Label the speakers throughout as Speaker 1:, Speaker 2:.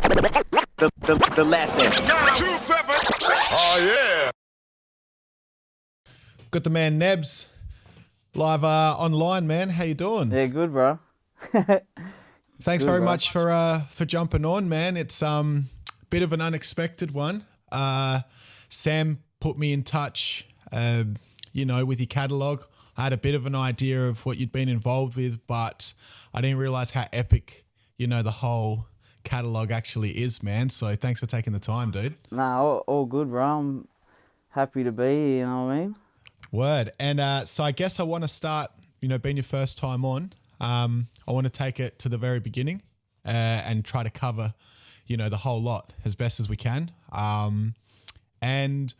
Speaker 1: the lesson.
Speaker 2: Oh, yeah.
Speaker 3: Got the man Nebs live online, man. How you doing?
Speaker 4: Yeah, good, bro.
Speaker 3: Thanks very much for jumping on, man. It's a bit of an unexpected one. Sam put me in touch, with your catalogue. I had a bit of an idea of what you'd been involved with, but I didn't realise how epic, the whole catalogue actually is, man. So thanks for taking the time, dude.
Speaker 4: Nah, all good, bro. I'm happy to be here, you know what I mean?
Speaker 3: Word. And so I guess I want to start, being your first time on. I want to take it to the very beginning and try to cover, the whole lot as best as we can. And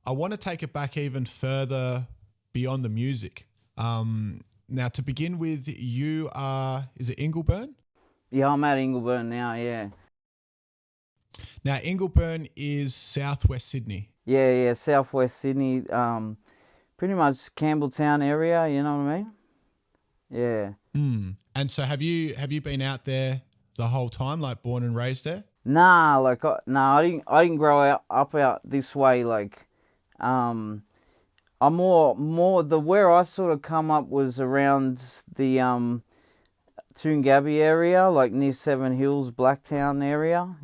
Speaker 3: I want to take it back even further beyond the music. Now, to begin with, you are, is it Ingleburn?
Speaker 4: Yeah, I'm at Ingleburn now, yeah.
Speaker 3: Now, Ingleburn is southwest Sydney.
Speaker 4: Yeah, southwest Sydney, pretty much Campbelltown area, you know what I mean? Yeah.
Speaker 3: And so have you been out there the whole time, like born and raised there?
Speaker 4: Nah, I didn't grow up out this way. Like, I'm more where I sort of come up was around the Toongabbie area, like near Seven Hills, Blacktown area,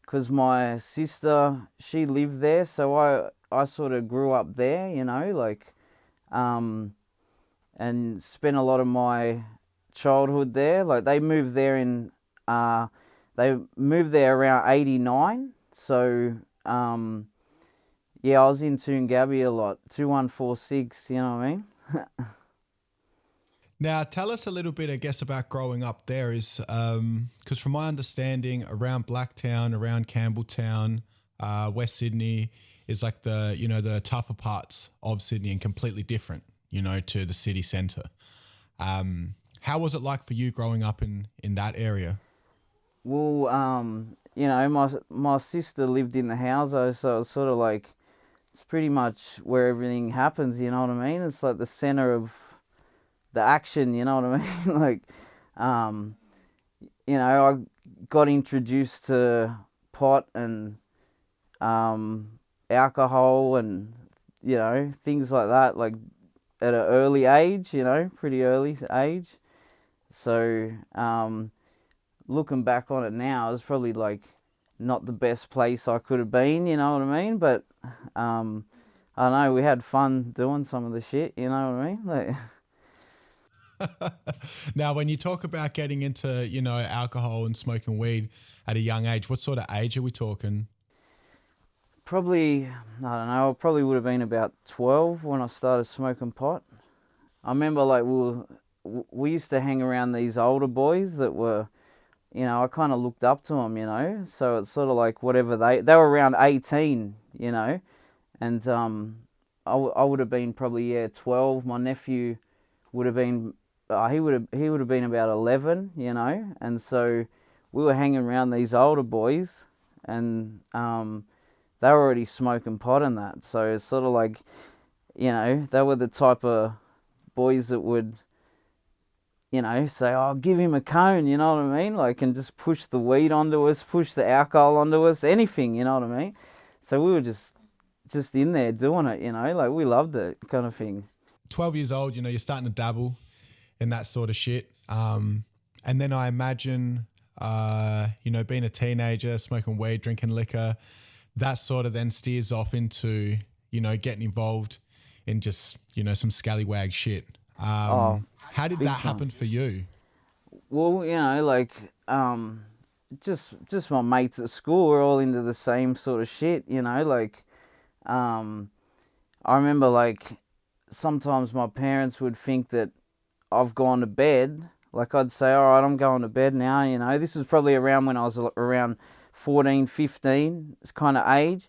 Speaker 4: because my sister, she lived there, so I sort of grew up there, and spent a lot of my childhood there. Like they moved there around '89. So I was in Toongabbie a lot. 2146, you know what I mean?
Speaker 3: Now, tell us a little bit, I guess, about growing up there. Is because from my understanding, around Blacktown, around Campbelltown, West Sydney is like the tougher parts of Sydney and completely different, to the city centre. How was it like for you growing up in that area?
Speaker 4: Well, my sister lived in the house, though, so it's sort of like, it's pretty much where everything happens, you know what I mean? It's like the centre of the action, you know what I mean? Like, I got introduced to pot and alcohol and, things like that, like at an early age, pretty early age. So, looking back on it now, it's probably like not the best place I could have been, you know what I mean? But I don't know, we had fun doing some of the shit, you know what I mean? Like,
Speaker 3: now, when you talk about getting into, alcohol and smoking weed at a young age, what sort of age are we talking?
Speaker 4: Probably, I don't know, I probably would have been about 12 when I started smoking pot. I remember like we used to hang around these older boys that were, I kind of looked up to them, so it's sort of like whatever they were around 18, and I would have been probably 12. My nephew would have been he would have been about 11, and so we were hanging around these older boys, and they were already smoking pot and that, so it's sort of like, they were the type of boys that would, say, oh, give him a cone, you know what I mean? Like, and just push the weed onto us, push the alcohol onto us, anything, you know what I mean? So we were just in there doing it, like we loved it kind of thing.
Speaker 3: 12 years old, you're starting to dabble in that sort of shit. And then I imagine, being a teenager, smoking weed, drinking liquor, that sort of then steers off into, getting involved in just, some scallywag shit. How did that happen for you?
Speaker 4: Well, just my mates at school were all into the same sort of shit, like, I remember like sometimes my parents would think that I've gone to bed. Like I'd say, all right, I'm going to bed now, This was probably around when I was around 14, 15, it's kind of age.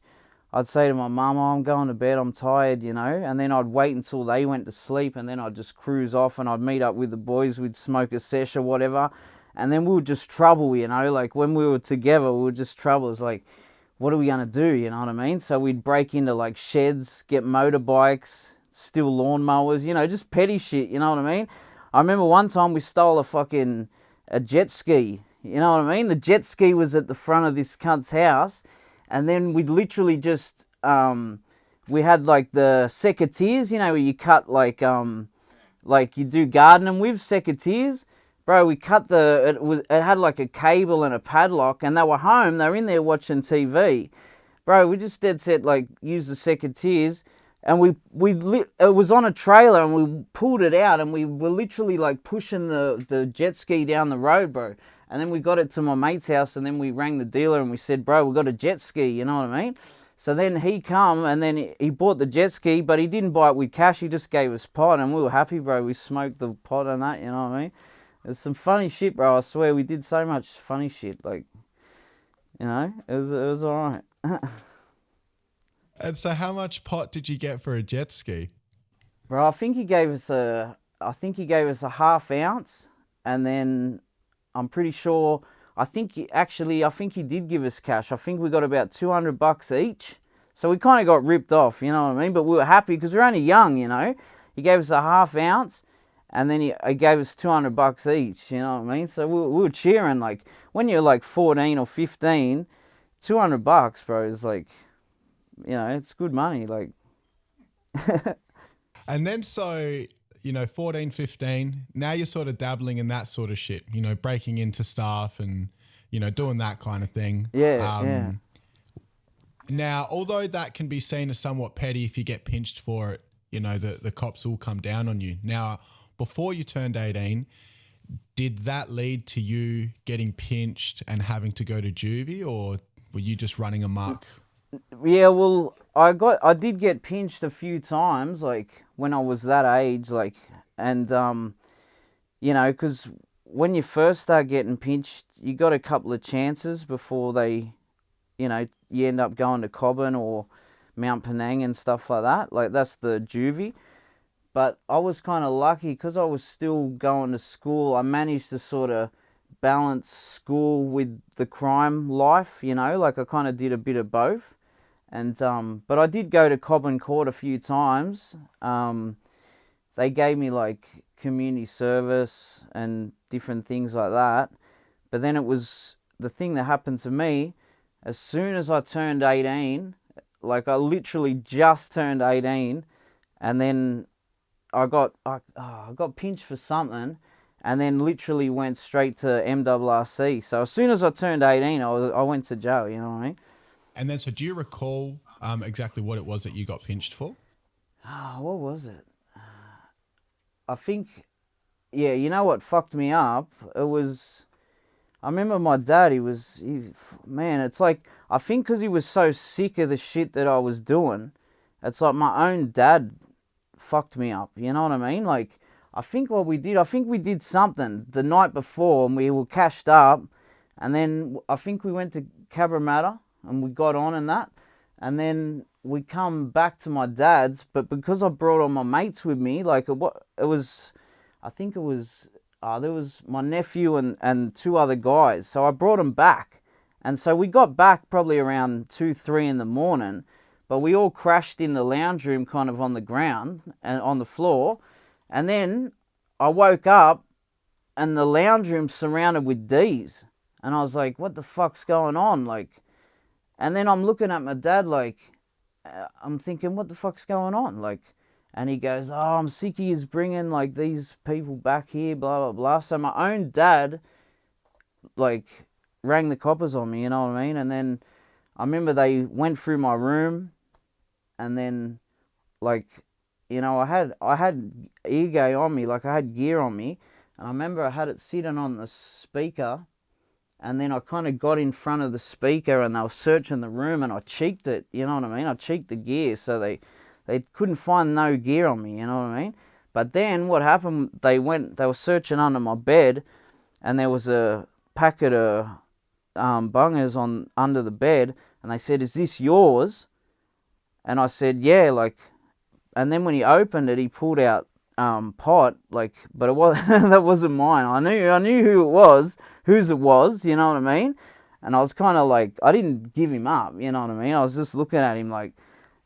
Speaker 4: I'd say to my mum, oh, I'm going to bed, I'm tired, and then I'd wait until they went to sleep, and then I'd just cruise off and I'd meet up with the boys, we'd smoke a sesh or whatever, and then we would just trouble, like when we were together, we would just trouble. It's like, what are we going to do, you know what I mean? So we'd break into like sheds, get motorbikes, steal lawnmowers, just petty shit, you know what I mean? I remember one time we stole a jet ski, You know what I mean? The jet ski was at the front of this cunt's house, and then we'd literally just we had like the secateurs, you know, where you cut like you do gardening with secateurs. Bro, we cut it had like a cable and a padlock, and they were home. They were in there watching TV. Bro, we just dead set like used the secateurs, and it was on a trailer, and we pulled it out, and we were literally like pushing the jet ski down the road, bro. And then we got it to my mate's house, and then we rang the dealer and we said, bro, we got a jet ski, you know what I mean? So then he come, and then he bought the jet ski, but he didn't buy it with cash. He just gave us pot, and we were happy, bro. We smoked the pot and that, you know what I mean? It's some funny shit, bro. I swear we did so much funny shit. Like, you know, it was all right.
Speaker 3: And so how much pot did you get for a jet ski?
Speaker 4: Bro, I think he gave us a half ounce, and then I'm pretty sure, I think he did give us cash. I think we got about $200 each. So we kind of got ripped off, you know what I mean? But we were happy because we were only young, you know. He gave us a half ounce, and then he gave us $200 each, you know what I mean? So we were cheering. Like, when you're like 14 or 15, $200, bro, is like, you know, it's good money, like.
Speaker 3: And then so, you know, 14, 15, now you're sort of dabbling in that sort of shit, you know, breaking into stuff and, you know, doing that kind of thing.
Speaker 4: Yeah.
Speaker 3: Now, although that can be seen as somewhat petty if you get pinched for it, you know, the cops will come down on you. Now, before you turned 18, did that lead to you getting pinched and having to go to juvie, or were you just running amok?
Speaker 4: Yeah, well, I did get pinched a few times, like, when I was that age, like, and, you know, because when you first start getting pinched, you got a couple of chances before they, you know, you end up going to Cobbin or Mount Penang and stuff like that. Like, that's the juvie. But I was kind of lucky because I was still going to school. I managed to sort of balance school with the crime life, you know, like I kind of did a bit of both. And but I did go to Cobbin Court a few times. They gave me like community service and different things like that. But then it was the thing that happened to me as soon as I turned 18, like I literally just turned 18, and then I got pinched for something, and then literally went straight to MRRC. So as soon as I turned 18, I went to jail, you know what I mean?
Speaker 3: And then, so do you recall exactly what it was that you got pinched for?
Speaker 4: What was it? I think, yeah, you know what fucked me up? It was, I remember my dad, man, it's like, I think because he was so sick of the shit that I was doing, it's like my own dad fucked me up, you know what I mean? Like, I think we did something the night before, and we were cashed up, and then I think we went to Cabramatta, and we got on and that, and then we come back to my dad's, but because I brought all my mates with me, like there was my nephew and two other guys, so I brought them back, and so we got back probably around 2-3 in the morning, but we all crashed in the lounge room kind of on the ground and on the floor, and then I woke up and the lounge room surrounded with D's, and I was like, what the fuck's going on, like. And then I'm looking at my dad like, I'm thinking, what the fuck's going on? Like, and he goes, oh, I'm sick of you bringing like these people back here, blah, blah, blah. So my own dad, like, rang the coppers on me, you know what I mean? And then I remember they went through my room, and then, like, you know, I had ear on me, like I had gear on me. And I remember I had it sitting on the speaker, and then I kind of got in front of the speaker, and they were searching the room, and I cheeked it, you know what I mean? I cheeked the gear, so they couldn't find no gear on me, you know what I mean? But then what happened, they were searching under my bed, and there was a packet of bungers under the bed, and they said, is this yours? And I said, yeah, like, and then when he opened it, he pulled out pot, like, but it was that wasn't mine. I knew whose it was, you know what I mean? And I was kind of like, I didn't give him up, you know what I mean? I was just looking at him like,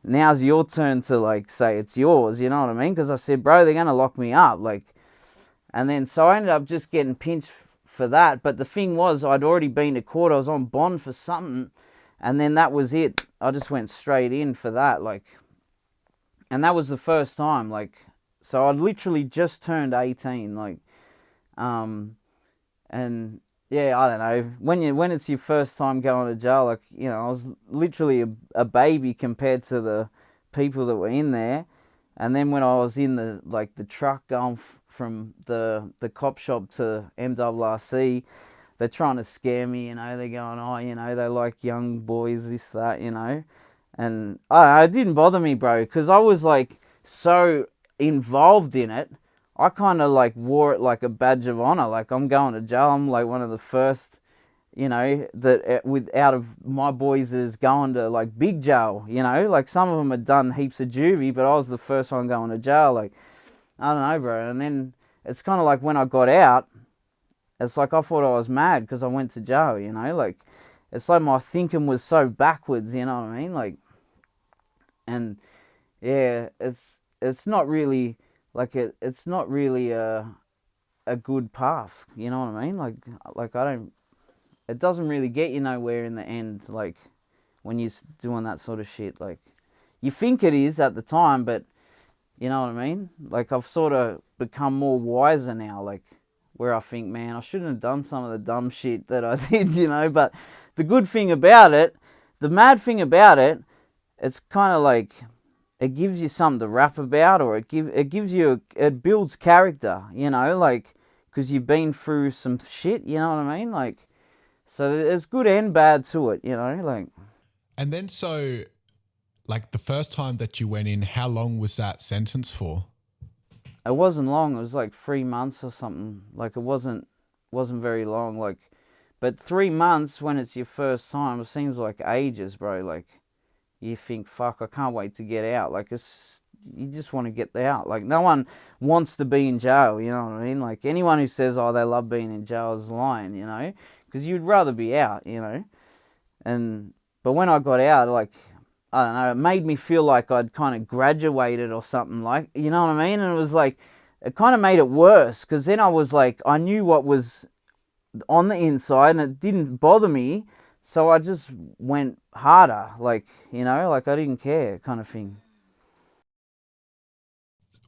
Speaker 4: now's your turn to like say it's yours, you know what I mean? Because I said, bro, they're gonna lock me up, like. And then so I ended up just getting pinched for that. But the thing was, I'd already been to court. I was on bond for something, and then that was it. I just went straight in for that, like, and that was the first time, like, so I'd literally just turned 18, like, and yeah, I don't know, when it's your first time going to jail, like, you know, I was literally a baby compared to the people that were in there. And then when I was in the truck going from the cop shop to MRRC, they're trying to scare me, you know, they're going, oh, you know, they like young boys, this, that, you know. And it didn't bother me, bro, because I was like so involved in it. I kind of like wore it like a badge of honor. Like, I'm going to jail. I'm like one of the first, you know, that out of my boys is going to like big jail, you know, like some of them had done heaps of juvie, but I was the first one going to jail. Like, I don't know, bro. And then it's kind of like when I got out, it's like I thought I was mad because I went to jail, you know, like it's like my thinking was so backwards, you know what I mean? Like, and yeah, it's not really like it's not really a good path, you know what I mean? Like I don't. It doesn't really get you nowhere in the end, like, when you're doing that sort of shit. Like, you think it is at the time, but, you know what I mean? Like, I've sort of become more wiser now, like, where I think, man, I shouldn't have done some of the dumb shit that I did, you know? But the good thing about it, the mad thing about it, it's kind of like, it gives you something to rap about, or it gives you, it builds character, you know? Like, because you've been through some shit, you know what I mean? Like, so there's good and bad to it, you know, like.
Speaker 3: And then so, like, the first time that you went in, how long was that sentence for?
Speaker 4: It wasn't long. It was like 3 months or something. Like, it wasn't very long. Like, but 3 months when it's your first time, it seems like ages, bro. Like, you think, fuck, I can't wait to get out. Like, you just want to get out. Like, no one wants to be in jail, you know what I mean? Like, anyone who says, oh, they love being in jail is lying, you know? Because you'd rather be out, you know. But when I got out, like, I don't know, it made me feel like I'd kind of graduated or something, like, you know what I mean? And it was like, it kind of made it worse, because then I was like, I knew what was on the inside and it didn't bother me, so I just went harder, like, you know, like I didn't care kind of thing.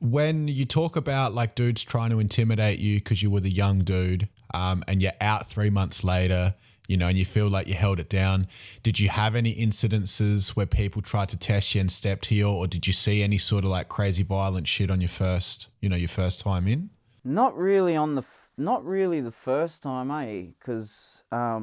Speaker 3: When you talk about like dudes trying to intimidate you because you were the young dude, and you're out 3 months later, you know, and you feel like you held it down, did you have any incidences where people tried to test you and step to you, or did you see any sort of like crazy violent shit on your first time in?
Speaker 4: Not really not really the first time, eh? Because I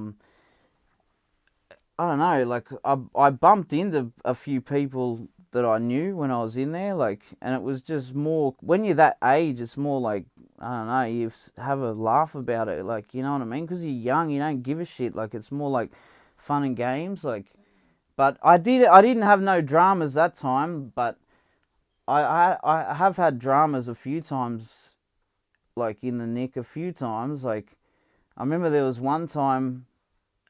Speaker 4: don't know, like I bumped into a few people that I knew when I was in there, like, and it was just more, when you're that age, it's more like, I don't know, you have a laugh about it, like, you know what I mean? Because you're young, you don't give a shit, like, it's more like fun and games, like, but I didn't have no dramas that time, but I have had dramas a few times, like, in the nick a few times, like, I remember there was one time,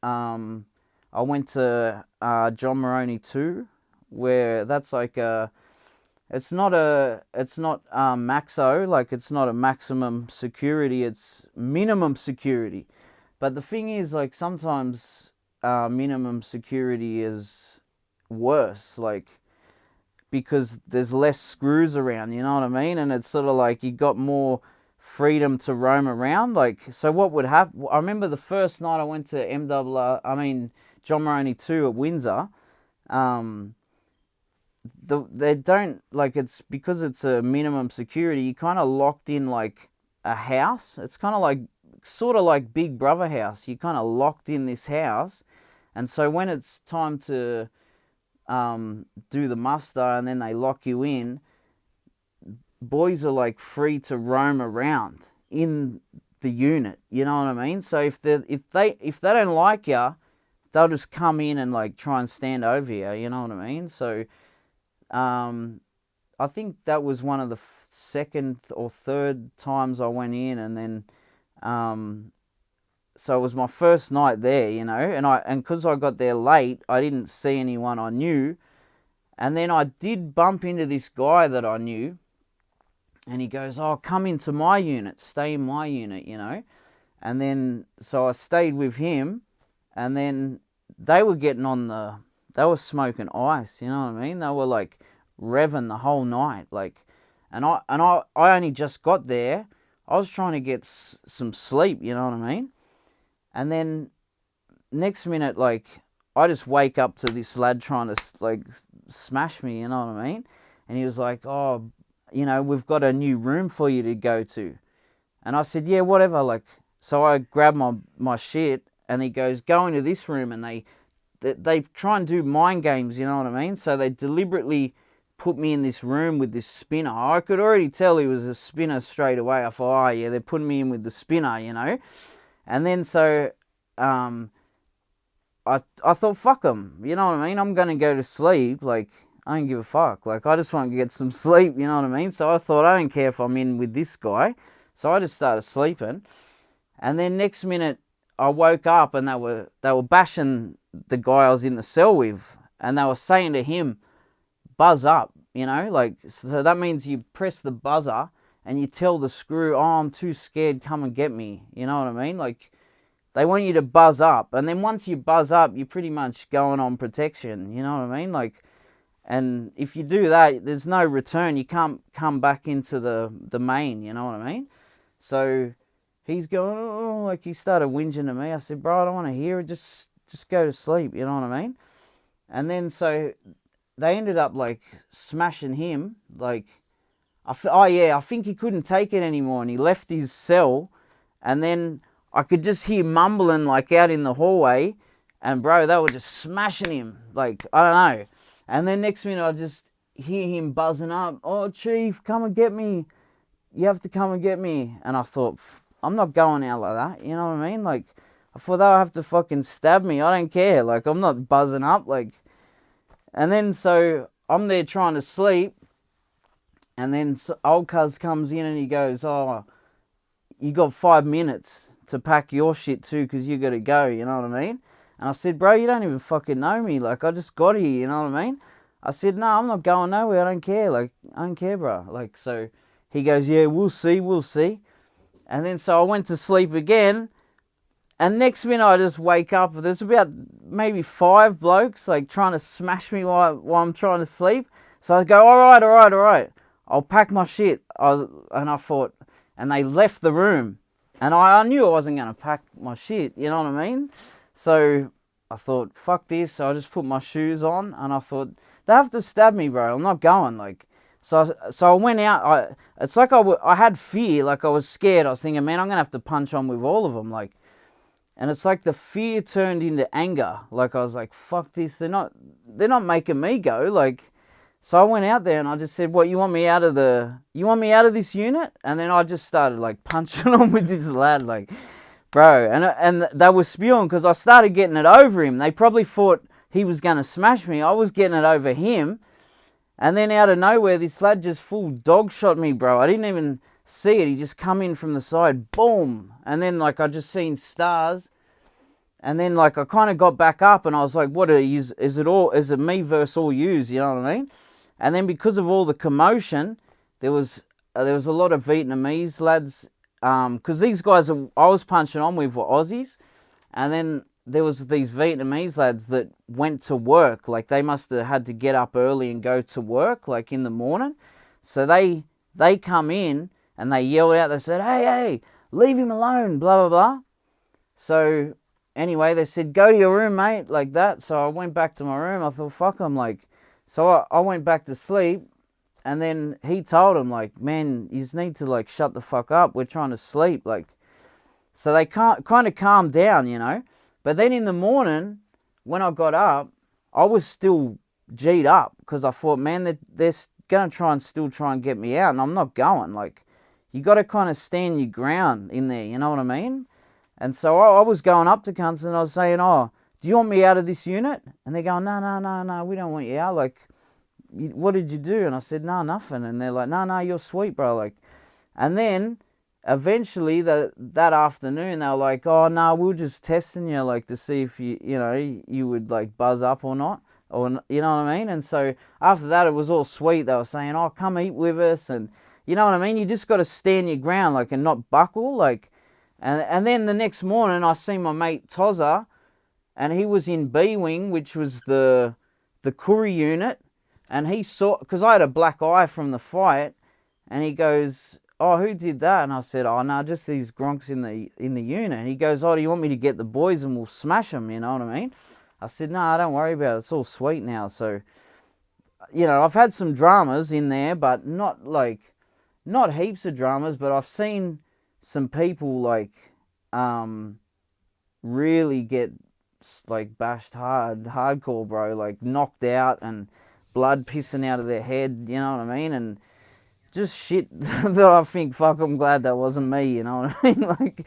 Speaker 4: I went to John Maroney 2, where that's like it's not maxo, like it's not a maximum security, it's minimum security. But the thing is, like, sometimes minimum security is worse, like, because there's less screws around, you know what I mean? And it's sort of like you got more freedom to roam around. Like, so what would happen, I remember the first night I went to John Maroney 2 at Windsor, they don't, like, it's because it's a minimum security, you kind of locked in like a house. It's kind of like, sort of like Big Brother house. You kind of locked in this house, and so when it's time to do the muster and then they lock you in, boys are like free to roam around in the unit, you know what I mean? So if they don't like you, they'll just come in and like try and stand over you, you know what I mean? So I think that was one of the second or third times I went in, and then so it was my first night there, you know, and because I got there late, I didn't see anyone I knew, and then I did bump into this guy that I knew, and he goes, "Oh, come into my unit, stay in my unit," you know, And then, so I stayed with him, and then they were they were smoking ice, you know what I mean? They were like revving the whole night, like, and I only just got there. I was trying to get some sleep, you know what I mean? And then next minute, like, I just wake up to this lad trying to like smash me, you know what I mean? And he was like, oh, you know, we've got a new room for you to go to. And I said, yeah, whatever. Like, so I grabbed my shit, and he goes, go into this room, and they try and do mind games, you know what I mean? So they deliberately put me in this room with this spinner. I could already tell he was a spinner straight away. I thought, oh yeah, they're putting me in with the spinner, you know? And then so I thought, fuck them, you know what I mean? I'm going to go to sleep, like, I don't give a fuck. Like, I just want to get some sleep, you know what I mean? So I thought, I don't care if I'm in with this guy. So I just started sleeping. And then next minute, I woke up, and they were bashing the guy I was in the cell with. And they were saying to him, buzz up, you know? Like, so that means you press the buzzer, and you tell the screw, oh, I'm too scared, come and get me. You know what I mean? Like, they want you to buzz up. And then once you buzz up, you're pretty much going on protection. You know what I mean? Like, and if you do that, there's no return. You can't come back into the main, you know what I mean? So he's going, oh, like, he started whinging to me. I said, bro, I don't want to hear it. Just go to sleep, you know what I mean? And then so they ended up, like, smashing him. Like, I think he couldn't take it anymore, and he left his cell. And then I could just hear mumbling, like, out in the hallway. And, bro, they were just smashing him. Like, I don't know. And then next minute, I just hear him buzzing up. Oh, Chief, come and get me. You have to come and get me. And I thought, I'm not going out like that. You know what I mean? Like, I thought they'll have to fucking stab me. I don't care. Like, I'm not buzzing up. Like, and then so I'm there trying to sleep. And then old cuz comes in and he goes, oh, you got 5 minutes to pack your shit too, because you got to go. You know what I mean? And I said, bro, you don't even fucking know me. Like, I just got here, you know what I mean? I said, no, I'm not going nowhere. I don't care. Like, I don't care, bro. Like, so he goes, yeah, we'll see. And then so I went to sleep again. And next minute I just wake up. There's about maybe 5 blokes, like, trying to smash me while I'm trying to sleep. So I go, all right. I'll pack my shit. And I thought, and they left the room. And I knew I wasn't going to pack my shit, you know what I mean? So I thought, fuck this. So I just put my shoes on, and I thought, they have to stab me, bro. I'm not going. Like, so I went out. It's like I had fear. Like, I was scared. I was thinking, man, I'm going to have to punch on with all of them. Like, and it's like the fear turned into anger. Like, I was like, fuck this. They're not making me go. Like, so I went out there and I just said, what, you want me out of this unit? And then I just started, like, punching on with this lad, like, bro, and they were spewing because I started getting it over him. They probably thought he was going to smash me. I was getting it over him. And then out of nowhere, this lad just full dog shot me, bro. I didn't even see it. He just come in from the side, boom. And then, like, I just seen stars. And then, like, I kind of got back up and I was like, what is it me versus all yous, you know what I mean? And then because of all the commotion, there was a lot of Vietnamese lads, because these guys I was punching on with were Aussies, and then there was these Vietnamese lads that went to work. Like, they must have had to get up early and go to work, like, in the morning. So they come in and they yelled out. They said, hey, leave him alone, blah, blah, blah. So anyway, they said, go to your room, mate, like that. So I went back to my room. I thought, fuck them, like. So I went back to sleep, and then he told him, like, man, you just need to, like, shut the fuck up. We're trying to sleep, like. So they kind of calmed down, you know. But then in the morning, when I got up, I was still G'd up because I thought, man, they're going to still try and get me out, and I'm not going. Like, you got to kind of stand your ground in there, you know what I mean? And so I was going up to cunts and I was saying, oh, do you want me out of this unit? And they're going, no, we don't want you out. Like, what did you do? And I said, no, nothing. And they're like, no, you're sweet, bro. Like, and then eventually that afternoon, they were like, oh, no, we were just testing you, like, to see if you would, like, buzz up or not. Or, you know what I mean? And so after that, it was all sweet. They were saying, oh, come eat with us. And you know what I mean? You just got to stand your ground, like, and not buckle. Like, And then the next morning I seen my mate Tozza, and he was in B wing, which was the Curry unit, and he saw, because I had a black eye from the fight, and he goes, "Oh, who did that?" And I said, "Oh, no, just these gronks in the unit." And he goes, "Oh, do you want me to get the boys and we'll smash them?" You know what I mean? I said, "No, don't worry about it. It's all sweet now." So, you know, I've had some dramas in there, but not heaps of dramas. But I've seen some people like really get like bashed hardcore, bro, like knocked out and blood pissing out of their head. You know what I mean? And just shit that I think, fuck, I'm glad that wasn't me, you know what I mean? Like,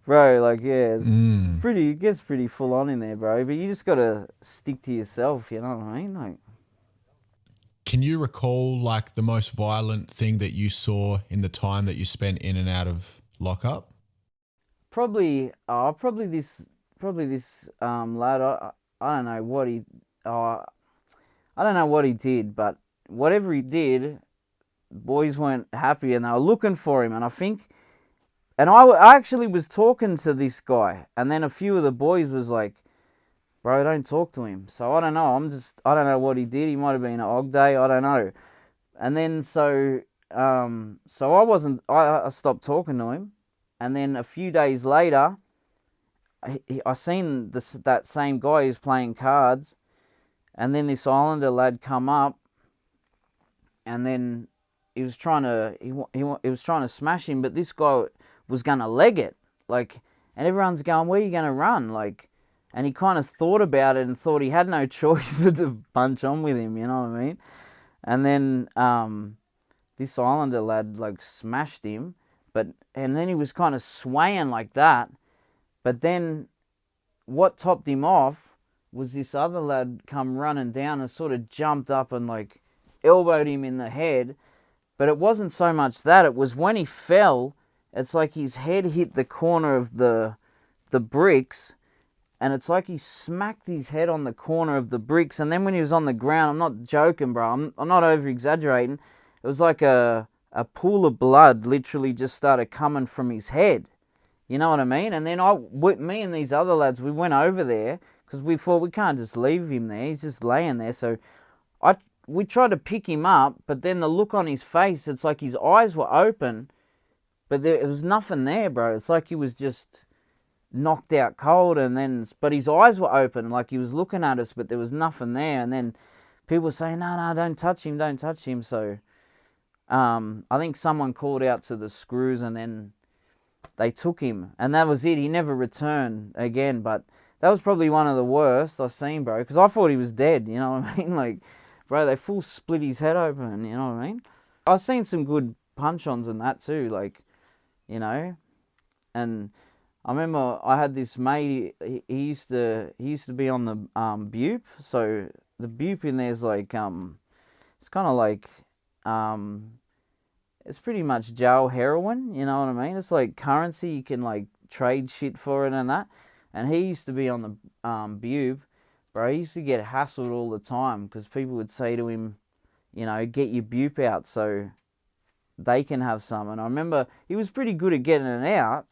Speaker 4: bro, like, yeah, it gets pretty full on in there, bro, but you just gotta stick to yourself, you know what I mean? Like,
Speaker 3: can you recall like the most violent thing that you saw in the time that you spent in and out of lockup?
Speaker 4: probably this lad, I don't know what he, I don't know what he did, but whatever he did, boys weren't happy and they were looking for him. And I think, and I actually was talking to this guy, and then a few of the boys was like, "Bro, don't talk to him." So I don't know. I don't know what he did. He might have been an Og Day. I don't know. And then so I stopped talking to him. And then a few days later, I seen that same guy who's playing cards, and then this Islander lad come up, and then he was trying to smash him, but this guy was gonna leg it, like, and everyone's going, "Where are you gonna run?" Like, and he kind of thought about it and thought he had no choice but to punch on with him, you know what I mean? And then this Islander lad like smashed him, and then he was kind of swaying like that, but then what topped him off was this other lad come running down and sort of jumped up and like elbowed him in the head. But it wasn't so much that, it was when he fell, it's like his head hit the corner of the bricks, and it's like he smacked his head on the corner of the bricks, and then when he was on the ground, I'm not joking, bro, I'm not over exaggerating, it was like a pool of blood literally just started coming from his head. You know what I mean? And then me and these other lads, we went over there because we thought we can't just leave him there. He's just laying there. So we tried to pick him up, but then the look on his face, it's like his eyes were open, but there was nothing there, bro. It's like he was just knocked out cold, but his eyes were open, like he was looking at us, but there was nothing there. And then people were saying, no, don't touch him, don't touch him. So I think someone called out to the screws, and then they took him, and that was it. He never returned again, but that was probably one of the worst I've seen, bro, because I thought he was dead, you know what I mean? Like, bro, they full split his head open, you know what I mean? I've seen some good punch-ons and that too, like, you know, and I remember I had this mate, he used to be on the bupe, so the bupe in there's like, it's kind of like, it's pretty much jail heroin, you know what I mean? It's like currency, you can like trade shit for it and that. And he used to be on the bupe, bro. He used to get hassled all the time because people would say to him, you know, "Get your bupe out so they can have some." And I remember he was pretty good at getting it out,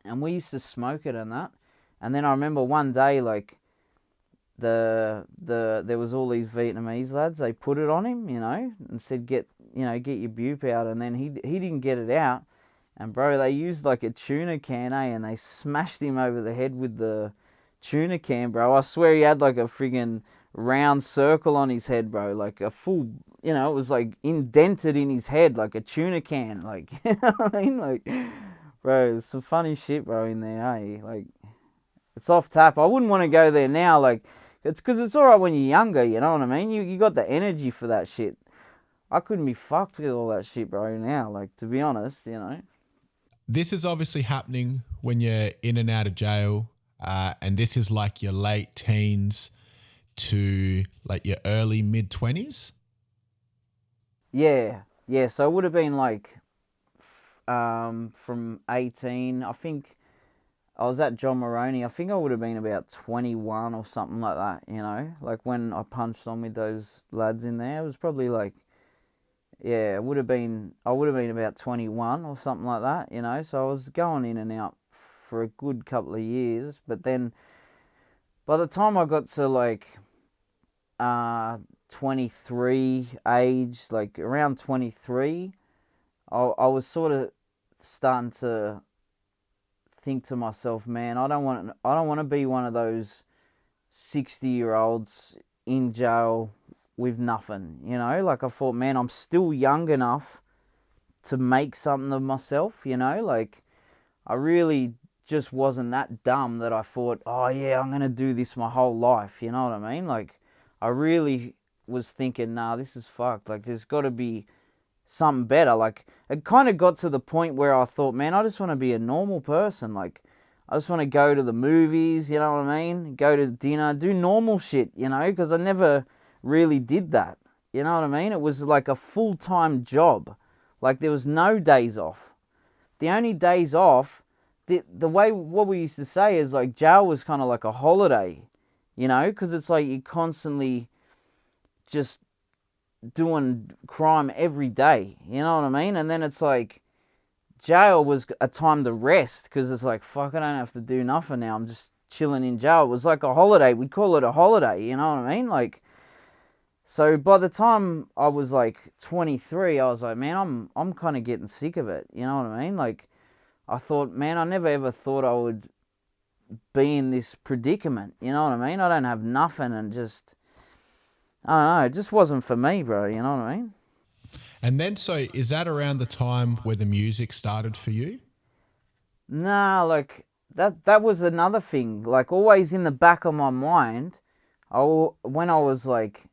Speaker 4: and we used to smoke it and that. And then I remember one day, like, there was all these Vietnamese lads, they put it on him, you know, and said, get your bupe out, and then he didn't get it out, and bro, they used like a tuna can, and they smashed him over the head with the tuna can, bro. I swear he had like a friggin' round circle on his head, bro, like a full, you know, it was like indented in his head like a tuna can, like, you know what I mean? Like, bro, there's some funny shit, bro, in there, eh? Like, it's off tap. I wouldn't want to go there now, like, it's because it's all right when you're younger, you know what I mean? You got the energy for that shit. I couldn't be fucked with all that shit, bro, now, like, to be honest, you know.
Speaker 3: This is obviously happening when you're in and out of jail, and this is like your late teens to like your early mid-20s?
Speaker 4: Yeah, so it would have been like from 18, I think. I was at John Maroney. I think I would have been about 21 or something like that, you know? Like when I punched on with those lads in there, it was probably like, yeah, I would have been about 21 or something like that, you know. So I was going in and out for a good couple of years, but then by the time I got to like 23 age, like around 23, I was sort of starting to think to myself, man, I don't want to be one of those 60-year-olds in jail with nothing, you know. Like I thought, man, I'm still young enough to make something of myself, you know. Like I really just wasn't that dumb that I thought, oh yeah, I'm gonna do this my whole life, you know what I mean? Like I really was thinking, nah, this is fucked. Like there's got to be something better. Like it kind of got to the point where I thought, man, I just want to be a normal person. Like I just want to go to the movies, you know what I mean? Go to dinner, do normal shit, you know, because I never really did that. You know what I mean? It was like a full-time job. Like there was no days off. The only days off, the way what we used to say is like jail was kind of like a holiday, you know, because it's like you constantly just doing crime every day, you know what I mean? And then it's like jail was a time to rest because it's like, fuck, I don't have to do nothing now. I'm just chilling in jail. It was like a holiday. We'd call it a holiday, you know what I mean? Like, so by the time I was like 23, I was like, man, I'm kind of getting sick of it, you know what I mean? Like, I thought, man, I never ever thought I would be in this predicament, you know what I mean? I don't have nothing and just, I don't know, it just wasn't for me, bro, you know what I mean?
Speaker 3: And then, so is that around the time where the music started for you?
Speaker 4: Nah, like that was another thing. Like always in the back of my mind, when I was like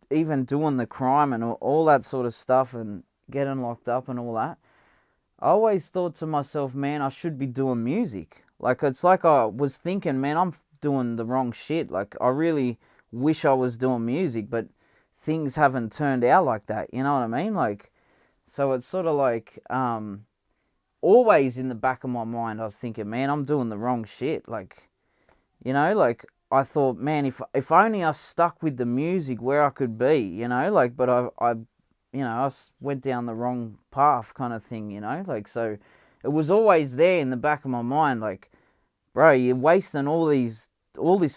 Speaker 4: even doing the crime and all that sort of stuff and getting locked up and all that, I always thought to myself, man, I should be doing music. Like it's like I was thinking, man, I'm doing the wrong shit. Like I really wish I was doing music, but things haven't turned out like that. You know what I mean? Like, so it's sort of like always in the back of my mind, I was thinking, man, I'm doing the wrong shit. Like, you know, like I thought, man, if only I stuck with the music where I could be, you know, like, but I you know, I went down the wrong path kind of thing, you know, like, so it was always there in the back of my mind, like, bro, you're wasting all this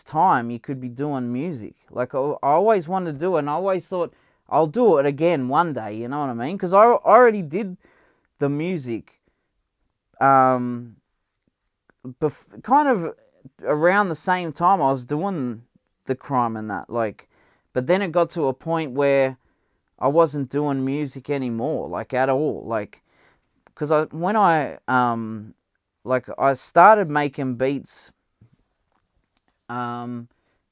Speaker 4: time you could be doing music. Like, I always wanted to do it, and I always thought, I'll do it again one day, you know what I mean? Because I already did the music, kind of around the same time I was doing the crime and that, like, but then it got to a point where I wasn't doing music anymore, like at all, like, because I started making beats around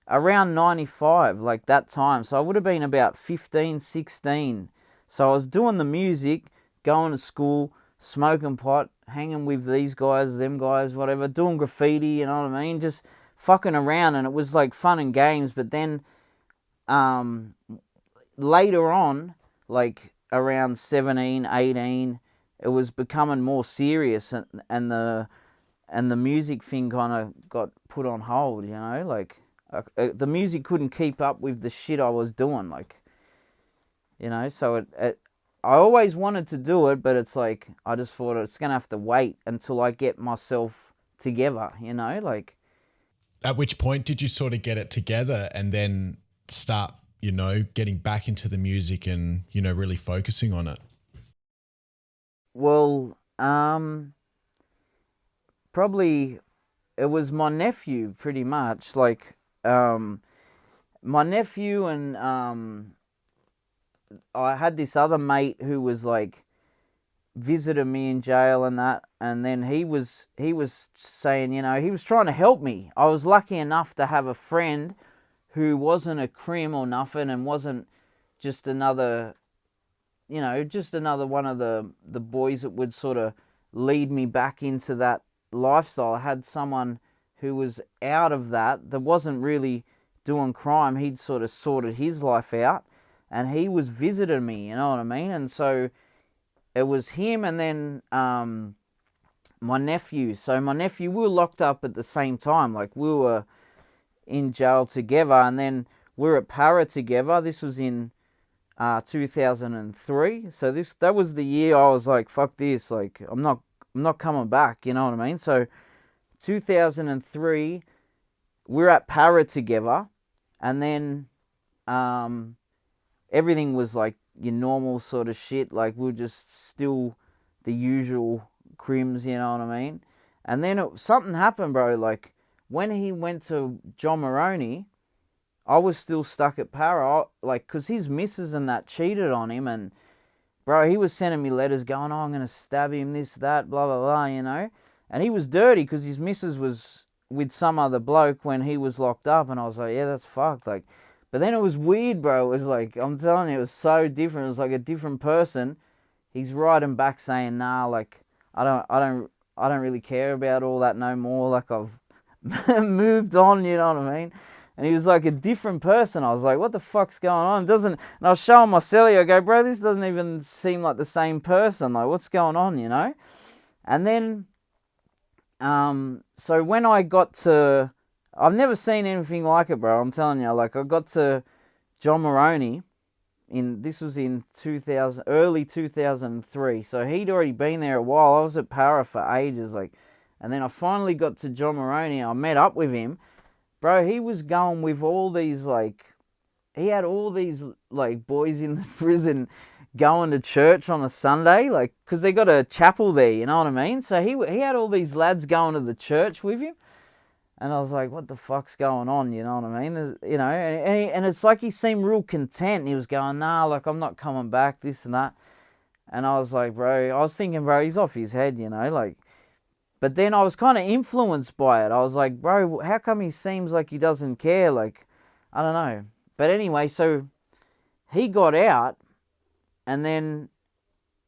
Speaker 4: 95, like that time, so I would have been about 15, 16, so I was doing the music, going to school, smoking pot, hanging with these guys, them guys, whatever, doing graffiti, you know what I mean, just fucking around, and it was like fun and games, but then later on, like around 17, 18, it was becoming more serious, and the music thing kind of got put on hold, you know, like the music couldn't keep up with the shit I was doing, like, you know, so I always wanted to do it, but it's like, I just thought it's going to have to wait until I get myself together, you know, like.
Speaker 3: At which point did you sort of get it together and then start, you know, getting back into the music and, you know, really focusing on it?
Speaker 4: Well, probably it was my nephew, pretty much. Like, my nephew and I had this other mate who was like visited me in jail and that, and then he was saying, you know, he was trying to help me. I was lucky enough to have a friend who wasn't a crim or nothing and wasn't just another, you know, just another one of the boys that would sort of lead me back into that lifestyle. I had someone who was out of that wasn't really doing crime. He'd sort of sorted his life out, and he was visiting me, you know what I mean? And so it was him and then my nephew. So my nephew, we were locked up at the same time. Like, we were in jail together, and then we were at Para together. This was in 2003. So that was the year I was like, fuck this, like I'm not coming back, you know what I mean? So 2003, we're at Para together, and then everything was like your normal sort of shit. Like we were just still the usual crims, you know what I mean? And then something happened, bro. Like when he went to John Maroney, I was still stuck at Para, like, because his missus and that cheated on him, and, bro, he was sending me letters going, oh, I'm going to stab him, this, that, blah, blah, blah, you know? And he was dirty because his missus was with some other bloke when he was locked up, and I was like, yeah, that's fucked, like. But then it was weird, bro. It was like, I'm telling you, it was so different. It was like a different person. He's writing back saying, nah, like, I don't really care about all that no more. Like, I've moved on, you know what I mean? And he was like a different person. I was like, what the fuck's going on? And I was showing my celly, I go, bro, this doesn't even seem like the same person. Like, what's going on, you know? And then, so when I got to, I've never seen anything like it, bro. I'm telling you, like, I got to John Maroney, this was in early 2003. So he'd already been there a while. I was at Para for ages, like, and then I finally got to John Maroney. I met up with him. Bro, he was going with all these, like, he had all these, like, boys in the prison going to church on a Sunday, like, because they got a chapel there, you know what I mean? So he had all these lads going to the church with him, and I was like, what the fuck's going on, you know what I mean? You know, and it's like he seemed real content. He was going, nah, like, I'm not coming back, this and that. And I was like, bro, I was thinking, bro, he's off his head, you know, like. But then I was kind of influenced by it. I was like, bro, how come he seems like he doesn't care? Like, I don't know. But anyway, so he got out, and then,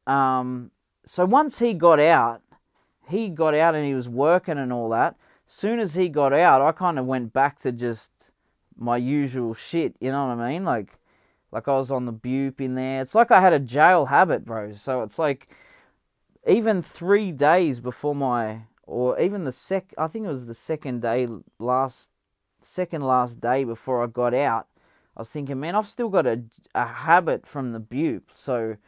Speaker 4: so once he got out and he was working and all that. Soon as he got out, I kind of went back to just my usual shit, you know what I mean? Like I was on the bupe in there. It's like I had a jail habit, bro. So it's like, even 3 days before or even I think it was the second last day before I got out, I was thinking, man, I've still got a habit from the bupe, so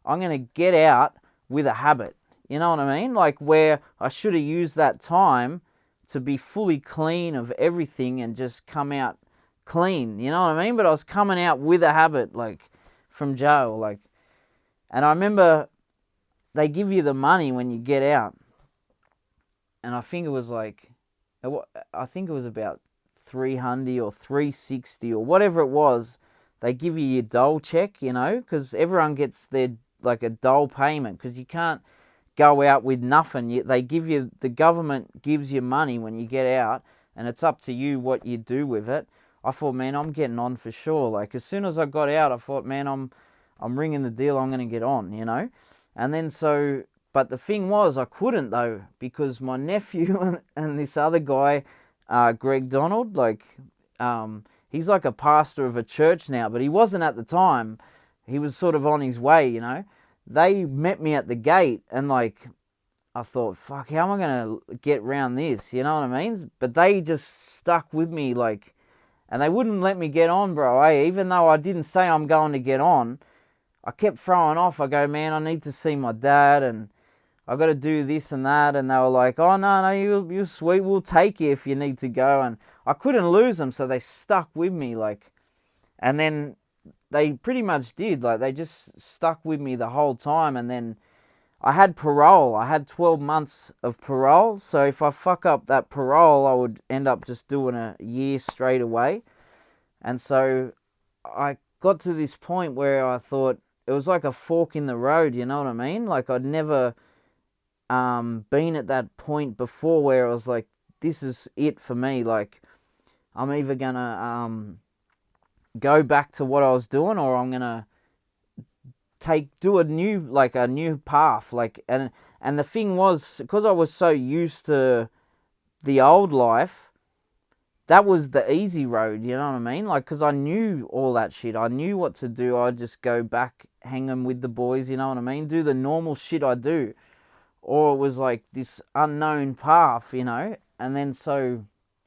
Speaker 4: I'm going to get out with a habit, you know what I mean? Like, where I should have used that time to be fully clean of everything and just come out clean, you know what I mean? But I was coming out with a habit, like, from jail, like, and I remember they give you the money when you get out, and I think it was about 300 or 360 or whatever it was. They give you your dole check, you know, because everyone gets their, like, a dole payment, because you can't go out with nothing. The government gives you money when you get out, and it's up to you what you do with it. I thought, man, I'm getting on for sure. Like, as soon as I got out, I thought, man, I'm ringing the deal. I'm going to get on, you know. And then but the thing was, I couldn't, though, because my nephew and this other guy, Greg Donald, like, he's like a pastor of a church now, but he wasn't at the time. He was sort of on his way, you know. They met me at the gate, and, like, I thought, fuck, how am I going to get round this, you know what I mean? But they just stuck with me, like, and they wouldn't let me get on, bro, eh? Even though I didn't say I'm going to get on, I kept throwing off. I go, man, I need to see my dad, and I got to do this and that. And they were like, oh, no, you're sweet. We'll take you if you need to go. And I couldn't lose them, so they stuck with me, like. And then they pretty much did. Like, they just stuck with me the whole time. And then I had parole. I had 12 months of parole. So if I fuck up that parole, I would end up just doing a year straight away. And so I got to this point where I thought, it was like a fork in the road, you know what I mean? Like, I'd never been at that point before where I was like, this is it for me. Like, I'm either going to go back to what I was doing, or I'm going to do a new path. Like, and the thing was, because I was so used to the old life, that was the easy road, you know what I mean? Like, because I knew all that shit. I knew what to do. I'd just go back, hanging with the boys, you know what I mean? Do the normal shit I do. Or it was like this unknown path, you know? And then so,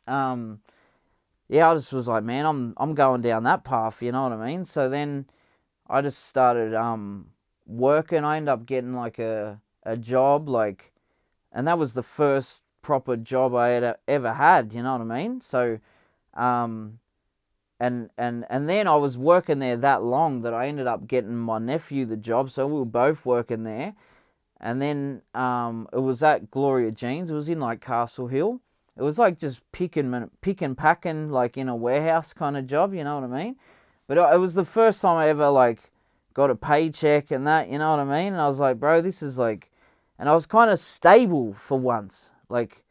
Speaker 4: yeah, I just was like, man, I'm going down that path, you know what I mean? So then I just started working. I ended up getting like a job, like, and that was the first proper job I had ever had, you know what I mean? So and then I was working there that long that I ended up getting my nephew the job, so we were both working there. And then it was at Gloria Jeans. It was in like Castle Hill. It was like just pick and packing, like in a warehouse kind of job, you know what I mean? But it was the first time I ever like got a paycheck and that, you know what I mean? And I was like, bro, this is like, and I was kind of stable for once. Like,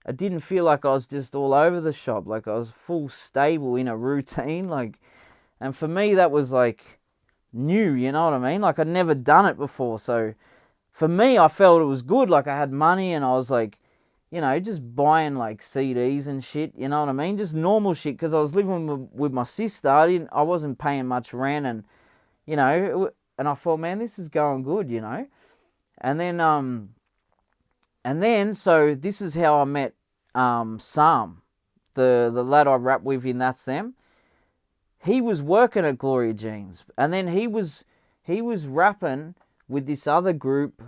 Speaker 4: I didn't feel like I was just all over the shop. Like, I was full stable in a routine. Like, and for me, that was like new, you know what I mean? Like, I'd never done it before. So for me, I felt it was good. Like, I had money and I was like, you know, just buying like CDs and shit, you know what I mean? Just normal shit, because I was living with my sister. I wasn't paying much rent, and, you know, and I thought, man, this is going good, you know? And then, so this is how I met Sam, the lad I rap with in That's Them. He was working at Gloria Jeans, and then he was rapping with this other group.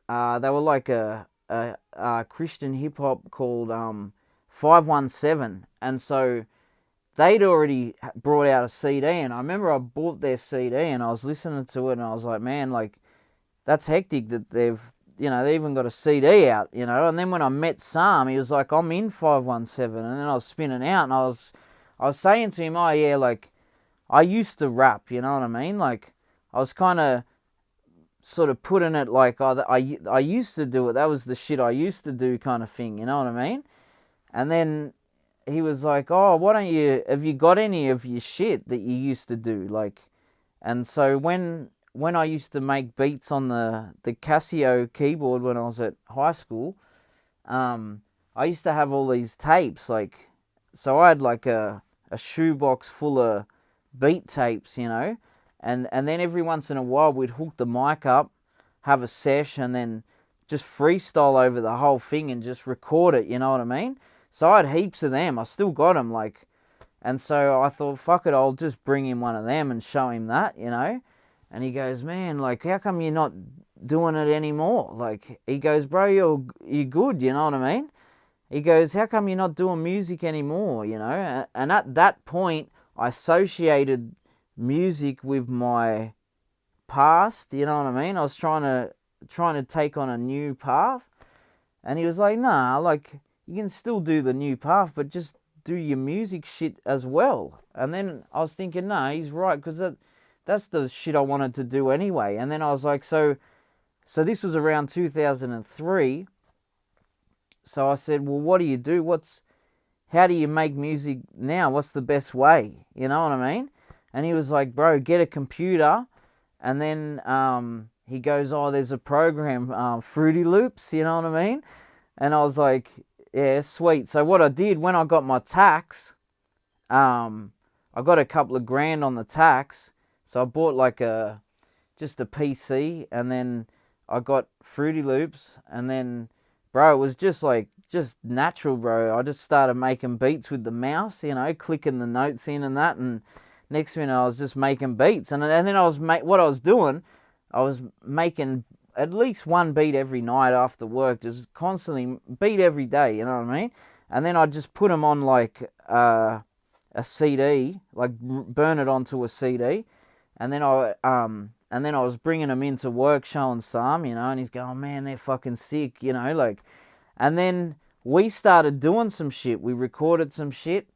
Speaker 4: They were like a Christian hip hop called 517, and so they'd already brought out a CD, and I remember I bought their CD and I was listening to it, and I was like, man, like, that's hectic that they've, you know, they even got a CD out, you know. And then when I met Sam, he was like, I'm in 517, and then I was spinning out, and I was saying to him, oh yeah, like, I used to rap, you know what I mean? Like, I was kind of sort of putting it like, oh, I used to do it, that was the shit I used to do kind of thing, you know what I mean? And then he was like, oh, have you got any of your shit that you used to do? Like, and so when I used to make beats on the Casio keyboard when I was at high school, I used to have all these tapes, like, so I had like a shoebox full of beat tapes, you know, and then every once in a while we'd hook the mic up, have a sesh, and then just freestyle over the whole thing and just record it, you know what I mean? So I had heaps of them. I still got them, like, and so I thought, fuck it, I'll just bring him one of them and show him that, you know? And he goes, man, like, how come you're not doing it anymore? Like, he goes, bro, you're good, you know what I mean? He goes, how come you're not doing music anymore, you know? And at that point, I associated music with my past, you know what I mean? I was trying to take on a new path. And he was like, nah, like, you can still do the new path, but just do your music shit as well. And then I was thinking, nah, he's right, because that's the shit I wanted to do anyway. And then I was like, so this was around 2003. So I said, well, what do you do? How do you make music now? What's the best way? You know what I mean? And he was like, bro, get a computer. And then he goes, oh, there's a program, Fruity Loops, you know what I mean? And I was like, yeah, sweet. So what I did, when I got my tax, I got a couple of grand on the tax. So I bought like just a PC, and then I got Fruity Loops, and then, bro, it was just natural, bro. I just started making beats with the mouse, you know, clicking the notes in and that, and next minute I was just making beats. And then what I was doing, I was making at least one beat every night after work, just constantly beat every day, you know what I mean? And then I'd just put them on like a CD, like burn it onto a CD. And then I was bringing them into work, showing Sam, you know, and he's going, man, they're fucking sick, you know, like. And then we started doing some shit. We recorded some shit.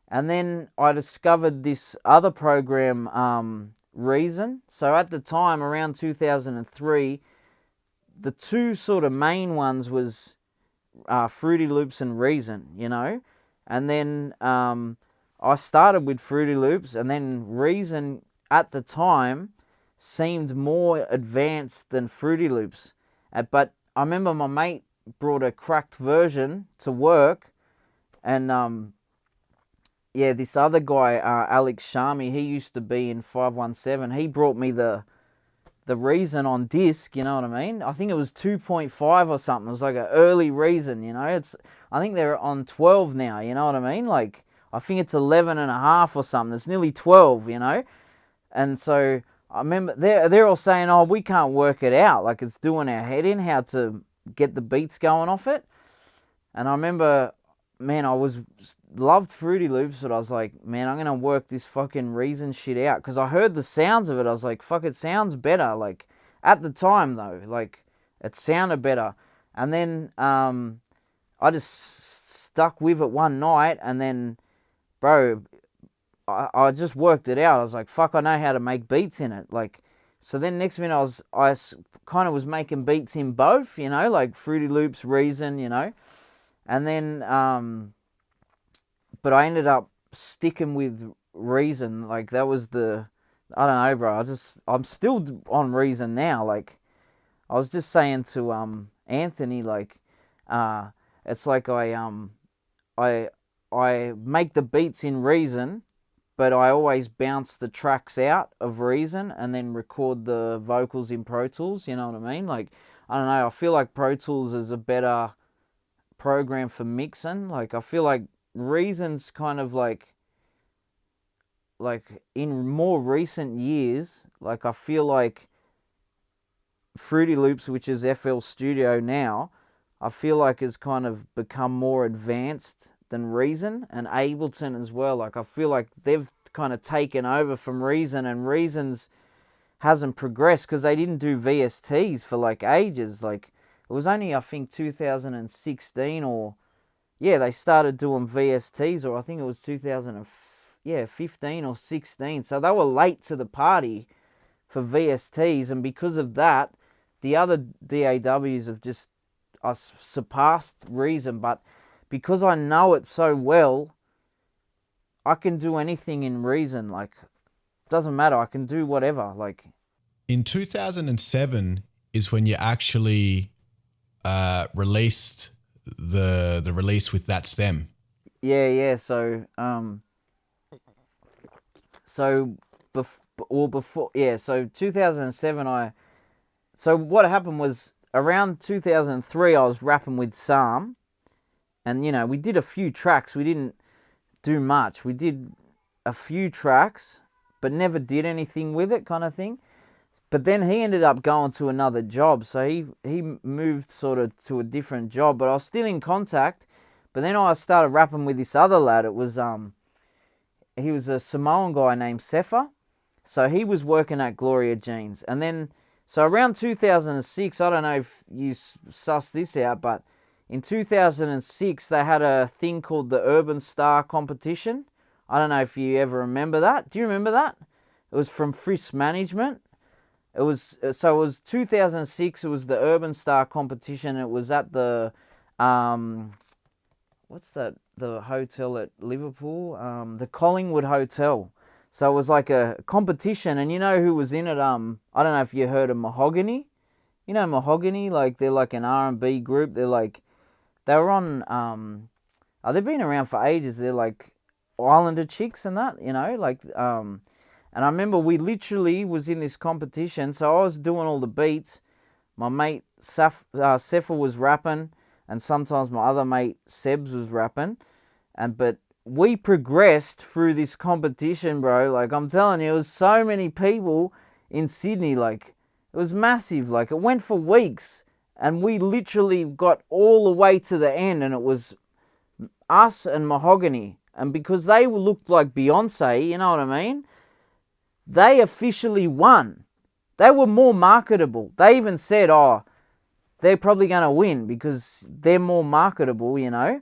Speaker 4: And then I discovered this other program, Reason. So at the time, around 2003, the two sort of main ones was Fruity Loops and Reason, you know. And then I started with Fruity Loops, and then Reason at the time seemed more advanced than Fruity Loops. But I remember my mate brought a cracked version to work, and yeah, this other guy, Alex Sharmy, he used to be in 517. He brought me the Reason on disc, you know what I mean? I think it was 2.5 or something. It was like an early Reason, you know. I think they're on 12 now, you know what I mean? Like, I think it's 11 and a half or something. It's nearly 12, you know. And so I remember they're all saying, oh, we can't work it out. Like, it's doing our head in how to get the beats going off it. And I remember, man, loved Fruity Loops, but I was like, man, I'm going to work this fucking Reason shit out. Because I heard the sounds of it. I was like, fuck, it sounds better. Like, at the time, though, like, it sounded better. And then I just stuck with it one night. And then, bro, I just worked it out. I was like, fuck, I know how to make beats in it. Like, so then next minute I kind of was making beats in both, you know, like Fruity Loops, Reason, you know. And then, but I ended up sticking with Reason. Like, that was I don't know, bro. I'm still on Reason now. Like, I was just saying to Anthony, like, it's like I make the beats in Reason, but I always bounce the tracks out of Reason and then record the vocals in Pro Tools, you know what I mean? Like, I don't know, I feel like Pro Tools is a better program for mixing. Like, I feel like Reason's kind of like in more recent years, like, I feel like Fruity Loops, which is FL Studio now, I feel like has kind of become more advanced than Reason, and Ableton as well. Like, I feel like they've kind of taken over from Reason, and Reason's hasn't progressed because they didn't do VSTs for like ages. Like, it was only, I think, 2016 or, yeah, they started doing VSTs, or I think it was 2015 or 16. So they were late to the party for VSTs, and because of that, the other DAWs have just surpassed Reason. But because I know it so well, I can do anything in Reason. Like, doesn't matter. I can do whatever. Like,
Speaker 3: in 2007 is when you actually released the release with that stem.
Speaker 4: Yeah. So before, yeah. So 2007, so what happened was around 2003, I was rapping with Sam. And, you know, we did a few tracks. We didn't do much. We did a few tracks, but never did anything with it, kind of thing. But then he ended up going to another job. So he moved sort of to a different job, but I was still in contact. But then I started rapping with this other lad. It was, he was a Samoan guy named Sefa. So he was working at Gloria Jeans. And then, so around 2006, I don't know if you suss this out, but in 2006, they had a thing called the Urban Star Competition. I don't know if you ever remember that. Do you remember that? It was from Frisk Management. It was 2006. It was the Urban Star Competition. It was at the what's that? The hotel at Liverpool, the Collingwood Hotel. So it was like a competition, and you know who was in it? I don't know if you heard of Mahogany. You know Mahogany, like, they're like an R&B group. They were on, they've been around for ages. They're like Islander chicks and that, you know, like, and I remember we literally was in this competition. So I was doing all the beats. My mate Sefa was rapping, and sometimes my other mate Sebs was rapping, but we progressed through this competition, bro. Like, I'm telling you, it was so many people in Sydney. Like, it was massive. Like, it went for weeks. And we literally got all the way to the end, and it was us and Mahogany. And because they looked like Beyonce, you know what I mean? They officially won. They were more marketable. They even said, oh, they're probably going to win because they're more marketable, you know?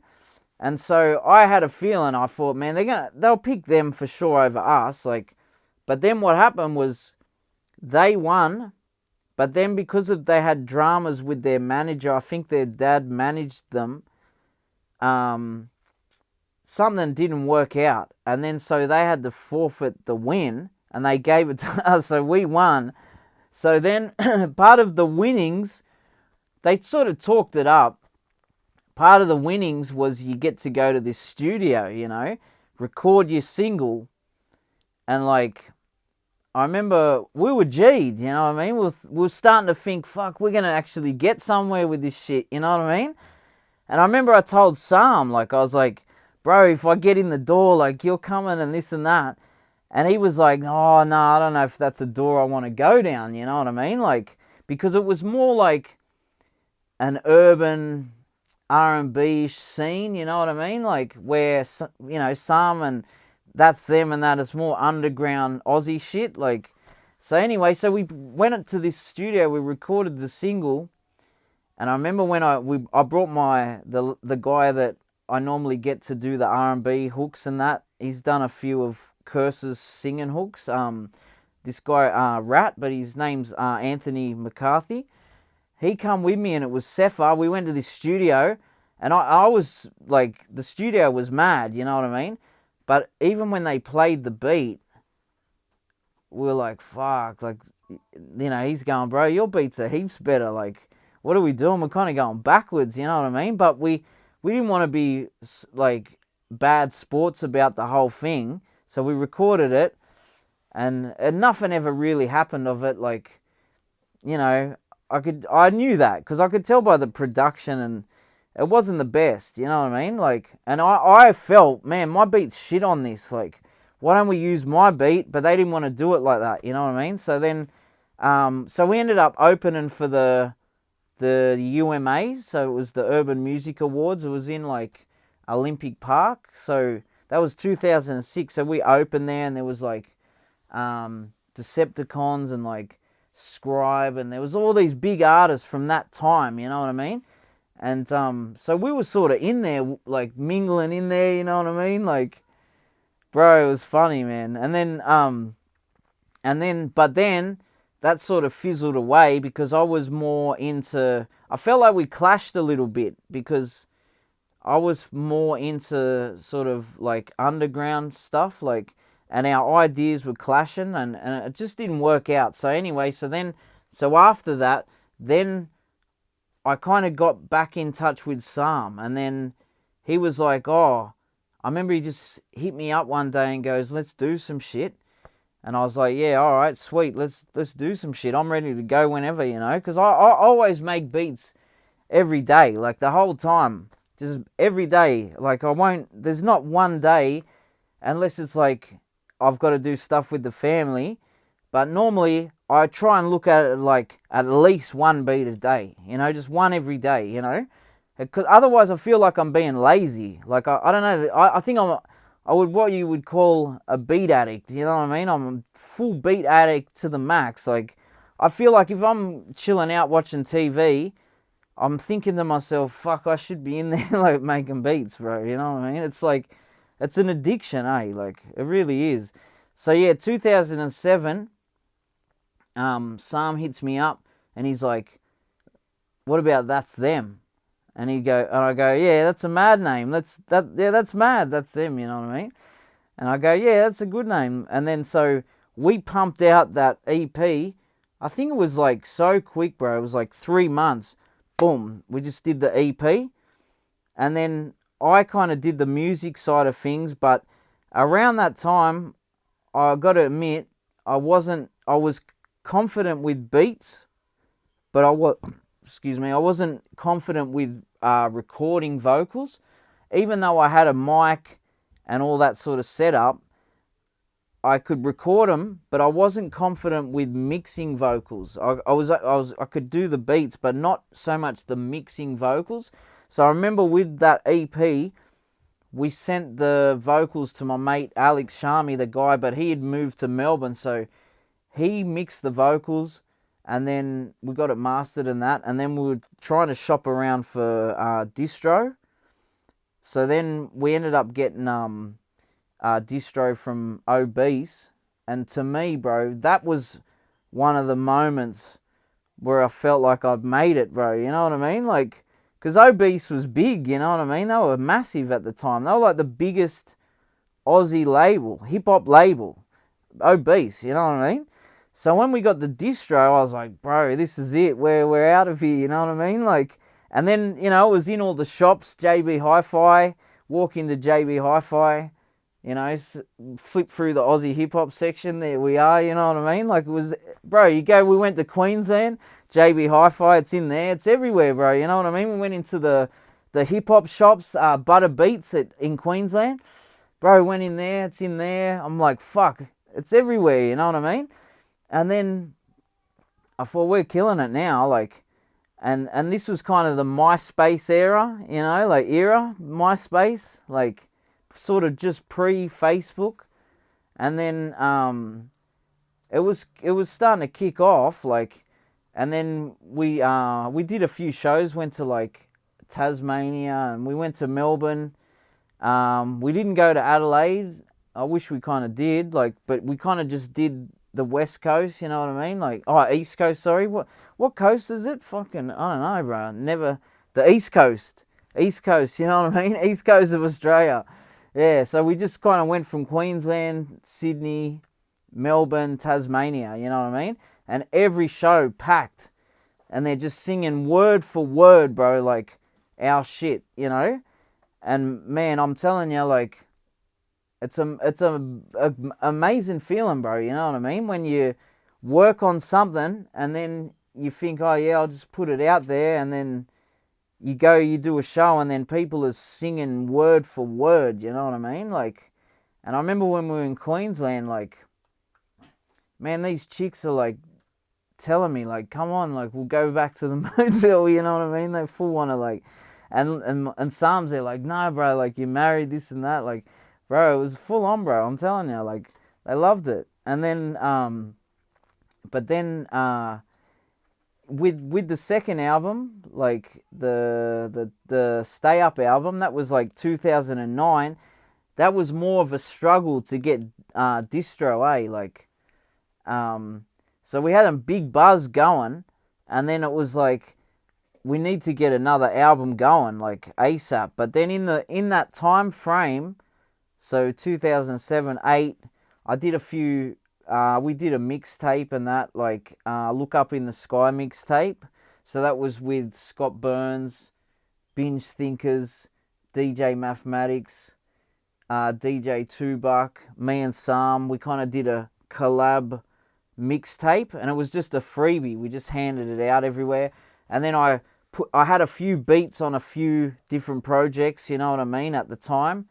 Speaker 4: And so I had a feeling, I thought, man, they'll pick them for sure over us. Like, but then what happened was they won. But then because they had dramas with their manager, I think their dad managed them, something didn't work out. And then so they had to forfeit the win, and they gave it to us, so we won. So then part of the winnings, they sort of talked it up. Part of the winnings was you get to go to this studio, you know, record your single, and like, I remember we were G'd, you know what I mean? We were starting to think, fuck, we're going to actually get somewhere with this shit, you know what I mean? And I remember I told Sam, like, I was like, bro, if I get in the door, like, you're coming and this and that. And he was like, oh, no, I don't know if that's a door I want to go down, you know what I mean? Like, because it was more like an urban R&B scene, you know what I mean? Like, where, you know, some and that's them and that is more underground Aussie shit. Like, so anyway, so we went to this studio, we recorded the single, and I remember when I brought the guy that I normally get to do the R&B hooks and that. He's done a few of Kerser's singing hooks. This guy, Rat, but his name's Anthony McCarthy. He come with me and it was Cepha. We went to this studio and I was like, the studio was mad, you know what I mean? But even when they played the beat, we were like, fuck, like, you know, he's going, bro, your beats are heaps better. Like, what are we doing? We're kind of going backwards, you know what I mean? But we didn't want to be like bad sports about the whole thing. So we recorded it and nothing ever really happened of it. Like, you know, I knew that because I could tell by the production and it wasn't the best, you know what I mean? Like, and I felt, man, my beat's shit on this. Like, why don't we use my beat? But they didn't want to do it like that, you know what I mean? So then, so we ended up opening for the UMAs. So it was the Urban Music Awards. It was in like Olympic Park. So that was 2006. So we opened there and there was like Decepticons and like Scribe and there was all these big artists from that time, you know what I mean? And so we were sort of in there, like mingling in there, you know what I mean? Like, bro, it was funny, man. But then that sort of fizzled away because I was more into, I felt like we clashed a little bit because I was more into sort of like underground stuff, like, and our ideas were clashing and it just didn't work out. So anyway, so after that, then I kind of got back in touch with Sam and then he was like, oh, I remember he just hit me up one day and goes, let's do some shit. And I was like, yeah, all right, sweet, let's do some shit. I'm ready to go whenever, you know, because I always make beats every day, like the whole time, just every day. Like there's not one day, unless it's like I've got to do stuff with the family, but normally I try and look at it like at least one beat a day, you know, just one every day, you know, because otherwise I feel like I'm being lazy. Like, I don't know, I think what you would call a beat addict, you know what I mean? I'm a full beat addict to the max. Like, I feel like if I'm chilling out watching TV, I'm thinking to myself, fuck, I should be in there like making beats, bro, you know what I mean? It's like, it's an addiction, eh? Like, it really is. So yeah, 2007, Sam hits me up and he's like, what about That's Them? And I go, yeah, that's a mad name. That's mad. That's them, you know what I mean? And I go, yeah, that's a good name. And then so we pumped out that EP. I think it was like so quick, bro. It was like 3 months. Boom. We just did the EP. And then I kind of did the music side of things. But around that time, I got to admit, I was confident with beats, but I wasn't confident with recording vocals. Even though I had a mic and all that sort of setup, I could record them, but I wasn't confident with mixing vocals. I could do the beats, but not so much the mixing vocals. So I remember with that EP, we sent the vocals to my mate Alex Sharmy, the guy, but he had moved to Melbourne, so he mixed the vocals. And then we got it mastered and that. And then we were trying to shop around for distro. So then we ended up getting distro from Obese. And to me, bro, that was one of the moments where I felt like I'd made it, bro. You know what I mean? Like, because Obese was big, you know what I mean? They were massive at the time. They were like the biggest Aussie label, hip-hop label. Obese, you know what I mean? So when we got the distro, I was like, bro, this is it. We're out of here, you know what I mean? Like, and then, you know, it was in all the shops, JB Hi-Fi, walk into JB Hi-Fi, you know, flip through the Aussie hip-hop section, there we are, you know what I mean? Like, it was, bro, we went to Queensland, JB Hi-Fi, it's in there, it's everywhere, bro, you know what I mean? We went into the hip-hop shops, Butter Beats in Queensland, bro, went in there, it's in there, I'm like, fuck. it's everywhere, you know what I mean? And then I thought, we're killing it now, like, and this was kind of the MySpace era, you know, like MySpace, like sort of just pre-Facebook. And then it was starting to kick off, like, and then we did a few shows, went to like Tasmania, and we went to Melbourne. We didn't go to Adelaide. I wish we kind of did, like, but we kind of just did the West Coast, you know what I mean? Like, East Coast, sorry. What coast is it? Fucking, I don't know, bro. Never, the East Coast. East Coast, you know what I mean? East Coast of Australia. Yeah, so we just kind of went from Queensland, Sydney, Melbourne, Tasmania, you know what I mean? And every show packed. And they're just singing word for word, bro, like our shit, you know? And man, I'm telling you, like, it's a amazing feeling, bro, you know what I mean? When you work on something and then you think, oh yeah, I'll just put it out there, and then you go, you do a show, and then people are singing word for word, you know what I mean? Like, and I remember when we were in Queensland, like, man, these chicks are like telling me, like, come on, like, we'll go back to the motel, you know what I mean? They full want to, like, and Sam's there, like, no, bro, like, you're married, this and that, like, bro, it was full on, bro, I'm telling you, like, they loved it. And then, but then, with the second album, like, the Stay Up album, that was, like, 2009, that was more of a struggle to get, distro, like, so we had a big buzz going, and then it was like, we need to get another album going, like ASAP. But then in that time frame, so 2007, 8, I did a few. We did a mixtape and that, like Look Up in the Sky mixtape. So that was with Scott Burns, Binge Thinkers, DJ Mathematics, DJ Tubuck, me and Sam. We kind of did a collab mixtape, and it was just a freebie. We just handed it out everywhere. And then I had a few beats on a few different projects, you know what I mean, at the time.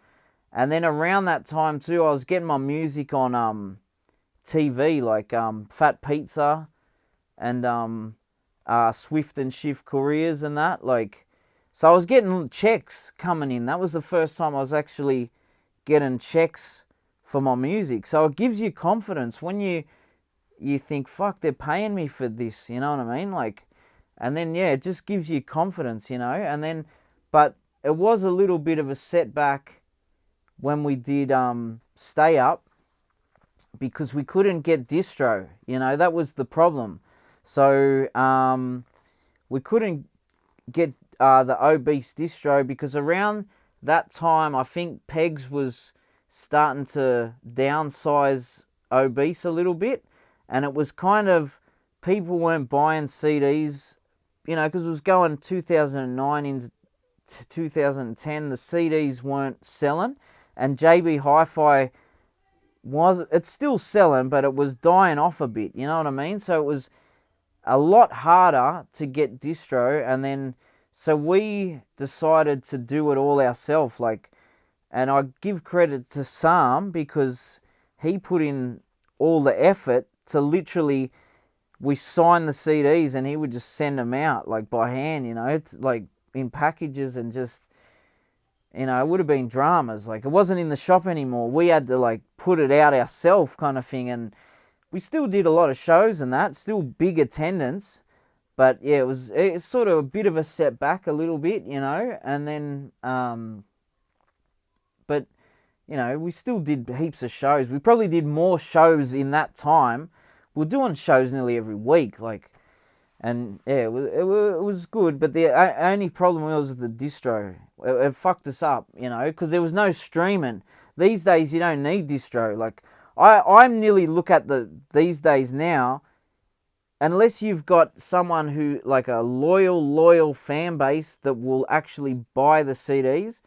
Speaker 4: And then around that time too, I was getting my music on TV, like Fat Pizza and Swift and Shift Couriers and that, like, so I was getting checks coming in. That was the first time I was actually getting checks for my music. So it gives you confidence when you think, fuck, they're paying me for this, you know what I mean? Like, and then, yeah, it just gives you confidence, you know? And then, but it was a little bit of a setback when we did Stay Up, because we couldn't get distro, you know? That was the problem. So we couldn't get the Obese distro, because around that time, I think Pegs was starting to downsize Obese a little bit. And it was kind of, people weren't buying CDs, you know, because it was going 2009 into 2010, the CDs weren't selling. And JB Hi-Fi it's still selling, but it was dying off a bit, you know what I mean? So it was a lot harder to get distro. And then, so we decided to do it all ourselves, like, and I give credit to Sam, because he put in all the effort to literally, we signed the CDs and he would just send them out, like, by hand, you know, it's like in packages, and just, you know, it would have been dramas. Like, it wasn't in the shop anymore. We had to, like, put it out ourselves, kind of thing. And we still did a lot of shows and that, still big attendance. But yeah, it's sort of a bit of a setback a little bit, you know. And then, but, you know, we still did heaps of shows. We probably did more shows in that time. We're doing shows nearly every week, like, and yeah, it was good. But the only problem was the distro. It fucked us up, you know, because there was no streaming. These days, you don't need distro. Like, I nearly look at these days now, unless you've got someone who, like, a loyal fan base that will actually buy the CDs,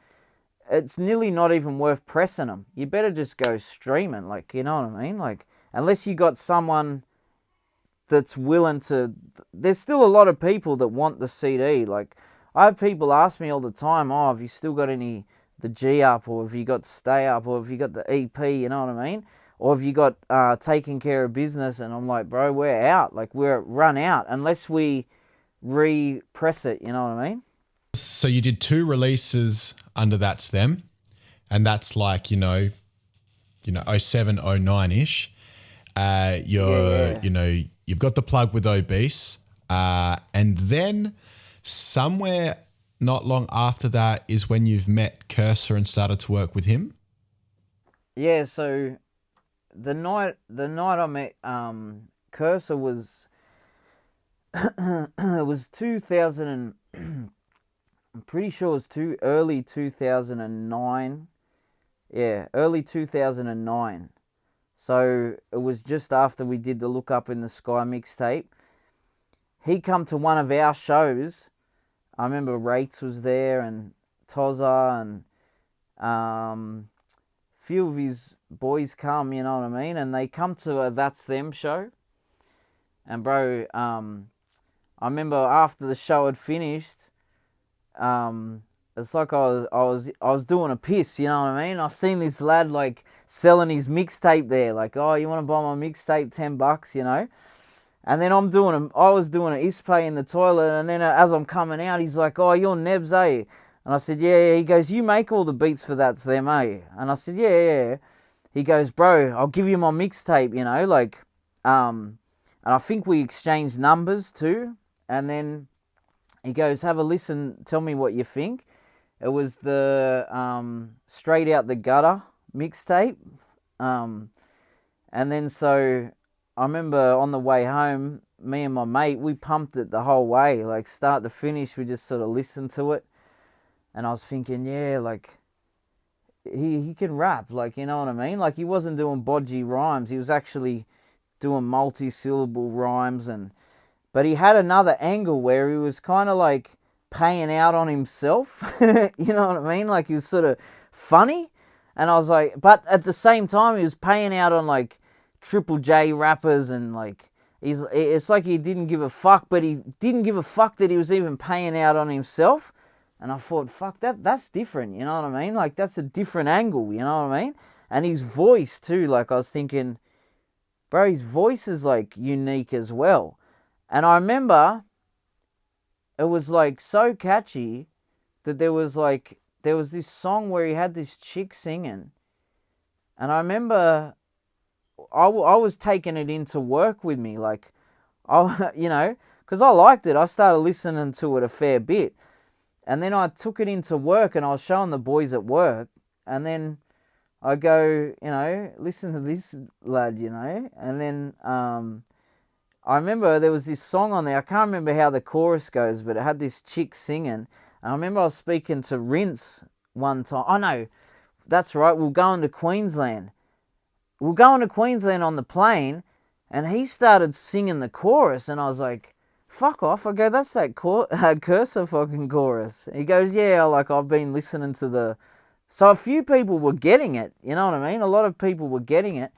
Speaker 4: it's nearly not even worth pressing them. You better just go streaming, like, you know what I mean? Like, unless you got someone that's willing to, there's still a lot of people that want the CD. Like, I have people ask me all the time, oh, have you still got the G Up, or have you got Stay Up, or have you got the EP, you know what I mean? or have you got taking care of business? And I'm like, bro, we're out. Like, we're run out unless we repress it, you know what I mean?
Speaker 3: So you did 2 releases under That's Them, and that's like, 07, 09-ish. You've got the plug with Obese, and then somewhere not long after that is when you've met Kerser and started to work with him.
Speaker 4: Yeah, so the night I met Kerser was it was 2000 and I'm pretty sure it was early 2009. Yeah, early 2009. So it was just after we did the Look Up in the Sky mixtape. He come to one of our shows. I remember Rates was there and Tozza and few of his boys come, you know what I mean? And they come to a That's Them show. And bro, I remember after the show had finished, it's like I was doing a piss, you know what I mean? I seen this lad like selling his mixtape there, like, oh, you want to buy my mixtape, $10, you know? And then I was doing an isplay in the toilet, and then as I'm coming out, he's like, oh, you're Nebs, eh? And I said, yeah. He goes, you make all the beats for That's Them, eh? And I said, yeah. He goes, bro, I'll give you my mixtape, you know, like, and I think we exchanged numbers too. And then he goes, have a listen, tell me what you think. It was the Straight Out the Gutter mixtape. And then so I remember on the way home, me and my mate, we pumped it the whole way, like start to finish, we just sort of listened to it. And I was thinking, yeah, like, he can rap, like, you know what I mean? Like, he wasn't doing bodgy rhymes. He was actually doing multi-syllable rhymes. But he had another angle where he was kind of like paying out on himself. You know what I mean? Like, he was sort of funny. And I was like, but at the same time, he was paying out on like Triple J rappers and like, it's like he didn't give a fuck, but he didn't give a fuck that he was even paying out on himself. And I thought, fuck, that's different, you know what I mean? Like, that's a different angle, you know what I mean? And his voice too, like, I was thinking, bro, his voice is like unique as well. And I remember it was like so catchy that there was this song where he had this chick singing. And I remember I was taking it into work with me, like, because I liked it. I started listening to it a fair bit. And then I took it into work and I was showing the boys at work. And then I go, listen to this lad, And then I remember there was this song on there. I can't remember how the chorus goes, but it had this chick singing. And I remember I was speaking to Rince one time. Oh, no, that's right. We're going to Queensland. We're going to Queensland on the plane. And he started singing the chorus. And I was like, fuck off. I go, that's that Kerser fucking chorus. He goes, yeah, like, I've been listening to the... So a few people were getting it, you know what I mean? A lot of people were getting it.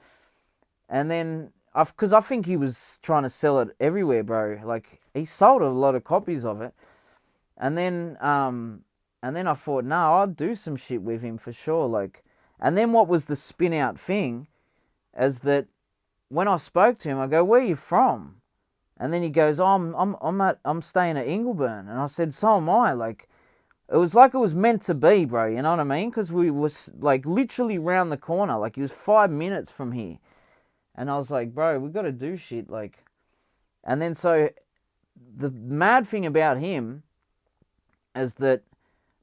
Speaker 4: And then, because I think he was trying to sell it everywhere, bro. Like, he sold a lot of copies of it. And then I thought, no, I'll do some shit with him for sure. Like, and then what was the spin out thing is that when I spoke to him, I go, where are you from? And then he goes, oh, I'm staying at Ingleburn. And I said, so am I. Like, it was like it was meant to be, bro. You know what I mean? Because we was like literally round the corner. Like, he was 5 minutes from here. And I was like, bro, we got to do shit. Like, and then so the mad thing about him is that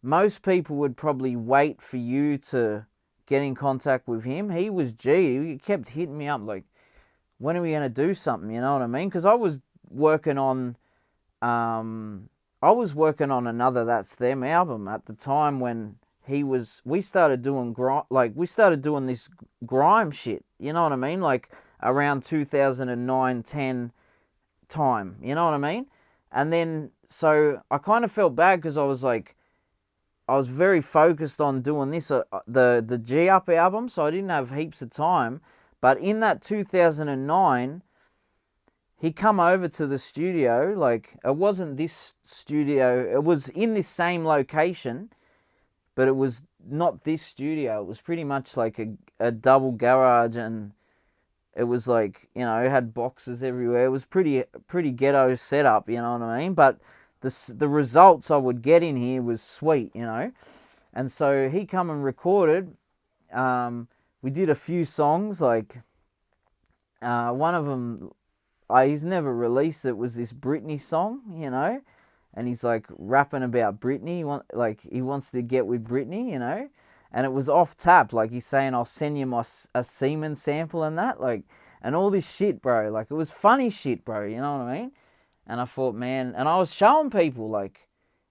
Speaker 4: most people would probably wait for you to get in contact with him. He was He kept hitting me up like, when are we going to do something? You know what I mean? Because I was working on another That's Them album at the time when we started doing this grime shit, you know what I mean? Like around 2009, 10 time, you know what I mean? And then, so I kind of felt bad because I was very focused on doing this, the G Up album, so I didn't have heaps of time. But in that 2009, he come over to the studio. Like, it wasn't this studio. It was in this same location, but it was not this studio. It was pretty much like a double garage, and It was like, you know, it had boxes everywhere. It was pretty ghetto setup, you know what I mean? But the results I would get in here was sweet, you know. And so he come and recorded. We did a few songs, like one of them, he's never released it, was this Britney song, you know. And he's like rapping about Britney, he wants to get with Britney, you know. And it was off tap, like he's saying, I'll send you a semen sample and that, like, and all this shit, bro. Like, it was funny shit, bro, you know what I mean? And I thought, man, and I was showing people, like,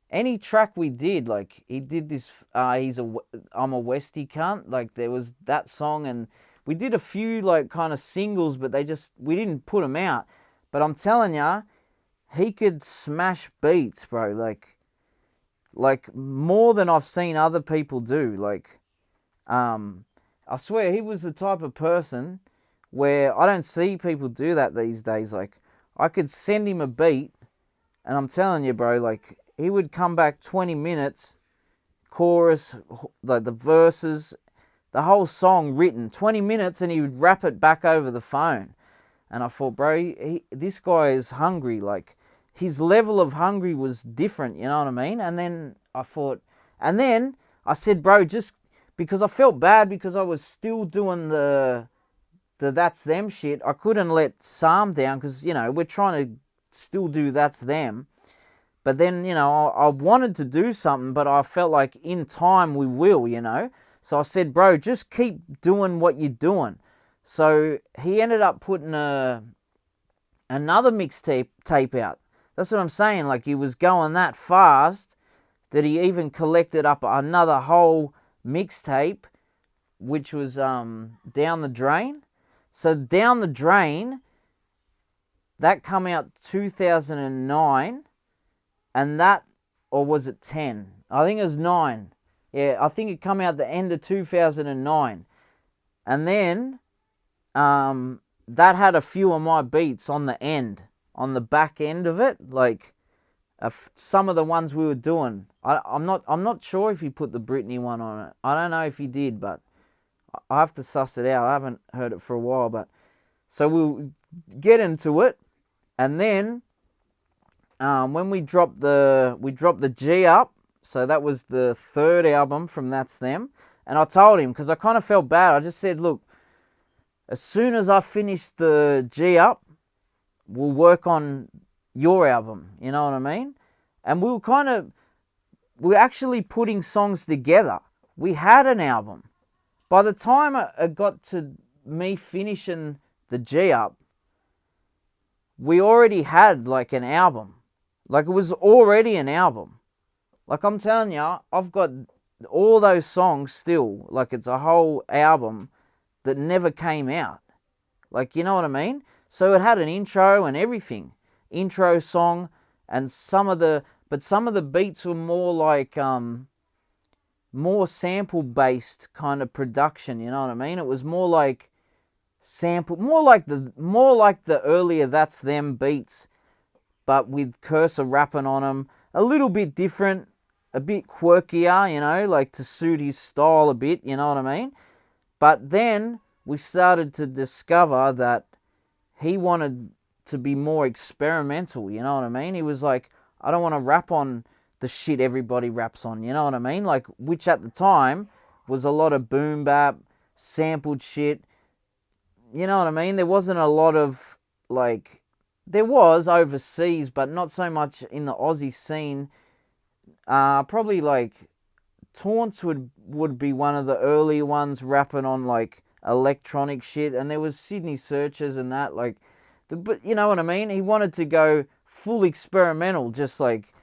Speaker 4: any track we did, like, he did this, I'm a Westie cunt, like, there was that song, and we did a few, like, kind of singles, but we didn't put them out. But I'm telling ya, he could smash beats, bro, like more than I've seen other people do. Like, I swear he was the type of person where I don't see people do that these days. Like, I could send him a beat, and I'm telling you, bro, like, he would come back 20 minutes, chorus, like the verses, the whole song written, 20 minutes, and he would rap it back over the phone. And I thought, bro, this guy is hungry, like, his level of hungry was different, you know what I mean? And then I said, bro, just because I felt bad because I was still doing the That's Them shit. I couldn't let Psalm down because, you know, we're trying to still do That's Them. But then, you know, I wanted to do something, but I felt like in time we will, you know? So I said, bro, just keep doing what you're doing. So he ended up putting another mixtape out. That's what I'm saying. Like, he was going that fast that he even collected up another whole mixtape, which was Down the Drain. So Down the Drain, that come out 2009, and that, or was it 10? I think it was 9. Yeah, I think it come out the end of 2009. And then that had a few of my beats on the end. On the back end of it, like some of the ones we were doing. I'm not sure if he put the Britney one on it. I don't know if he did, but I have to suss it out. I haven't heard it for a while, but so we'll get into it, and then when we dropped the G Up, so that was the third album from That's Them, and I told him because I kind of felt bad. I just said, look, as soon as I finish the G Up, we'll work on your album, you know what I mean? And we're actually putting songs together. We had an album. By the time it got to me finishing the G Up, we already had like an album. Like, it was already an album. Like, I'm telling you, I've got all those songs still. Like, it's a whole album that never came out. Like, you know what I mean? So it had an intro and everything. Intro song, and some of the beats were more like more sample based kind of production, you know what I mean? It was more like sample, more like the earlier That's Them beats, but with Kerser rapping on them, a little bit different, a bit quirkier, you know, like to suit his style a bit, you know what I mean? But then we started to discover that he wanted to be more experimental, you know what I mean? He was like, I don't want to rap on the shit everybody raps on, you know what I mean? Like, which at the time was a lot of boom bap, sampled shit, you know what I mean? There wasn't a lot of, like, there was overseas, but not so much in the Aussie scene. Probably like Taunts would be one of the early ones rapping on like electronic shit, and there was Sydney Searchers and that, like, but you know what I mean? He wanted to go full experimental, just like,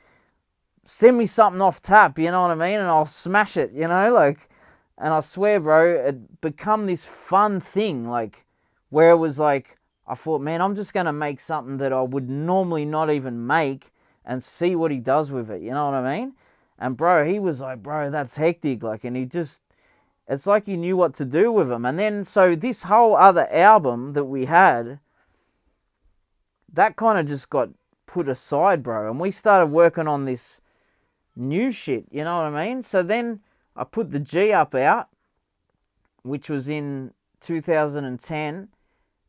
Speaker 4: send me something off tap, you know what I mean? And I'll smash it, you know, like, and I swear, bro, it become this fun thing, like, where it was like, I thought, man, I'm just going to make something that I would normally not even make and see what he does with it, you know what I mean? And bro, he was like, bro, that's hectic, like, and he just, it's like he knew what to do with him. And then, so this whole other album that we had, that kind of just got put aside, bro. And we started working on this new shit, you know what I mean? So then I put the G Up out, which was in 2010.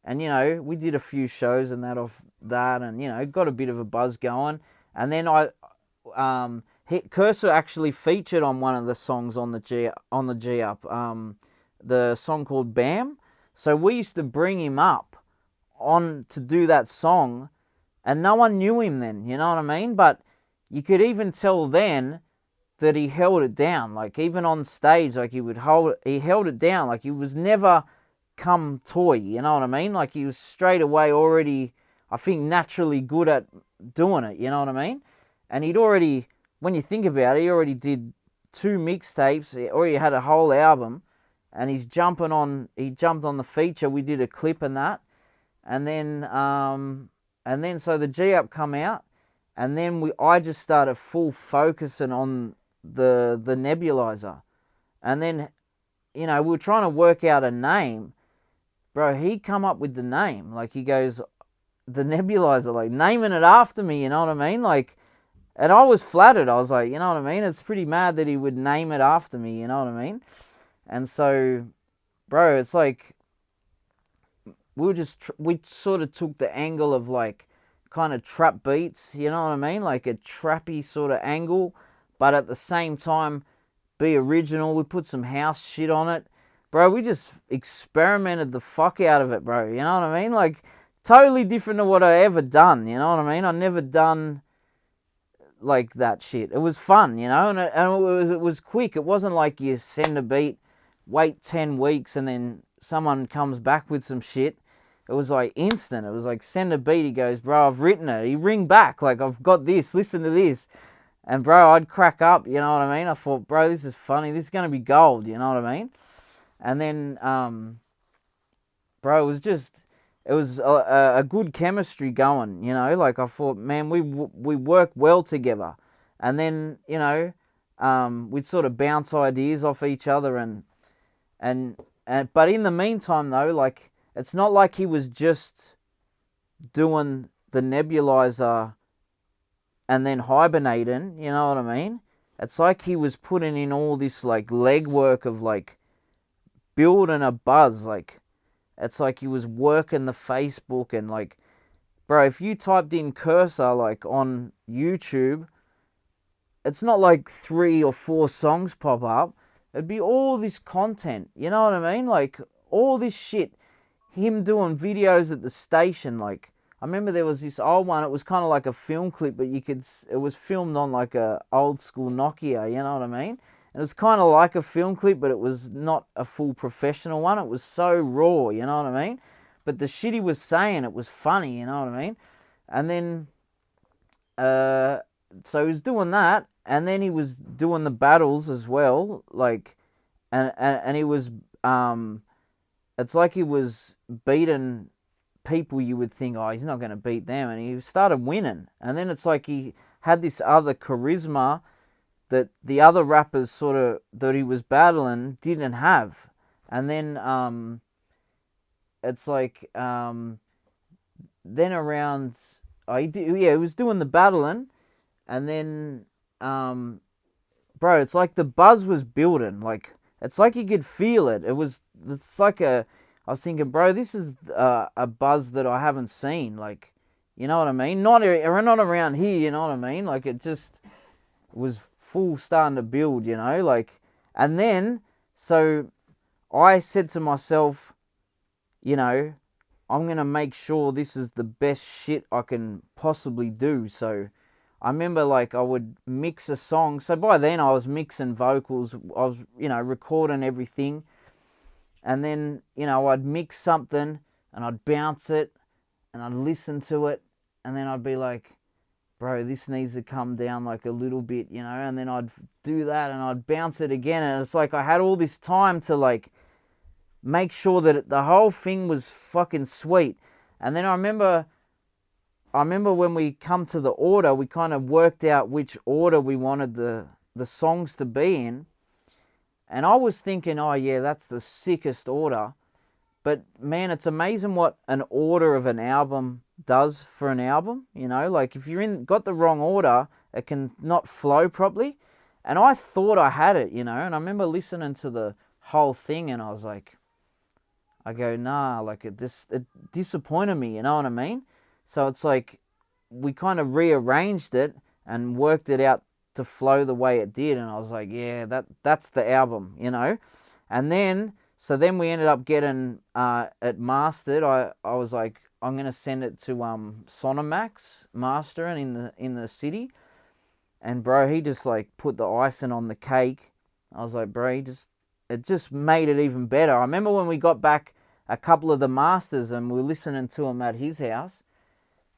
Speaker 4: And, you know, we did a few shows and that off that, and, you know, got a bit of a buzz going. And then Kerser actually featured on one of the songs on the G Up, the song called Bam. So we used to bring him up on to do that song, and no one knew him then, you know what I mean? But you could even tell then that he held it down. Like, even on stage, like, he held it down. Like, he was never come toy, you know what I mean? Like, he was straight away already, I think, naturally good at doing it, you know what I mean? And he'd already, when you think about it, he already did 2 mixtapes, he already had a whole album, and he jumped on the feature. We did a clip and that, and then so the G Up come out, and then I just started full focusing on the nebulizer. And then, you know, we were trying to work out a name. Bro, he come up with the name. Like, he goes, the nebulizer, like, naming it after me, you know what I mean? Like, and I was flattered. I was like, you know what I mean? It's pretty mad that he would name it after me, you know what I mean? And so, bro, it's like, we sort of took the angle of, like, kind of trap beats, you know what I mean? Like a trappy sort of angle, but at the same time be original. We put some house shit on it. Bro, we just experimented the fuck out of it, bro. You know what I mean? Like, totally different to what I ever done, you know what I mean? I never done like that shit. It was fun, you know, and it was quick. It wasn't like you send a beat, wait 10 weeks, and then someone comes back with some shit. It was like instant. It was like, send a beat. He goes, bro, I've written it. He ring back, like, I've got this, listen to this. And, bro, I'd crack up, you know what I mean? I thought, bro, this is funny. This is going to be gold, you know what I mean? And then, bro, it was a good chemistry going, you know? Like, I thought, man, we work well together. And then, you know, we'd sort of bounce ideas off each other. But in the meantime, though, like, it's not like he was just doing the nebulizer and then hibernating, you know what I mean? It's like he was putting in all this, like, legwork of, like, building a buzz. Like, it's like he was working the Facebook, and, like, bro, if you typed in Kerser, like, on YouTube, it's not like 3 or 4 songs pop up. It'd be all this content, you know what I mean? Like, all this shit. Him doing videos at the station, like, I remember there was this old one. It was kind of like a film clip, but it was filmed on like a old school Nokia, you know what I mean? And it was kind of like a film clip, but it was not a full professional one. It was so raw, you know what I mean? But the shit he was saying, it was funny, you know what I mean? And then, so he was doing that, and then he was doing the battles as well, like, and he was, it's like he was beating people you would think, oh, he's not going to beat them, and he started winning. And then it's like he had this other charisma that the other rappers sort of, that he was battling, didn't have. And then it's like, then around, he was doing the battling, and then, bro, it's like the buzz was building. Like, it's like you could feel it. It's like I was thinking, bro, this is a buzz that I haven't seen. Like, you know what I mean? Not around here, you know what I mean? Like, it just was full starting to build, you know? Like, and then, so I said to myself, you know, I'm going to make sure this is the best shit I can possibly do. So I remember, like, I would mix a song. So by then I was mixing vocals. I was, you know, recording everything. And then, you know, I'd mix something and I'd bounce it and I'd listen to it. And then I'd be like, bro, this needs to come down like a little bit, you know. And then I'd do that and I'd bounce it again. And it's like I had all this time to, like, make sure that the whole thing was fucking sweet. And then I remember when we come to the order, we kind of worked out which order we wanted the songs to be in. And I was thinking, oh yeah, that's the sickest order. But man, it's amazing what an order of an album does for an album. You know, like if got the wrong order, it can not flow properly. And I thought I had it, you know. And I remember listening to the whole thing and I was like, I go, nah, like it disappointed me, you know what I mean? So it's like we kind of rearranged it and worked it out to flow the way it did, and I was like, yeah, that's the album, you know. And then we ended up getting it mastered. I was like, I'm gonna send it to Sonomax mastering in the city, and bro, he just like put the icing on the cake. I was like, bro, it just made it even better. I remember when we got back a couple of the masters and we were listening to them at his house,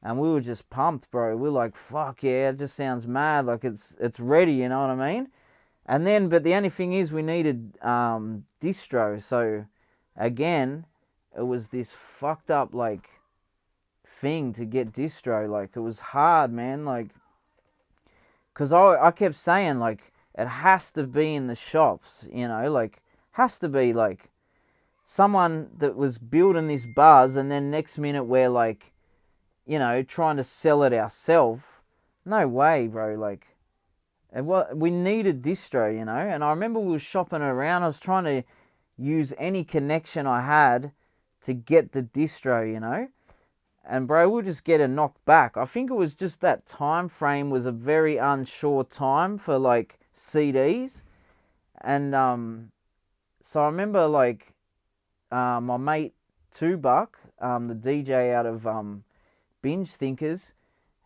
Speaker 4: and we were just pumped, bro. We were like, fuck yeah, it just sounds mad. Like it's ready, you know what I mean? And then, but the only thing is we needed distro. So again, it was this fucked up like thing to get distro. Like it was hard, man. Like, cause I kept saying like, it has to be in the shops, you know, like has to be like someone that was building this buzz, and then next minute we're like, you know, trying to sell it ourselves. No way, bro. Like, we needed distro, you know. And I remember we were shopping around. I was trying to use any connection I had to get the distro, you know. And bro, we'll just get a knock back. I think it was just that time frame was a very unsure time for like CDs. And so I remember like my mate Tubuck, the DJ out of Binge Thinkers,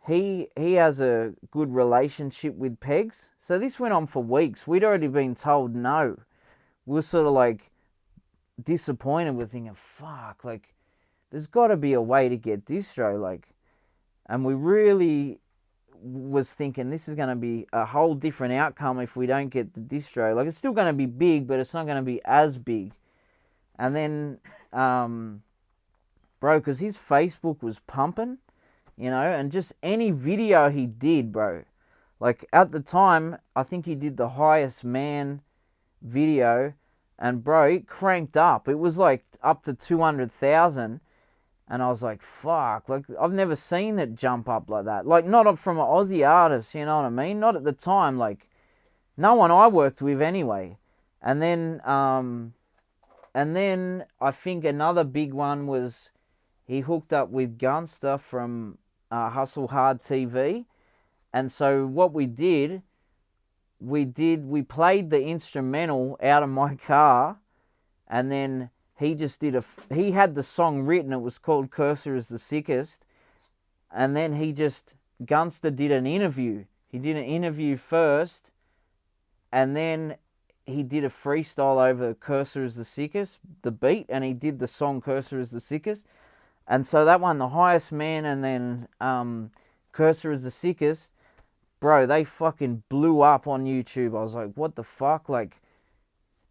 Speaker 4: he has a good relationship with Pegs. So this went on for weeks. We'd already been told no. We were sort of like disappointed. We're thinking, fuck, like there's got to be a way to get distro, like, and we really was thinking this is going to be a whole different outcome if we don't get the distro. Like it's still going to be big, but it's not going to be as big. And then, bro, because his Facebook was pumping, you know, and just any video he did, bro. Like at the time, I think he did the Highest Man video, and bro, it cranked up. It was like up to 200,000, and I was like, fuck, like I've never seen it jump up like that. Like not from an Aussie artist, you know what I mean? Not at the time, like no one I worked with anyway. And then I think another big one was he hooked up with Gunster from Hustle Hard TV. And so what we did, we played the instrumental out of my car, and then he just he had the song written. It was called Kerser is the Sickest. And then Gunster did an interview. He did an interview first, and then he did a freestyle over Kerser is the Sickest, the beat, and he did the song Kerser is the Sickest. And so that won the Highest Man, and then Kerser is the Sickest. Bro, they fucking blew up on YouTube. I was like, what the fuck? Like,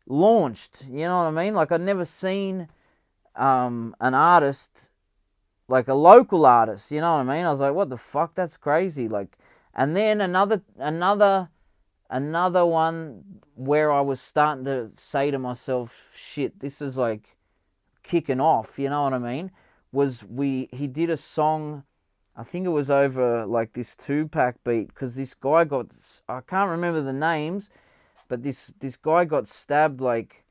Speaker 4: launched, you know what I mean? Like, I'd never seen an artist, like a local artist, you know what I mean? I was like, what the fuck? That's crazy. Like, and then another one where I was starting to say to myself, shit, this is like kicking off, you know what I mean? Was he did a song, I think it was over like this 2-pack beat, because this guy I can't remember the names, but this guy got stabbed like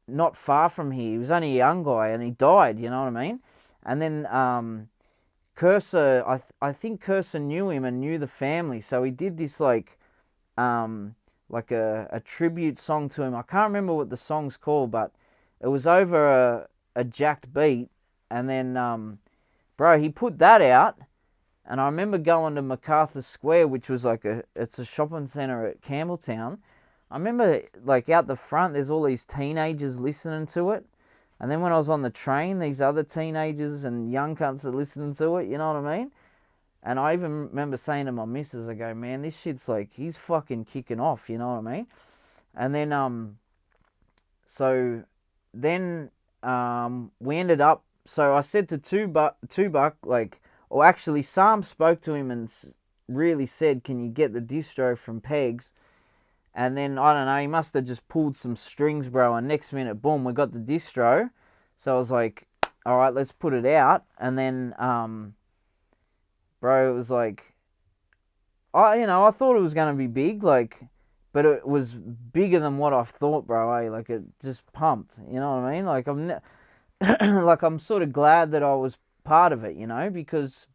Speaker 4: not far from here. He was only a young guy and he died, you know what I mean? And then Kerser, I think Kerser knew him and knew the family, so he did this like a tribute song to him. I can't remember what the song's called, but it was over a jacked beat. And then, bro, he put that out, and I remember going to MacArthur Square, which was like it's a shopping centre at Campbelltown. I remember, like, out the front, there's all these teenagers listening to it. And then when I was on the train, these other teenagers and young cunts are listening to it, you know what I mean? And I even remember saying to my missus, I go, man, this shit's like, he's fucking kicking off, you know what I mean? And then, so then we ended up, so I said to Tubuck, like, or actually Sam spoke to him and really said, can you get the distro from Pegs? And then, I don't know, he must have just pulled some strings, bro, and next minute, boom, we got the distro. So I was like, all right, let's put it out. And then, bro, it was like, I thought it was going to be big, like, but it was bigger than what I thought, bro, eh? Like, it just pumped, you know what I mean? Like, like, I'm sort of glad that I was part of it, you know, because,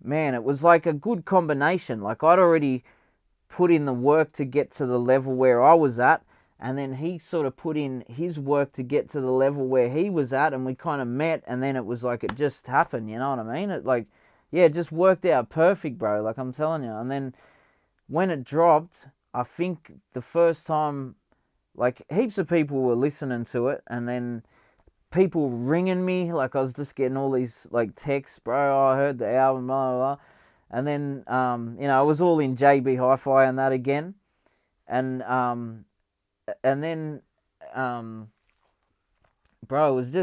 Speaker 4: man, it was like a good combination. Like, I'd already put in the work to get to the level where I was at, and then he sort of put in his work to get to the level where he was at, and we kind of met, and then it was like it just happened, you know what I mean? It like, yeah, it just worked out perfect, bro, like I'm telling you. And then when it dropped, I think the first time, like, heaps of people were listening to it, and then people ringing me, like, I was just getting all these, like, texts, bro, I heard the album, blah, blah, blah. And then, you know, I was all in JB Hi-Fi and that again. And then, bro, it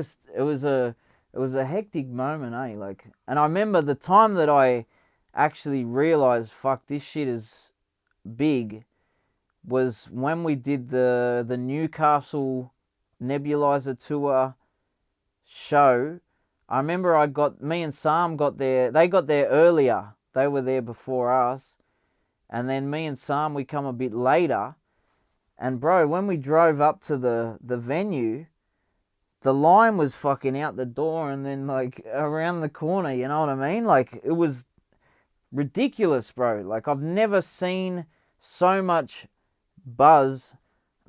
Speaker 4: was a hectic moment, eh? Like, and I remember the time that I actually realized, fuck, this shit is big, was when we did the Newcastle Nebulizer Tour show. I remember me and Sam got there, they got there earlier, they were there before us, and then me and Sam, we come a bit later, and bro, when we drove up to the venue, the line was fucking out the door and then like around the corner, you know what I mean? Like, it was ridiculous, bro. Like, I've never seen so much buzz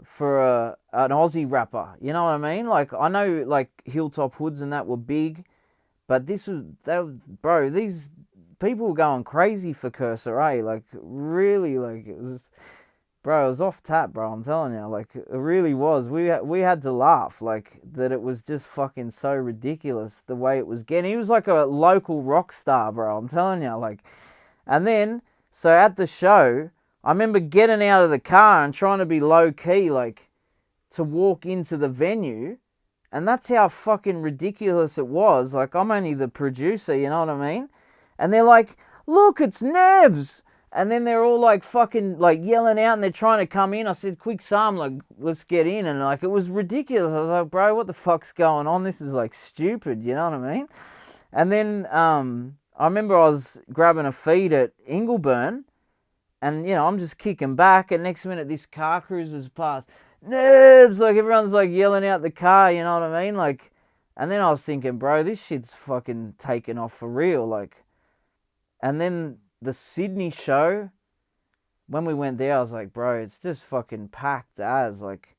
Speaker 4: for an Aussie rapper, you know what I mean? Like, I know like Hilltop Hoods and that were big, but bro, these people were going crazy for Kerser, eh? Like, really, like, it was, bro, it was off tap, bro, I'm telling you. Like, it really was. We had to laugh, like, that it was just fucking so ridiculous the way it was getting. He was like a local rock star, bro, I'm telling you. Like, and then, so at the show, I remember getting out of the car and trying to be low key, like, to walk into the venue. And that's how fucking ridiculous it was. Like, I'm only the producer, you know what I mean? And they're like, look, it's Nebs. And then they're all like fucking like yelling out and they're trying to come in. I said, quick, Sam, like, let's get in. And like, it was ridiculous. I was like, bro, what the fuck's going on? This is like stupid, you know what I mean? And then I remember I was grabbing a feed at Ingleburn, and, you know, I'm just kicking back, and next minute this car cruises past. Nebs! Like, everyone's like yelling out the car, you know what I mean? Like, and then I was thinking, bro, this shit's fucking taken off for real. Like, and then the Sydney show, when we went there, I was like, bro, it's just fucking packed as, like,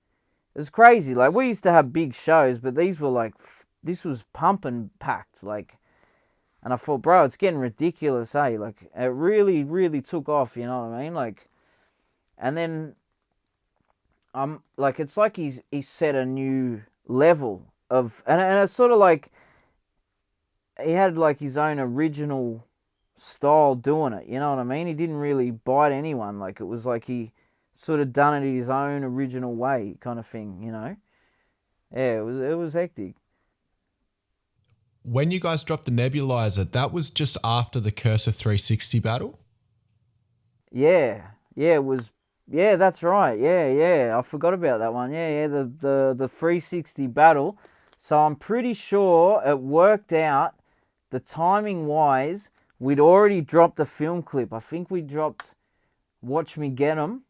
Speaker 4: it's crazy. Like, we used to have big shows, but these were like, this was pumping packed, like, and I thought, bro, it's getting ridiculous, eh? Like, it really, really took off, you know what I mean? Like, and then, like, it's like he set a new level of, and it's sort of like, he had like his own original style doing it, you know what I mean? He didn't really bite anyone. Like, it was like he sort of done it his own original way, kind of thing, you know? Yeah, it was hectic.
Speaker 3: When you guys dropped the nebulizer, that was just after the Kerser 360 battle?
Speaker 4: Yeah, it was. Yeah, that's right. Yeah, I forgot about that one. Yeah, the 360 battle. So I'm pretty sure it worked out, the timing wise. We'd already dropped a film clip. I think we dropped Watch Me Get 'Em.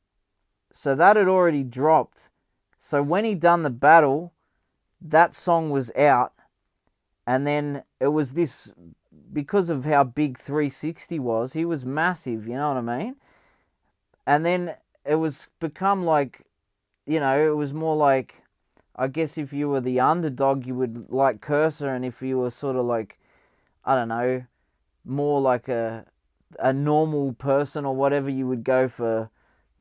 Speaker 4: So that had already dropped. So when he done the battle, that song was out. And then it was this, because of how big 360 was, he was massive, you know what I mean? And then it was become like, you know, it was more like, I guess if you were the underdog, you would like Kerser, and if you were sort of like, I don't know, more like a normal person or whatever, you would go for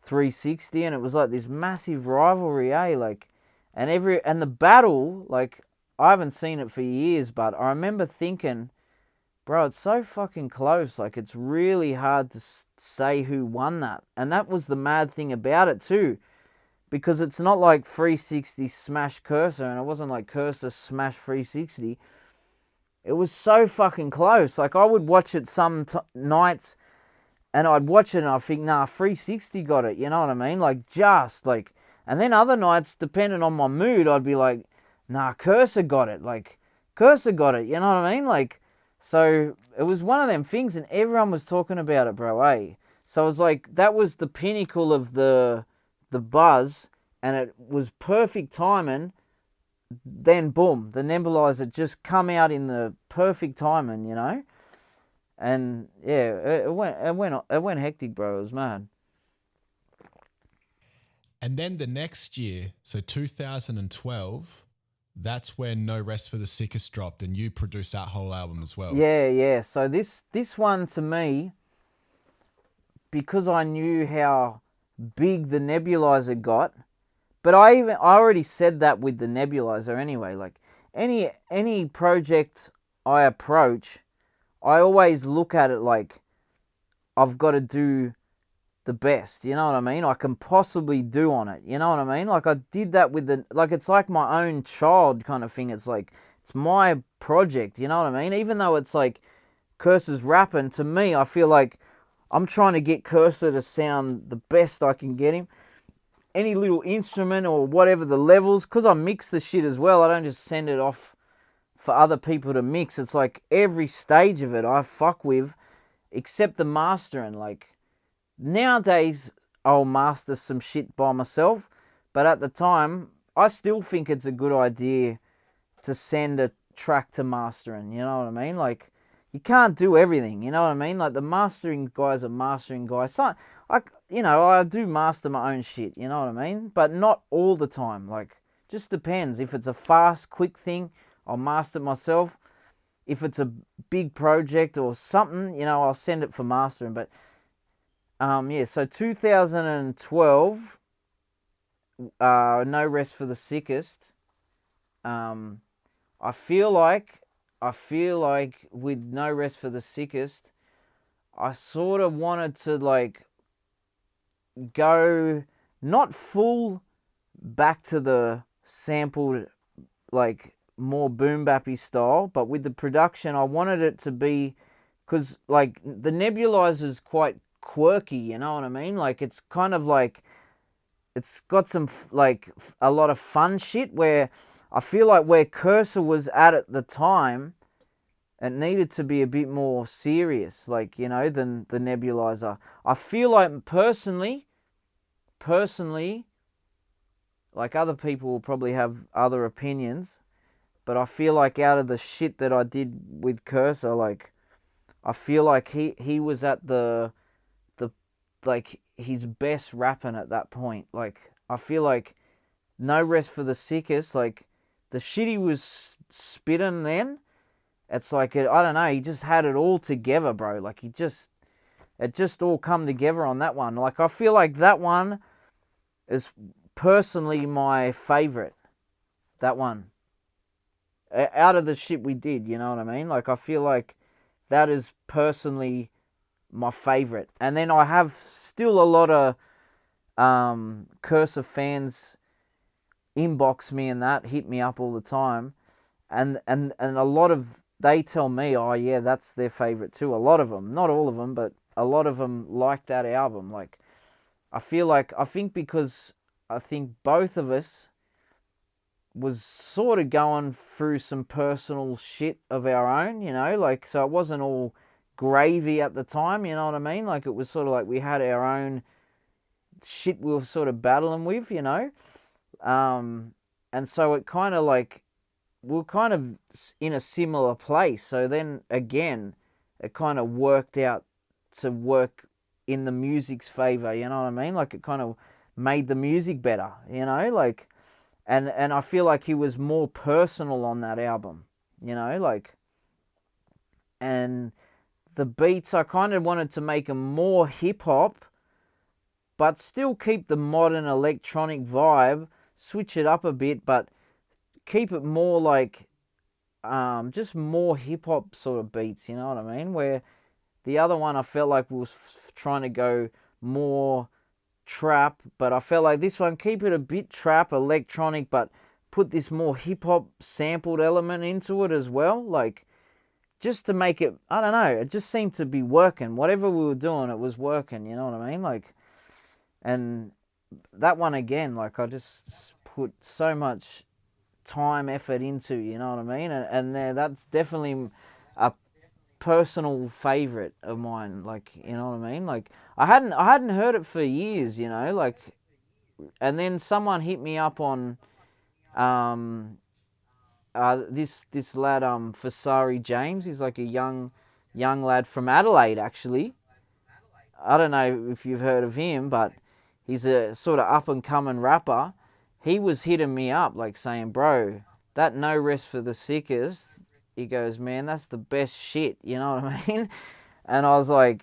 Speaker 4: 360, and it was like this massive rivalry, eh? Like, and the battle, like, I haven't seen it for years, but I remember thinking, bro, it's so fucking close. Like, it's really hard to say who won that. And that was the mad thing about it too, because it's not like 360 smash Kerser, and it wasn't like Kerser smash 360. It was so fucking close. Like, I would watch it some nights, and I'd watch it and I'd think, nah, 360 got it. You know what I mean? Like, just like, and then other nights, depending on my mood, I'd be like, nah, Kerser got it. Like, Kerser got it. You know what I mean? Like, so it was one of them things, and everyone was talking about it, bro, eh? So it was like, that was the pinnacle of the buzz, and it was perfect timing then boom, the nebulizer just come out in the perfect timing, you know. And yeah, it went hectic, bro. It was mad.
Speaker 3: And then the next year, so 2012, that's when No Rest for the Sickest dropped, and you produced that whole album as well.
Speaker 4: Yeah. So this one to me, because I knew how big the nebulizer got, but I already said that with the nebulizer anyway. Like any project I approach, I always look at it like I've got to do the best, you know what I mean, I can possibly do on it, you know what I mean? Like I did that with it's like my own child kind of thing. It's like, it's my project, you know what I mean? Even though it's like Kerser's rapping, to me, I feel like I'm trying to get Kerser to sound the best I can get him. Any little instrument or whatever the levels, because I mix the shit as well, I don't just send it off for other people to mix. It's like every stage of it I fuck with, except the mastering. Like, nowadays, I'll master some shit by myself, but at the time, I still think it's a good idea to send a track to mastering, you know what I mean? Like, you can't do everything, you know what I mean? Like, the mastering guy's a mastering guy. So, I do master my own shit, you know what I mean? But not all the time, like, just depends. If it's a fast, quick thing, I'll master it myself. If it's a big project or something, I'll send it for mastering, but so 2012, No Rest for the Sickest. I feel like with No Rest for the Sickest, I sort of wanted to like go not full back to the sampled like more boom bappy style, but with the production I wanted it to be, because like the nebulizer's quite quirky, you know what I mean? Like it's kind of like, it's got some like a lot of fun shit, where I feel like where Kerser was at the time, it needed to be a bit more serious, like, than the nebulizer. I feel like personally, like other people will probably have other opinions, but I feel like out of the shit that I did with Kerser, like I feel like he was at the like his best rapping at that point. Like I feel like No Rest for the Sickest, like the shit he was spitting then, it's like I don't know, he just had it all together, bro. Like it just all come together on that one. Like I feel like that one is personally my favorite. That one, out of the shit we did, you know what I mean? Like I feel like that is personally my favorite. And then I have still a lot of Kerser fans inbox me and that, hit me up all the time, and a lot of, they tell me, oh yeah, that's their favorite too. A lot of them, not all of them, but a lot of them like that album. Like I think because I think both of us was sort of going through some personal shit of our own, like, so it wasn't all gravy at the time, you know what I mean? Like it was sort of like we had our own shit we were sort of battling with, and so it kind of like, we were kind of in a similar place. So then again, it kind of worked out to work in the music's favor, you know what I mean? Like it kind of made the music better, like, and I feel like he was more personal on that album, like, and the beats, I kind of wanted to make them more hip hop, but still keep the modern electronic vibe, switch it up a bit, but keep it more like, just more hip hop sort of beats, you know what I mean? Where the other one I felt like was trying to go more trap, but I felt like this one, keep it a bit trap, electronic, but put this more hip hop sampled element into it as well, like, just to make it, I don't know, it just seemed to be working. Whatever we were doing, it was working, you know what I mean? Like, and that one again, like, I just put so much time, effort into, you know what I mean? And that's definitely a personal favorite of mine, like, you know what I mean? Like, I hadn't heard it for years, like, and then someone hit me up on this lad Fasari James, he's like a young lad from Adelaide actually. I don't know if you've heard of him, but he's a sort of up and coming rapper. He was hitting me up like saying, bro, that No Rest for the Sickest, he goes, man, that's the best shit, you know what I mean? And I was like,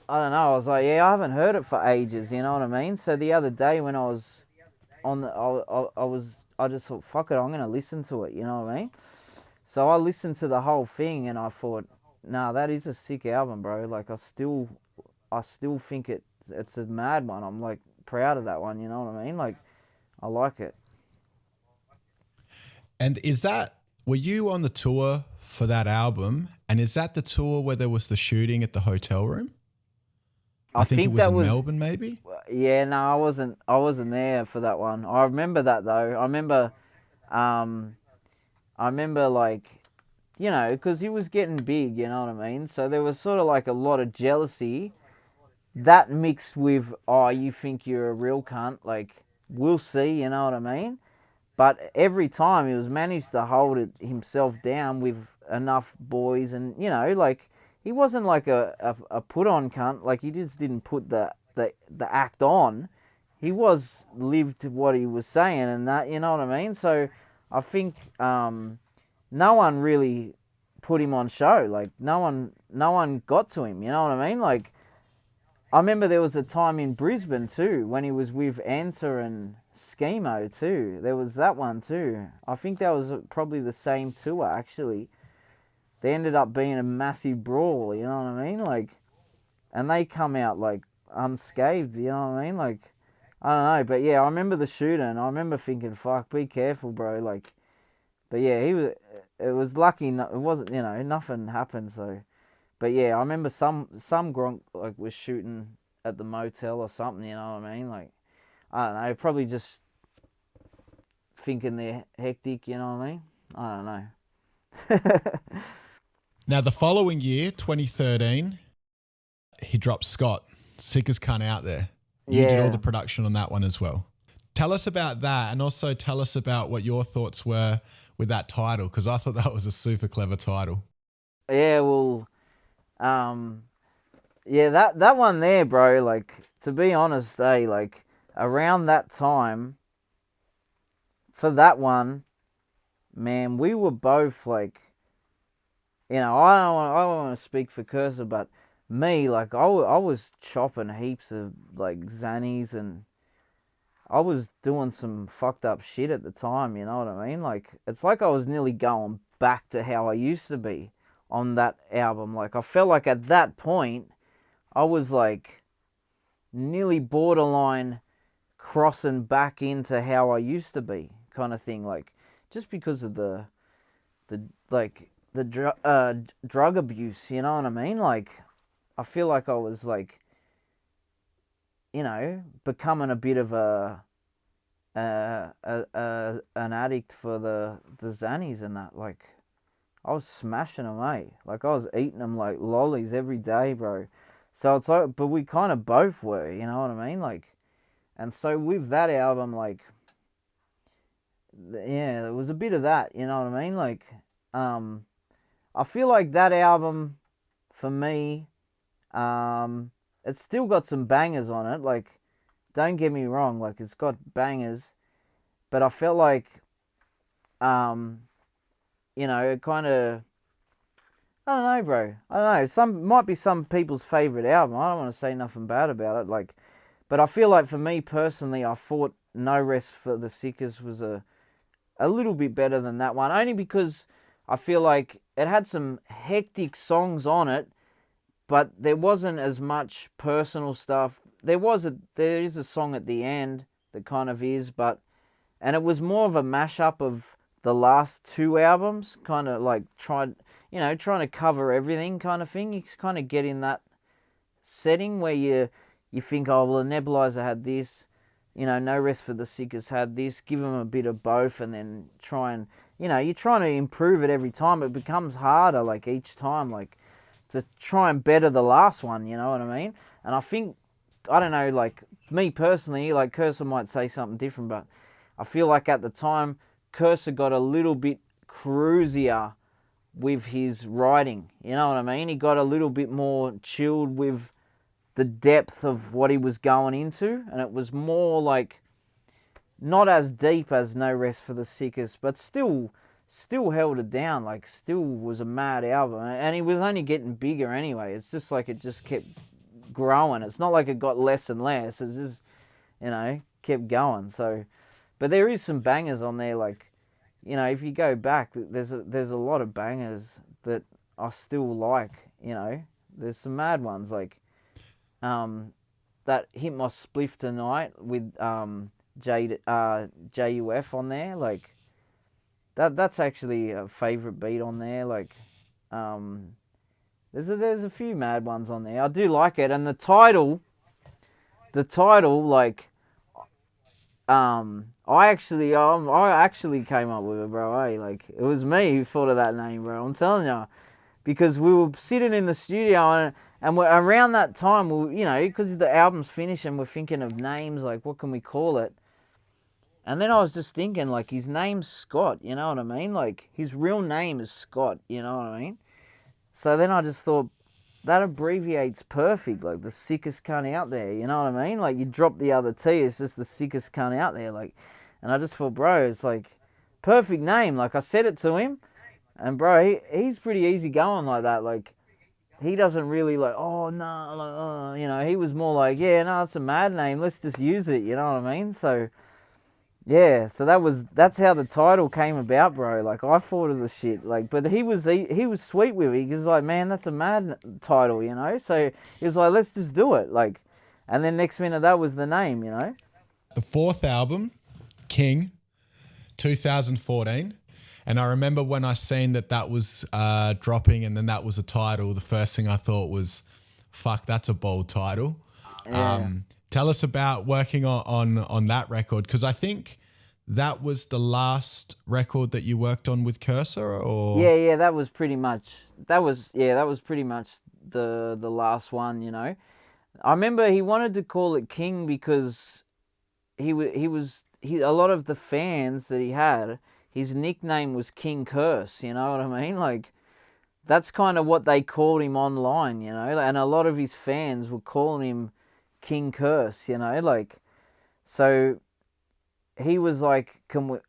Speaker 4: I don't know, I was like, yeah, I haven't heard it for ages, you know what I mean? So the other day when I was on the, I just thought, fuck it, I'm going to listen to it, you know what I mean? So I listened to the whole thing and I thought, nah, that is a sick album, bro. Like I still think it's a mad one. I'm like proud of that one, you know what I mean? Like I like it.
Speaker 3: And were you on the tour for that album? And is that the tour where there was the shooting at the hotel room? I think it was in Melbourne, maybe?
Speaker 4: Yeah, no, I wasn't there for that one. I remember that though. I remember like, you know, because he was getting big, you know what I mean? So there was sort of like a lot of jealousy. That mixed with, oh, you think you're a real cunt, like, we'll see, you know what I mean? But every time he was managed to hold himself down with enough boys and, you know, like, he wasn't like a put-on cunt. Like, he just didn't put the act on. He lived what he was saying and that, you know what I mean? So I think no one really put him on show. Like, no one got to him, you know what I mean? Like, I remember there was a time in Brisbane too, when he was with Anta and Schemo too. There was that one too. I think that was probably the same tour actually. They ended up being a massive brawl, you know what I mean? Like, and they come out like unscathed, you know what I mean? Like, I don't know, but yeah, I remember the shooting. I remember thinking, fuck, be careful, bro. Like, but yeah, it was lucky, it wasn't, you know, nothing happened, so. But yeah, I remember some gronk like was shooting at the motel or something, you know what I mean? Like, I don't know, probably just thinking they're hectic, you know what I mean? I don't know.
Speaker 3: Now, the following year, 2013, he dropped Scott, Sick as Cunt Out There. You did all the production on that one as well. Tell us about that, and also tell us about what your thoughts were with that title, because I thought that was a super clever title.
Speaker 4: Yeah, well, yeah, that one there, bro, like, to be honest, like, around that time, for that one, man, we were both, like, you know, I don't want to speak for Kerser, but me, like, I was chopping heaps of, like, Xannies, and I was doing some fucked up shit at the time, you know what I mean? Like, it's like I was nearly going back to how I used to be on that album. Like, I felt like at that point, I was, like, nearly borderline crossing back into how I used to be, kind of thing. Like, just because of the drug abuse, you know what I mean? Like, I feel like I was, like, you know, becoming a bit of an addict for the Xannies and that. Like, I was smashing them, mate. Like, I was eating them like lollies every day, bro. So it's like, but we kind of both were, you know what I mean? Like, and so with that album, like, yeah, there was a bit of that, you know what I mean? Like, I feel like that album, for me, it's still got some bangers on it. Like, don't get me wrong, like, it's got bangers, but I felt like, you know, it kind of, I don't know, bro. I don't know. Might be some people's favorite album. I don't want to say nothing bad about it. Like, but I feel like for me personally, I thought No Rest for the Sickest was a little bit better than that one. Only because I feel like it had some hectic songs on it, but there wasn't as much personal stuff. There is a song at the end that kind of is, and it was more of a mashup of the last two albums, kind of like trying to cover everything kind of thing. You kind of get in that setting where you think, oh, well, the Nebulizer had this, you know, No Rest for the Sickest had this, give them a bit of both, and then try and, you know, you're trying to improve it every time. It becomes harder, like, each time, like, to try and better the last one, you know what I mean? And I think, I don't know, like, me personally, like, Kerser might say something different, but I feel like at the time, Kerser got a little bit cruisier with his writing. You know what I mean? He got a little bit more chilled with the depth of what he was going into, and it was more like not as deep as No Rest for the Sickest, but still held it down. Like, still was a mad album, and he was only getting bigger anyway. It's just like it just kept growing. It's not like it got less and less. It's just, you know, kept going. So, but there is some bangers on there. Like, you know, if you go back, there's a lot of bangers that I still like. You know, there's some mad ones like that Hit My Spliff Tonight with JUF on there. Like, that's actually a favourite beat on there. Like, there's a few mad ones on there. I do like it, and the title, like, I actually came up with it, bro. Eh? Like, it was me who thought of that name, bro. I'm telling you, because we were sitting in the studio and we're around that time, you know, because the album's finished and we're thinking of names, like, what can we call it? And then I was just thinking, like, his name's Scott, you know what I mean? Like, his real name is Scott, you know what I mean? So then I just thought, that abbreviates perfect, like, the sickest cunt out there, you know what I mean? Like, you drop the other T, it's just the sickest cunt out there, like, and I just thought, bro, it's like, perfect name. Like, I said it to him, and bro, he's pretty easy going like that, like, he doesn't really like, oh, no, like, you know, he was more like, yeah, no, it's a mad name, let's just use it, you know what I mean? So, yeah, so that's how the title came about, bro. Like, I thought of the shit, like, but he was sweet with it. He was like, man, that's a mad title, you know. So he was like, let's just do it, like, and then next minute that was the name, you know.
Speaker 3: The fourth album, King, 2014, and I remember when I seen that was dropping, and then that was a title. The first thing I thought was, fuck, that's a bold title.
Speaker 4: Yeah.
Speaker 3: Tell us about working on that record, because I think that was the last record that you worked on with Kerser, or
Speaker 4: Yeah, that was pretty much the last one, you know. I remember he wanted to call it King because he a lot of the fans that he had, his nickname was King Curse, you know what I mean? Like, that's kind of what they called him online, you know, and a lot of his fans were calling him King Curse, you know, like, so he was like, you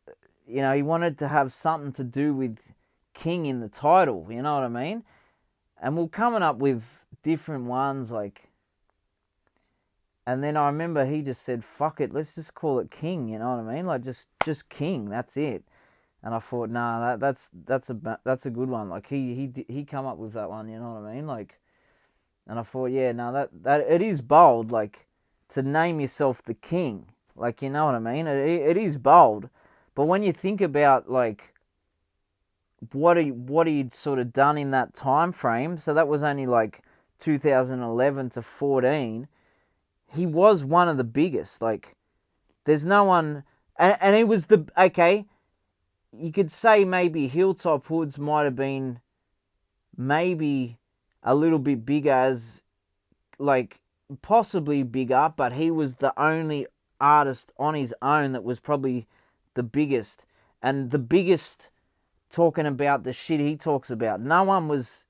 Speaker 4: know, he wanted to have something to do with King in the title, you know what I mean? And we're coming up with different ones, like, and then I remember he just said, fuck it, let's just call it King, you know what I mean? Like, just King, that's it. And I thought, nah, that's a good one. Like, he come up with that one, you know what I mean? Like, and I thought, yeah, no, that it is bold, like, to name yourself the King. Like, you know what I mean? It is bold. But when you think about, like, what he'd sort of done in that time frame, so that was only, like, 2011 to 14, he was one of the biggest. Like, there's no one... And he was the... Okay, you could say maybe Hilltop Hoods might have been maybe a little bit bigger, as, like, possibly bigger, but he was the only artist on his own that was probably the biggest, and the biggest talking about the shit he talks about. No one was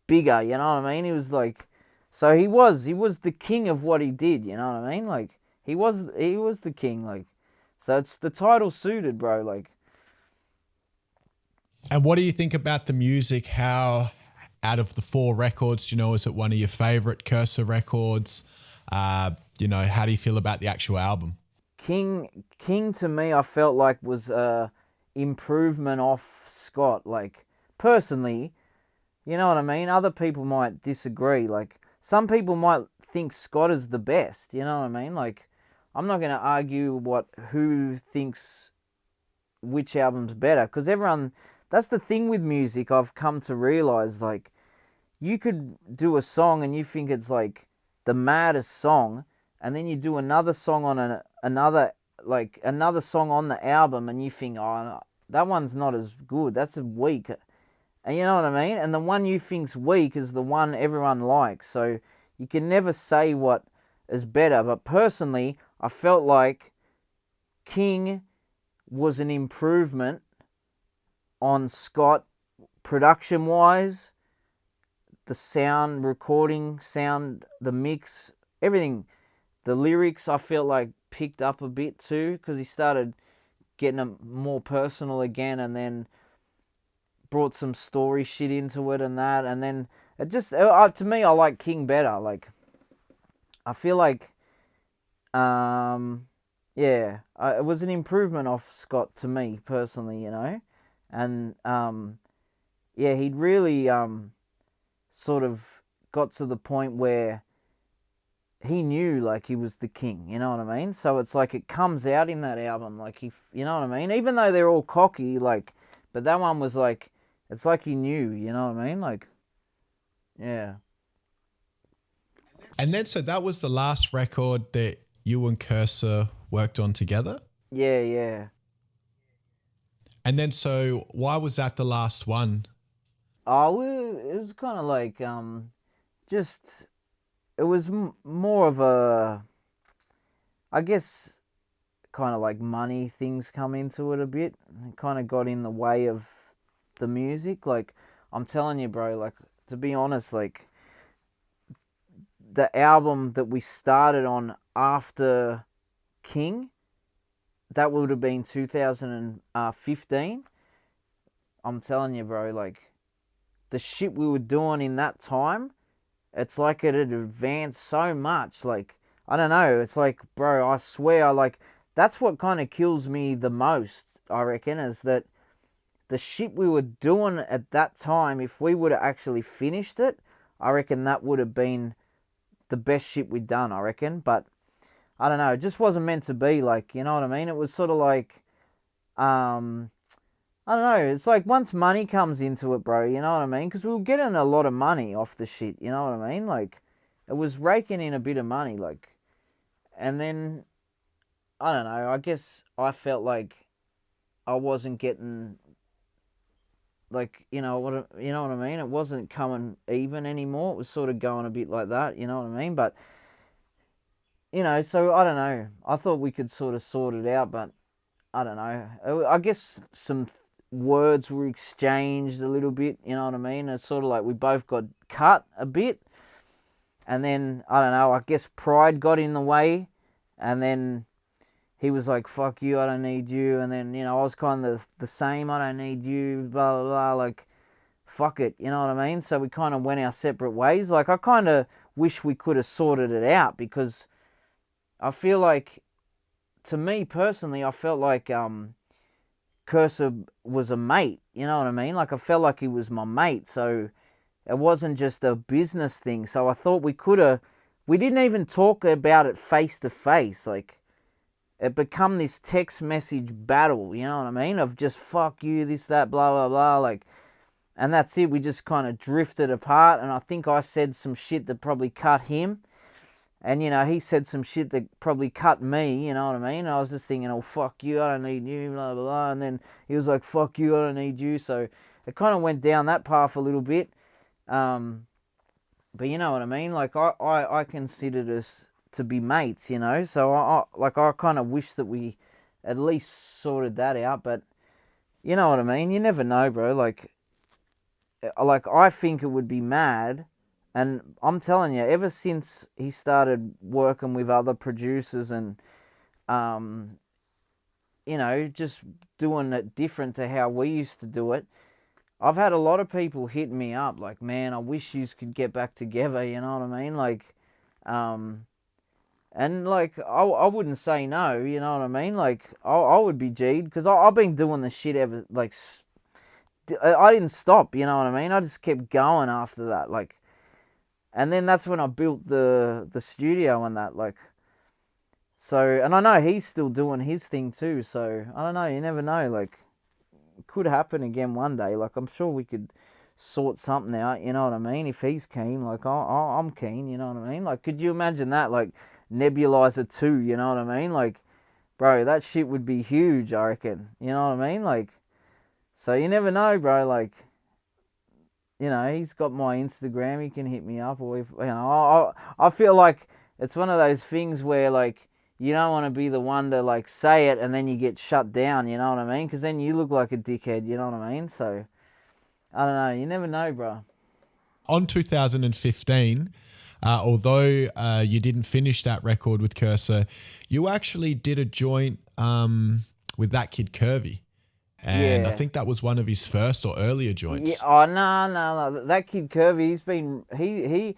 Speaker 4: bigger, you know what I mean? He was like, so he was the king of what he did, you know what I mean? Like, he was the king, like, so it's the title suited, bro, like.
Speaker 3: And what do you think about the music? How, out of the 4 records, you know, is it one of your favorite Kerser records? You know, how do you feel about the actual album?
Speaker 4: King to me, I felt like was a improvement off Scott. Like, personally, you know what I mean? Other people might disagree. Like, some people might think Scott is the best. You know what I mean? Like, I'm not going to argue who thinks which album's better, because everyone... That's the thing with music I've come to realize. Like, you could do a song and you think it's like the maddest song, and then you do another song on another song on the album, and you think, oh, that one's not as good. That's weak. And you know what I mean? And the one you think's weak is the one everyone likes. So you can never say what is better. But personally, I felt like King was an improvement on Scott production wise, the sound, recording, sound, the mix, everything. The lyrics I felt like picked up a bit too, because he started getting it more personal again, and then brought some story shit into it and that, and then it just, to me, I like King better. Like, I feel like, it was an improvement off Scott to me personally, you know, and he'd really sort of got to the point where he knew like he was the king, you know what I mean? So it's like it comes out in that album, like you know what I mean? Even though they're all cocky, like, but that one was like, it's like he knew, you know what I mean? Like, yeah.
Speaker 3: And then, so that was the last record that you and Kerser worked on together?
Speaker 4: Yeah, yeah.
Speaker 3: And then, so why was that the last one?
Speaker 4: Oh, it was kind of like, just, it was more of a, I guess, kind of like money things come into it a bit. It kind of got in the way of the music. Like, I'm telling you, bro, like, to be honest, like, the album that we started on after King, that would have been 2015. I'm telling you, bro, like, the shit we were doing in that time, it's like it had advanced so much. Like, I don't know, it's like, bro, I swear, like, that's what kind of kills me the most, I reckon, is that the shit we were doing at that time, if we would have actually finished it, I reckon that would have been the best shit we'd done, I reckon. But I don't know, it just wasn't meant to be, like, you know what I mean? It was sort of like, I don't know, it's like once money comes into it, bro, you know what I mean? Because we were getting a lot of money off the shit, you know what I mean? Like, it was raking in a bit of money, like, and then, I don't know, I guess I felt like I wasn't getting, like, you know what I mean? It wasn't coming even anymore. It was sort of going a bit like that, you know what I mean? But, you know, so I don't know. I thought we could sort of sort it out, but I don't know. I guess some words were exchanged a little bit, you know what I mean? It's sort of like we both got cut a bit, and then, I don't know, I guess pride got in the way, and then he was like, fuck you, I don't need you, and then, you know, I was kind of the same, I don't need you, blah, blah, blah, like, fuck it, you know what I mean? So we kind of went our separate ways. Like, I kind of wish we could have sorted it out, because I feel like, to me personally, I felt like Kerser was a mate, you know what I mean? Like, I felt like he was my mate, so it wasn't just a business thing. So I thought we didn't even talk about it face to face, like, it become this text message battle, you know what I mean? Of just, fuck you, this, that, blah, blah, blah, like, and that's it. We just kind of drifted apart, and I think I said some shit that probably cut him, and, you know, he said some shit that probably cut me, you know what I mean? I was just thinking, oh, fuck you, I don't need you, blah, blah, blah, and then he was like, fuck you, I don't need you, so it kind of went down that path a little bit, but you know what I mean? Like, I considered us to be mates, you know, so I kind of wish that we at least sorted that out, but you know what I mean? You never know, bro. Like I think it would be mad, and I'm telling you, ever since he started working with other producers and, you know, just doing it different to how we used to do it, I've had a lot of people hit me up like, man, I wish you could get back together, you know what I mean? Like, and like, I wouldn't say no, you know what I mean? Like, I would be G'd, because I've been doing the shit ever, like, I didn't stop, you know what I mean? I just kept going after that, like, and then that's when I built the studio and that, like, so, and I know he's still doing his thing too, so, I don't know, you never know, like, it could happen again one day, like, I'm sure we could sort something out, you know what I mean? If he's keen, like, I'm keen, you know what I mean? Like, could you imagine that, like, Nebulizer 2, you know what I mean? Like, bro, that shit would be huge, I reckon, you know what I mean? Like, so you never know, bro, like, you know, he's got my Instagram, he can hit me up, or if, you know, I feel like it's one of those things where, like, you don't want to be the one to like say it and then you get shut down, you know what I mean? Because then you look like a dickhead, you know what I mean? So, I don't know, you never know, bro.
Speaker 3: On 2015, although you didn't finish that record with Kerser, you actually did a joint with that kid Curvy. And I
Speaker 4: Yeah.
Speaker 3: think that was one of his first or earlier joints.
Speaker 4: Yeah, oh, no. That kid Curvy,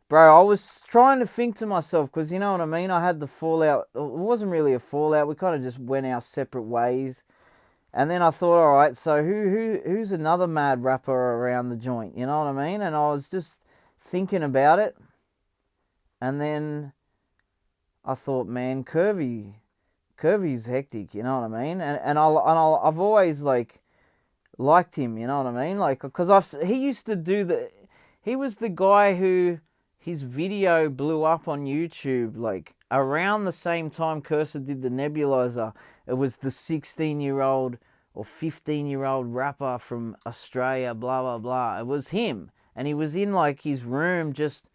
Speaker 4: bro, I was trying to think to myself, because you know what I mean? I had the fallout. It wasn't really a fallout. We kind of just went our separate ways. And then I thought, all right, so who's another mad rapper around the joint? You know what I mean? And I was just thinking about it. And then I thought, man, Curvy's hectic, you know what I mean? And I've always liked him, you know what I mean? Like, because he was the guy who his video blew up on YouTube like around the same time Kerser did the nebulizer. It was the 16-year-old or 15-year-old rapper from Australia, blah blah blah. It was him, and he was in like his room just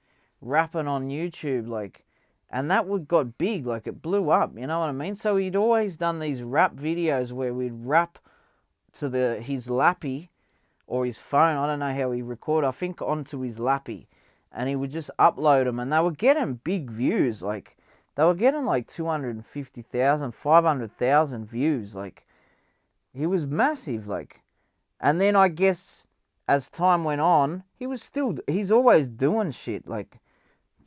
Speaker 4: rapping on YouTube, like, and that would got big, like it blew up, you know what I mean? So he'd always done these rap videos where we'd rap to his lappy or his phone. I don't know how he recorded. I think onto his lappy, and he would just upload them, and they were getting big views. Like they were getting like 250,000, 500,000 views. Like he was massive. Like, and then I guess as time went on, he's always doing shit. Like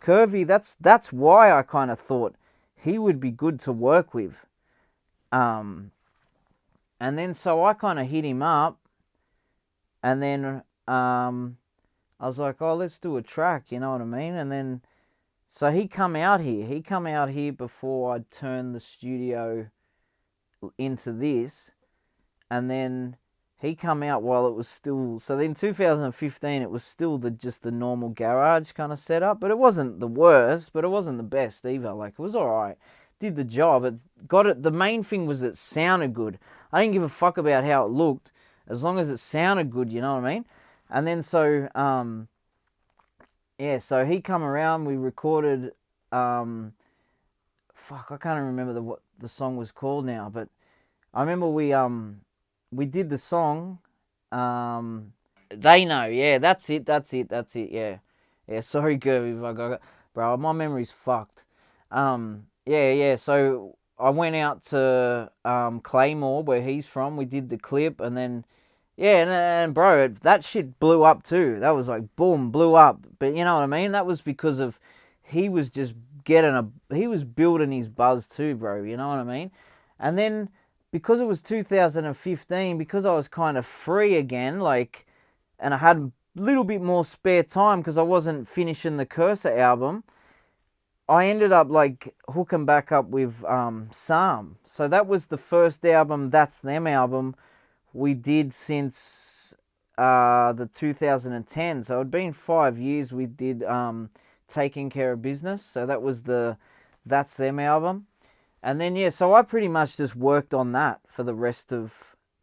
Speaker 4: Curvy, that's why I kind of thought he would be good to work with. And then so I kind of hit him up, and then I was like, oh, let's do a track, you know what I mean? And then so he come out here before I'd turned the studio into this, and then he come out while it was still, so then 2015 it was still just the normal garage kind of setup, but it wasn't the worst, but it wasn't the best either. Like it was all right, did the job. It got it. The main thing was it sounded good. I didn't give a fuck about how it looked, as long as it sounded good, you know what I mean? And then so so he come around, we recorded I can't remember what the song was called now, but I remember we did the song, They Know, yeah, that's it, yeah. Yeah, sorry, Gerby, if I got, bro, my memory's fucked. So I went out to Claymore, where he's from, we did the clip, and then, and bro, that shit blew up too. That was like, boom, blew up. But you know what I mean? That was because of, he was just he was building his buzz too, bro, you know what I mean? And then, because it was 2015, because I was kind of free again, like, and I had a little bit more spare time because I wasn't finishing the Kerser album, I ended up like hooking back up with Psalm. So that was the first album, That's Them album, we did since the 2010. So it'd been 5 years we did Taking Care of Business. So that was the That's Them album. And then, so I pretty much just worked on that for the rest of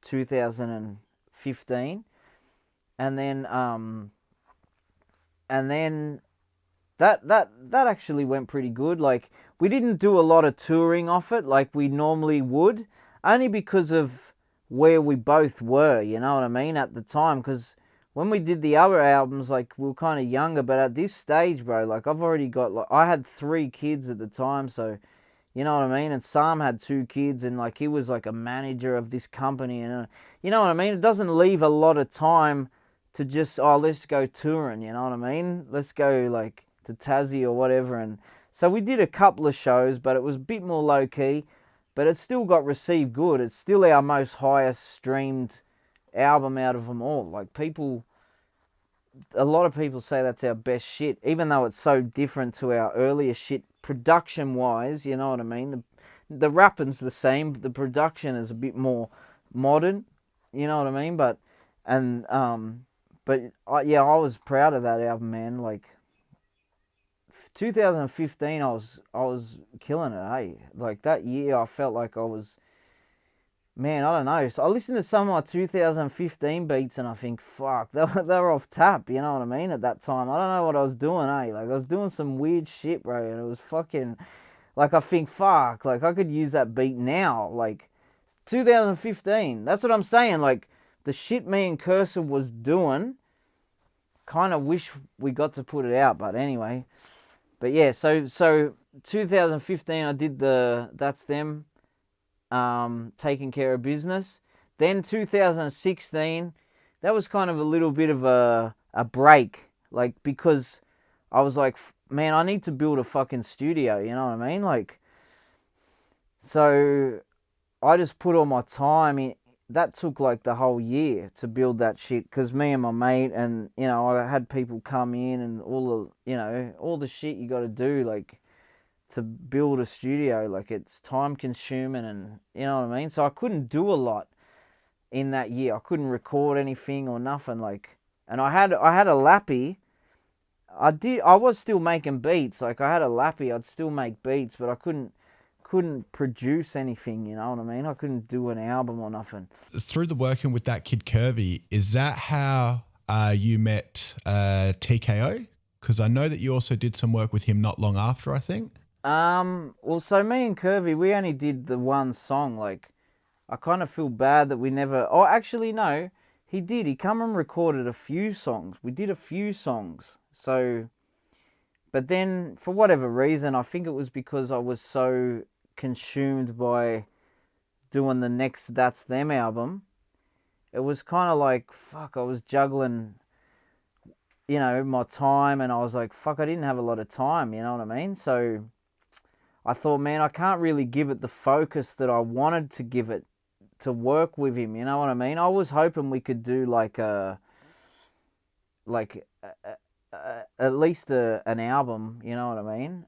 Speaker 4: 2015. And then that actually went pretty good. Like, we didn't do a lot of touring off it like we normally would, only because of where we both were, you know what I mean, at the time. Because when we did the other albums, like, we were kind of younger, but at this stage, bro, like, I've already got, like, I had 3 kids at the time, so, you know what I mean? And Sam had 2 kids, and like he was like a manager of this company, and you know what I mean? It doesn't leave a lot of time to just, oh, let's go touring, you know what I mean? Let's go like to Tassie or whatever. And so we did a couple of shows, but it was a bit more low key, but it still got received good. It's still our most highest streamed album out of them all. Like a lot of people say that's our best shit, even though it's so different to our earlier shit production wise, you know what I mean? The rapping's the same, but the production is a bit more modern, you know what I mean? But I was proud of that album, man. Like 2015, I was killing it, hey. Like that year, I felt like I was, man, I don't know. So I listened to some of my 2015 beats and I think, fuck, they were off tap, you know what I mean, at that time. I don't know what I was doing, eh? Like, I was doing some weird shit, bro, and it was fucking, Like, I think, fuck, like, I could use that beat now. Like, 2015. That's what I'm saying. Like, the shit me and Kerser was doing, kind of wish we got to put it out. But anyway. But yeah, so 2015, I did the That's Them, Taking Care of Business. Then 2016, that was kind of a little bit of a break. Like, because I was like, man, I need to build a fucking studio, you know what I mean? Like, so I just put all my time in. That took like the whole year to build that shit, because me and my mate, and, you know, I had people come in and all the, you know, all the shit you got to do, like, to build a studio. Like, it's time consuming, and, you know what I mean? So I couldn't do a lot in that year. I couldn't record anything or nothing, like, and I had a lappy. I was still making beats. Like, I had a lappy, I'd still make beats, but I couldn't produce anything, you know what I mean? I couldn't do an album or nothing.
Speaker 3: Through the working with that kid Curvy, is that how you met TKO? Because I know that you also did some work with him not long after, I think.
Speaker 4: Well, so me and Curvy, we only did the one song. Like, I kind of feel bad that we never... Oh, actually, no, he did. He come and recorded a few songs. We did a few songs. So, but then, for whatever reason, I think it was because I was so consumed by doing the next That's Them album. It was kind of like, fuck, I was juggling, you know, my time, and I was like, fuck, I didn't have a lot of time, you know what I mean? So I thought, man, I can't really give it the focus that I wanted to give it to work with him, you know what I mean? I was hoping we could do at least an album, you know what I mean?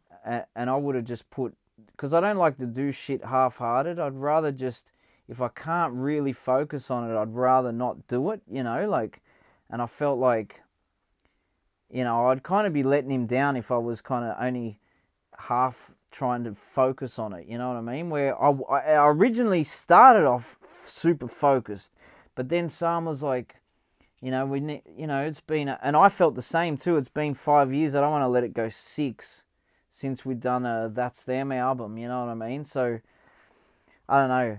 Speaker 4: And I would have just put, because I don't like to do shit half-hearted. I'd rather just, if I can't really focus on it, I'd rather not do it, you know, like, and I felt like, you know, I'd kind of be letting him down if I was kind of only half trying to focus on it, you know what I mean? Where I originally started off super focused, but then Sam was like, you know, it's been, and I felt the same too. It's been 5 years. I don't want to let it go 6 since we've done a That's Them album, you know what I mean? So, I don't know.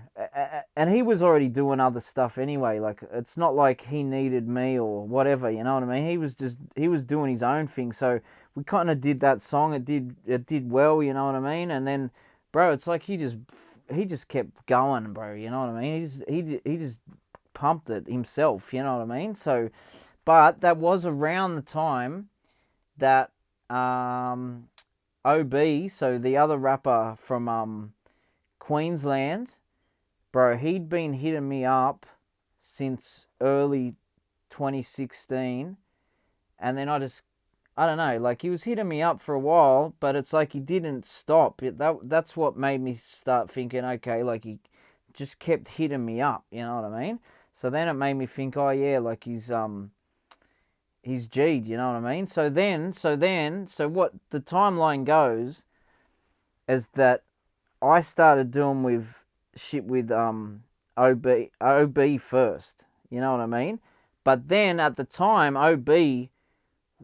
Speaker 4: And he was already doing other stuff anyway. Like, it's not like he needed me or whatever, you know what I mean? He was doing his own thing. So, we kind of did that song. It did well, you know what I mean? And then, bro, it's like he just kept going, bro, you know what I mean? He just pumped it himself, you know what I mean? So, but that was around the time that OB, so the other rapper from Queensland, bro, he'd been hitting me up since early 2016, and then I don't know, like, he was hitting me up for a while, but it's like he didn't stop. That's what made me start thinking, okay, like, he just kept hitting me up, you know what I mean? So then it made me think, oh yeah, like, he's G'd, you know what I mean? So what the timeline goes is that I started doing with shit with OB first, you know what I mean? But then at the time, OB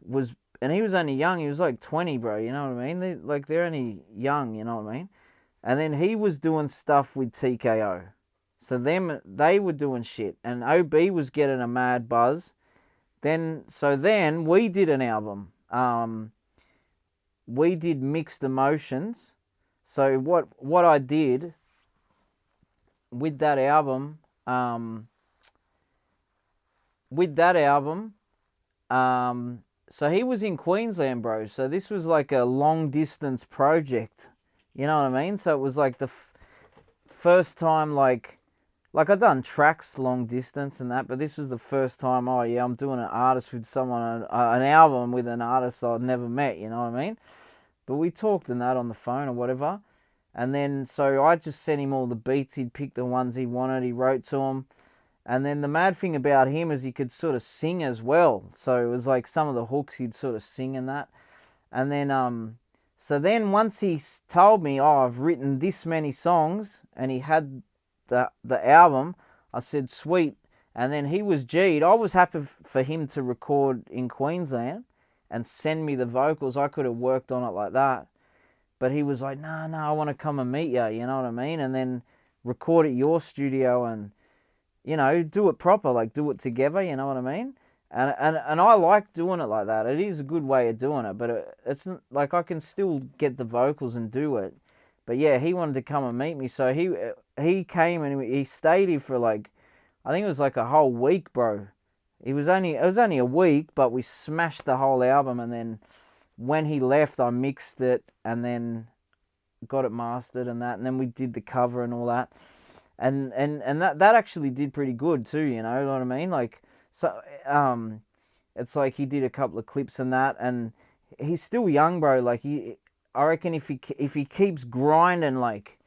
Speaker 4: was, and he was only young, he was like 20, bro, you know what I mean? They're only young, you know what I mean? And then he was doing stuff with TKO. So they were doing shit, and OB was getting a mad buzz. Then we did an album. We did Mixed Emotions. So what I did with that album, so he was in Queensland, bro. So this was like a long distance project. You know what I mean? So it was like the first time, like I've done tracks long distance and that, but this was the first time, oh yeah, I'm doing an artist with someone, an album with an artist I'd never met, you know what I mean? But we talked and that on the phone or whatever. And then, so I just sent him all the beats. He'd pick the ones he wanted. He wrote to them. And then the mad thing about him is he could sort of sing as well. So it was like some of the hooks he'd sort of sing and that. And then, so then once he told me, oh, I've written this many songs, and he had the album, I said, sweet. And then he was G'd. I was happy for him to record in Queensland and send me the vocals. I could have worked on it like that. but he was like, no, I want to come and meet you, you know what I mean? And then record at your studio and, you know, do it proper, like do it together, you know what I mean? And I like doing it like that. It is a good way of doing it, but it's like I can still get the vocals and do it. But yeah, he wanted to come and meet me, so he came and he stayed here for like, I think it was like a whole week, bro. It was only a week, but we smashed the whole album, and then when he left, I mixed it and then got it mastered and that, and then we did the cover and all that. And that actually did pretty good too, you know what I mean? Like, so it's like he did a couple of clips and that, and he's still young, bro. Like I reckon if he keeps grinding, like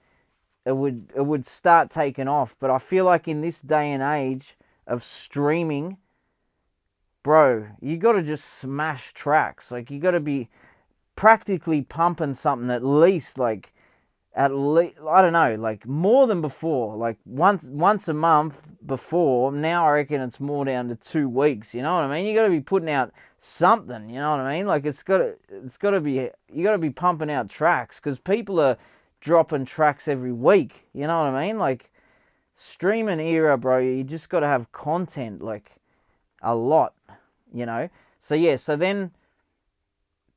Speaker 4: it would start taking off. But I feel like in this day and age of streaming, bro, you got to just smash tracks. Like you got to be practically pumping something at least I don't know, like more than before, like once a month before. Now I reckon it's more down to 2 weeks, you know what I mean? You got to be putting out something, you know what I mean? Like you got to be pumping out tracks, because people are dropping tracks every week, you know what I mean? Like streaming era, bro, you just got to have content, like a lot, you know? So yeah, so then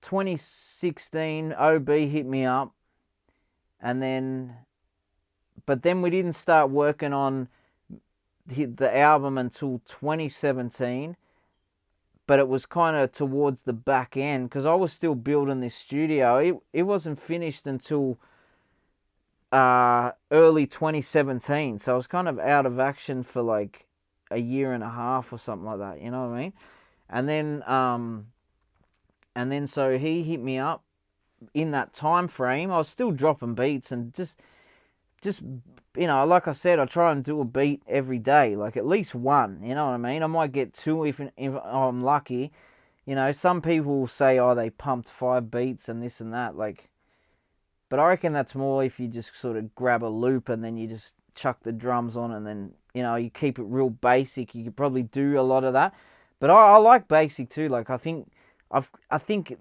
Speaker 4: 2016 OB hit me up. And then, but then we didn't start working on the album until 2017. But it was kind of towards the back end, because I was still building this studio. It wasn't finished until early 2017. So I was kind of out of action for like a year and a half or something like that. You know what I mean? And then so he hit me up. In that time frame, I was still dropping beats and just you know, like I said, I try and do a beat every day, like at least one, you know what I mean? I might get 2 if I'm lucky. You know, some people say, oh, they pumped 5 beats and this and that, like, but I reckon that's more if you just sort of grab a loop and then you just chuck the drums on, and then, you know, you keep it real basic. You could probably do a lot of that, but I like basic too. Like I think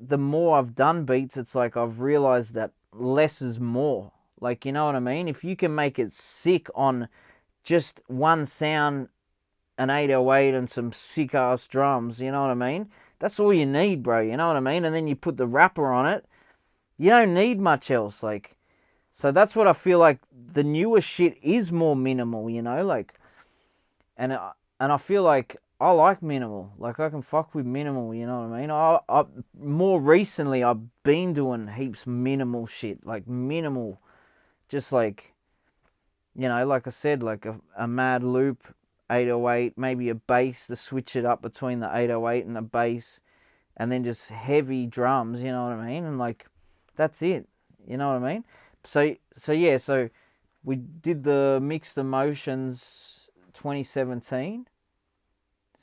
Speaker 4: the more I've done beats, it's like I've realized that less is more. Like, you know what I mean? If you can make it sick on just one sound, an 808 and some sick ass drums, you know what I mean? That's all you need, bro, you know what I mean? And then you put the rapper on it. You don't need much else, like. So that's what I feel like the newer shit is more minimal, you know, like. And I feel like I like minimal. Like, I can fuck with minimal, you know what I mean? I more recently, I've been doing heaps minimal shit. Like, minimal. Just like, you know, like I said, like a mad loop, 808, maybe a bass to switch it up between the 808 and the bass. And then just heavy drums, you know what I mean? And, like, that's it. You know what I mean? So yeah, so we did the Mixed Emotions 2017.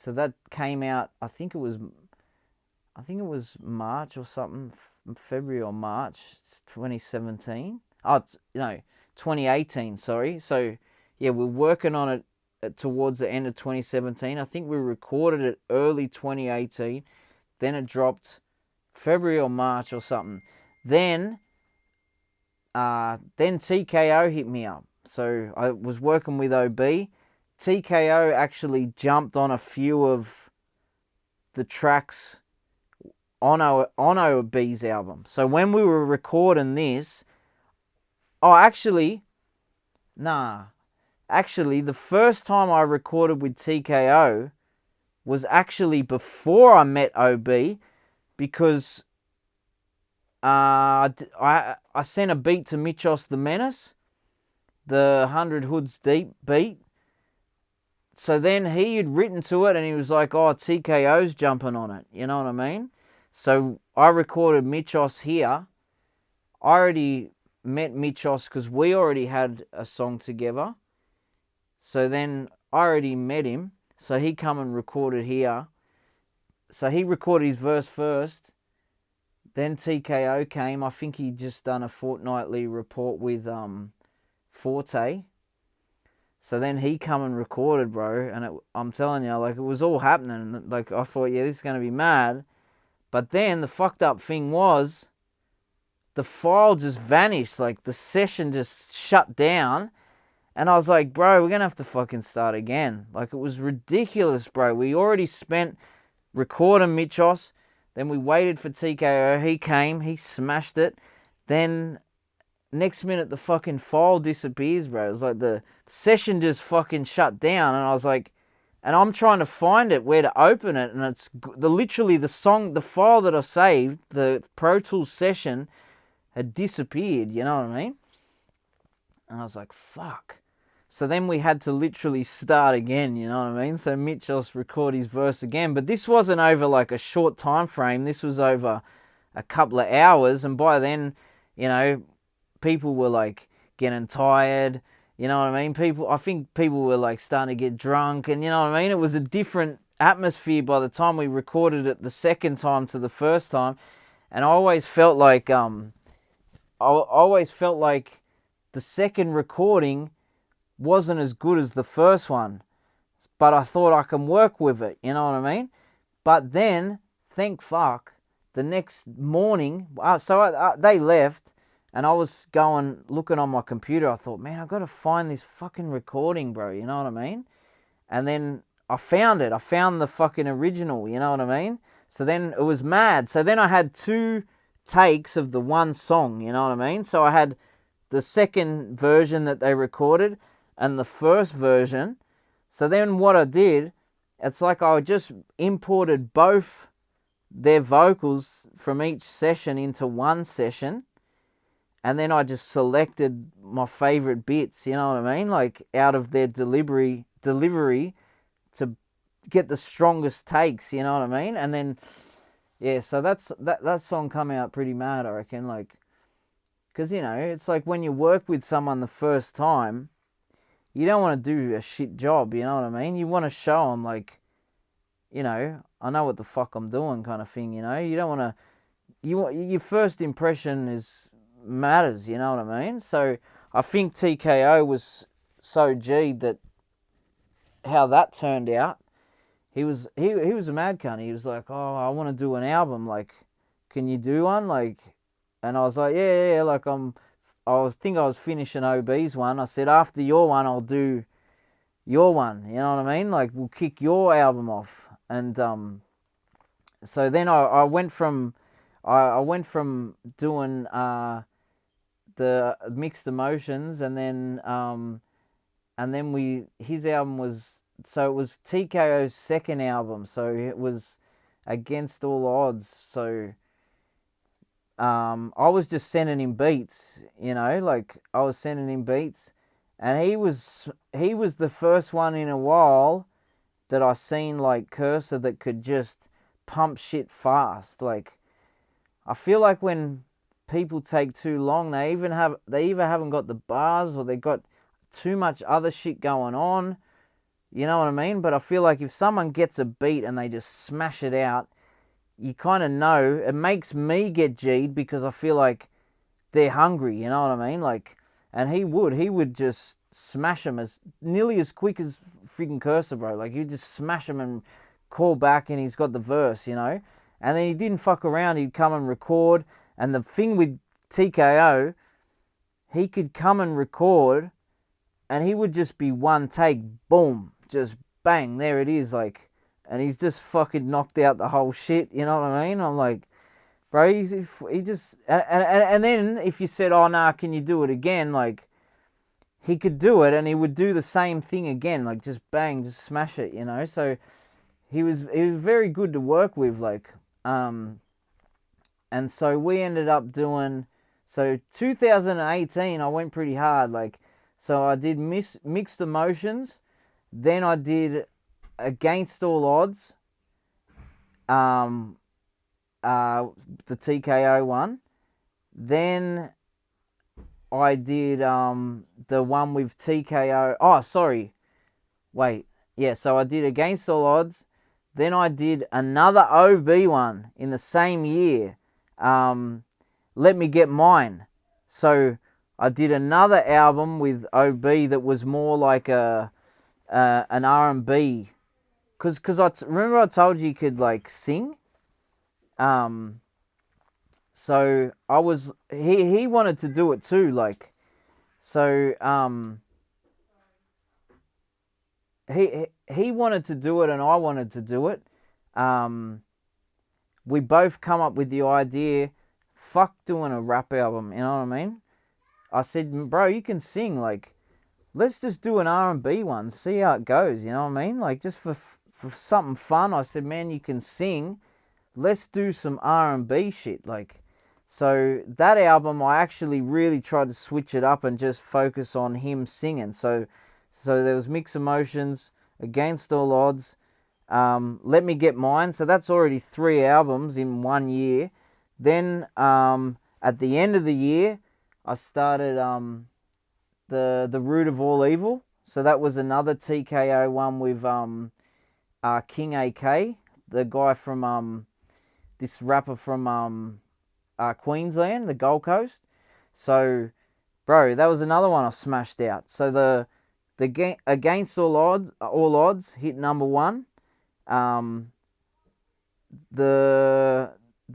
Speaker 4: So that came out, I think it was March or something, February or March 2017. Oh, no, 2018, sorry. So, yeah, we're working on it towards the end of 2017. I think we recorded it early 2018. Then it dropped February or March or something. Then TKO hit me up. So I was working with OB. TKO actually jumped on a few of the tracks on OB's album. So when we were recording this, actually, the first time I recorded with TKO was actually before I met OB, because I sent a beat to Michos the Menace, the 100 Hoods Deep beat. So then he had written to it and he was like, oh, TKO's jumping on it. You know what I mean? So I recorded Michos here. I already met Michos because we already had a song together. So then I already met him. So he come and recorded here. So he recorded his verse first. Then TKO came. I think he just done a fortnightly report with Forte. So then he come and recorded, bro, and I'm telling you, like, it was all happening. Like, I thought, yeah, this is going to be mad. But then the fucked up thing was, the file just vanished. Like, the session just shut down. And I was like, bro, we're going to have to fucking start again. Like, it was ridiculous, bro. We already spent recording Mitchos. Then we waited for TKO. He came. He smashed it. Then next minute, the fucking file disappears, bro. It was like the session just fucking shut down. And I was like, and I'm trying to find it, where to open it. And it's literally the file that I saved, the Pro Tools session, had disappeared. You know what I mean? And I was like, fuck. So then we had to literally start again, you know what I mean? So Mitchos record his verse again. But this wasn't over like a short time frame. This was over a couple of hours. And by then, you know, people were like getting tired. You know what I mean? I think people were like starting to get drunk. And you know what I mean? It was a different atmosphere by the time we recorded it the second time to the first time. And I always felt like, the second recording wasn't as good as the first one, but I thought I can work with it, you know what I mean? But then, thank fuck, the next morning, they left, and I was looking on my computer. I thought, man, I've got to find this fucking recording, bro, you know what I mean? And then I found it. I found the fucking original, you know what I mean? So then it was mad. So then I had 2 takes of the one song, you know what I mean? So I had the second version that they recorded and the first version. So then what I did, it's like I just imported both their vocals from each session into one session, and then I just selected my favorite bits, you know what I mean? Like, out of their delivery to get the strongest takes, you know what I mean? And then, yeah, so that song come out pretty mad, I reckon, like, because, you know, it's like when you work with someone the first time, you don't want to do a shit job, you know what I mean? You want to show them, like, you know, I know what the fuck I'm doing kind of thing, you know? You don't want to... Your first impression matters, you know what I mean? So I think TKO was so G'd that how that turned out. He was a mad cunt. He was like, oh, I want to do an album. Like, can you do one? Like... And I was like, yeah, like I was finishing OB's one. I said, after your one, I'll do your one. You know what I mean? Like, we'll kick your album off. And so then I went from doing the Mixed Emotions, and then his album was, so it was TKO's second album. So it was Against All Odds. So I was just sending him beats, you know, like I was sending him beats, and he was the first one in a while that I seen like Kerser that could just pump shit fast. Like, I feel like when people take too long, they either haven't got the bars, or they got too much other shit going on, you know what I mean? But I feel like if someone gets a beat and they just smash it out, you kind of know, it makes me get G'd because I feel like they're hungry, you know what I mean? Like, and he would just smash them nearly as quick as freaking Kerser, bro. Like, he'd just smash them and call back, and he's got the verse, you know? And then he didn't fuck around, he'd come and record. And the thing with TKO, he could come and record, and he would just be one take, boom, just bang, there it is, like, and he's just fucking knocked out the whole shit, you know what I mean? I'm like, bro, he just... And then if you said, oh, nah, can you do it again? Like, he could do it, and he would do the same thing again, like, just bang, just smash it, you know? So he was very good to work with, like, and so we ended up doing... So 2018, I went pretty hard, like, so I did Mixed Emotions, then I did Against All Odds, the TKO one. Then I did the one with TKO. Oh, sorry. Wait. Yeah, so I did Against All Odds. Then I did another OB one in the same year. Let Me Get Mine. So I did another album with OB that was more like an R&B. Because remember I told you could, like, sing? So he wanted to do it too, like, so he wanted to do it and I wanted to do it. We both come up with the idea, fuck doing a rap album, you know what I mean? I said, bro, you can sing, like, let's just do an R&B one, see how it goes, you know what I mean? Like, just for something fun. I said, man, you can sing, let's do some R&B shit, like. So that album, I actually really tried to switch it up and just focus on him singing. So there was Mixed Emotions, Against All Odds, Let Me Get Mine. So that's already 3 albums in 1 year. Then at the end of the year, I started the Root of All Evil. So that was another TKO one with King AK, the guy from this rapper from Queensland, the Gold Coast. So, bro, that was another one I smashed out. So the Against All Odds hit number 1. The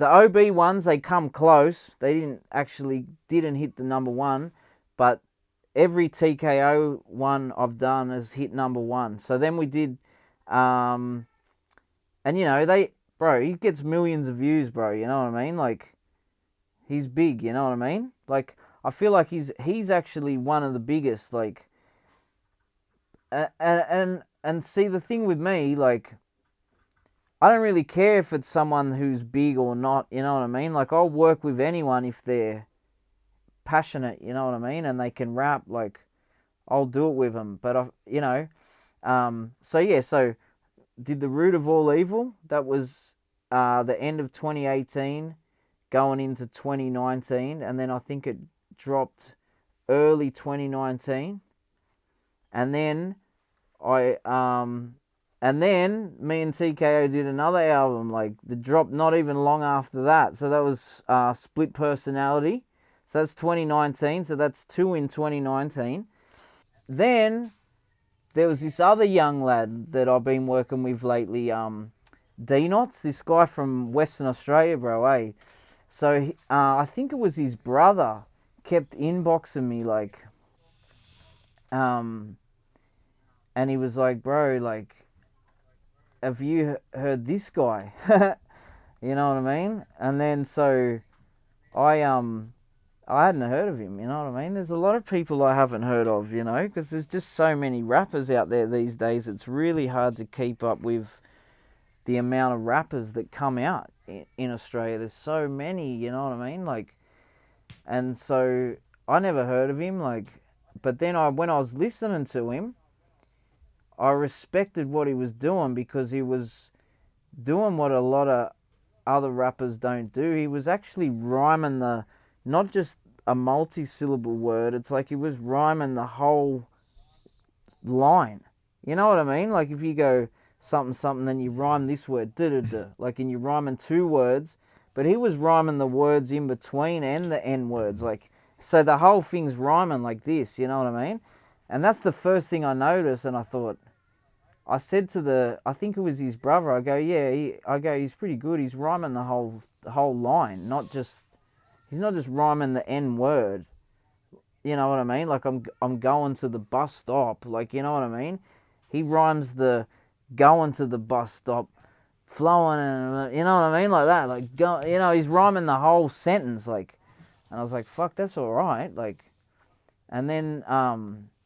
Speaker 4: OB ones, they come close. They didn't hit the number 1, but every TKO one I've done has hit number 1. So then we did, and you know, bro, he gets millions of views, bro. You know what I mean? Like, he's big. You know what I mean? Like, I feel like he's actually one of the biggest. Like, and see, the thing with me, like, I don't really care if it's someone who's big or not. You know what I mean? Like, I'll work with anyone if they're passionate. You know what I mean? And they can rap. Like, I'll do it with them. But you know, so yeah, so did the Root of All Evil. That was the end of 2018, going into 2019, and then I think it dropped early 2019, and then and then me and TKO did another album, like, the drop not even long after that. So that was Split Personality. So that's 2019. So that's 2 in 2019. Then there was this other young lad that I've been working with lately, D-Knots, this guy from Western Australia, bro, eh? So I think it was his brother kept inboxing me, like, and he was like, bro, like, have you heard this guy? You know what I mean? And then so I hadn't heard of him, you know what I mean? There's a lot of people I haven't heard of, you know, because there's just so many rappers out there these days. It's really hard to keep up with the amount of rappers that come out in Australia. There's so many, you know what I mean? Like, and so I never heard of him, like, but then when I was listening to him, I respected what he was doing, because he was doing what a lot of other rappers don't do. He was actually rhyming not just a multi-syllable word, it's like he was rhyming the whole line. You know what I mean? Like, if you go something, something, then you rhyme this word, da-da-da, like, and you're rhyming 2 words, but he was rhyming the words in between and the N words, like, so the whole thing's rhyming like this, you know what I mean? And that's the first thing I noticed, and I thought, I said to I think it was his brother, I go, yeah, he's pretty good. He's rhyming the whole line, he's not just rhyming the N word. You know what I mean? Like, I'm going to the bus stop, like, you know what I mean? He rhymes the going to the bus stop, flowing, and you know what I mean, like that, like, you know, he's rhyming the whole sentence, like, and I was like, fuck, that's all right, like, and then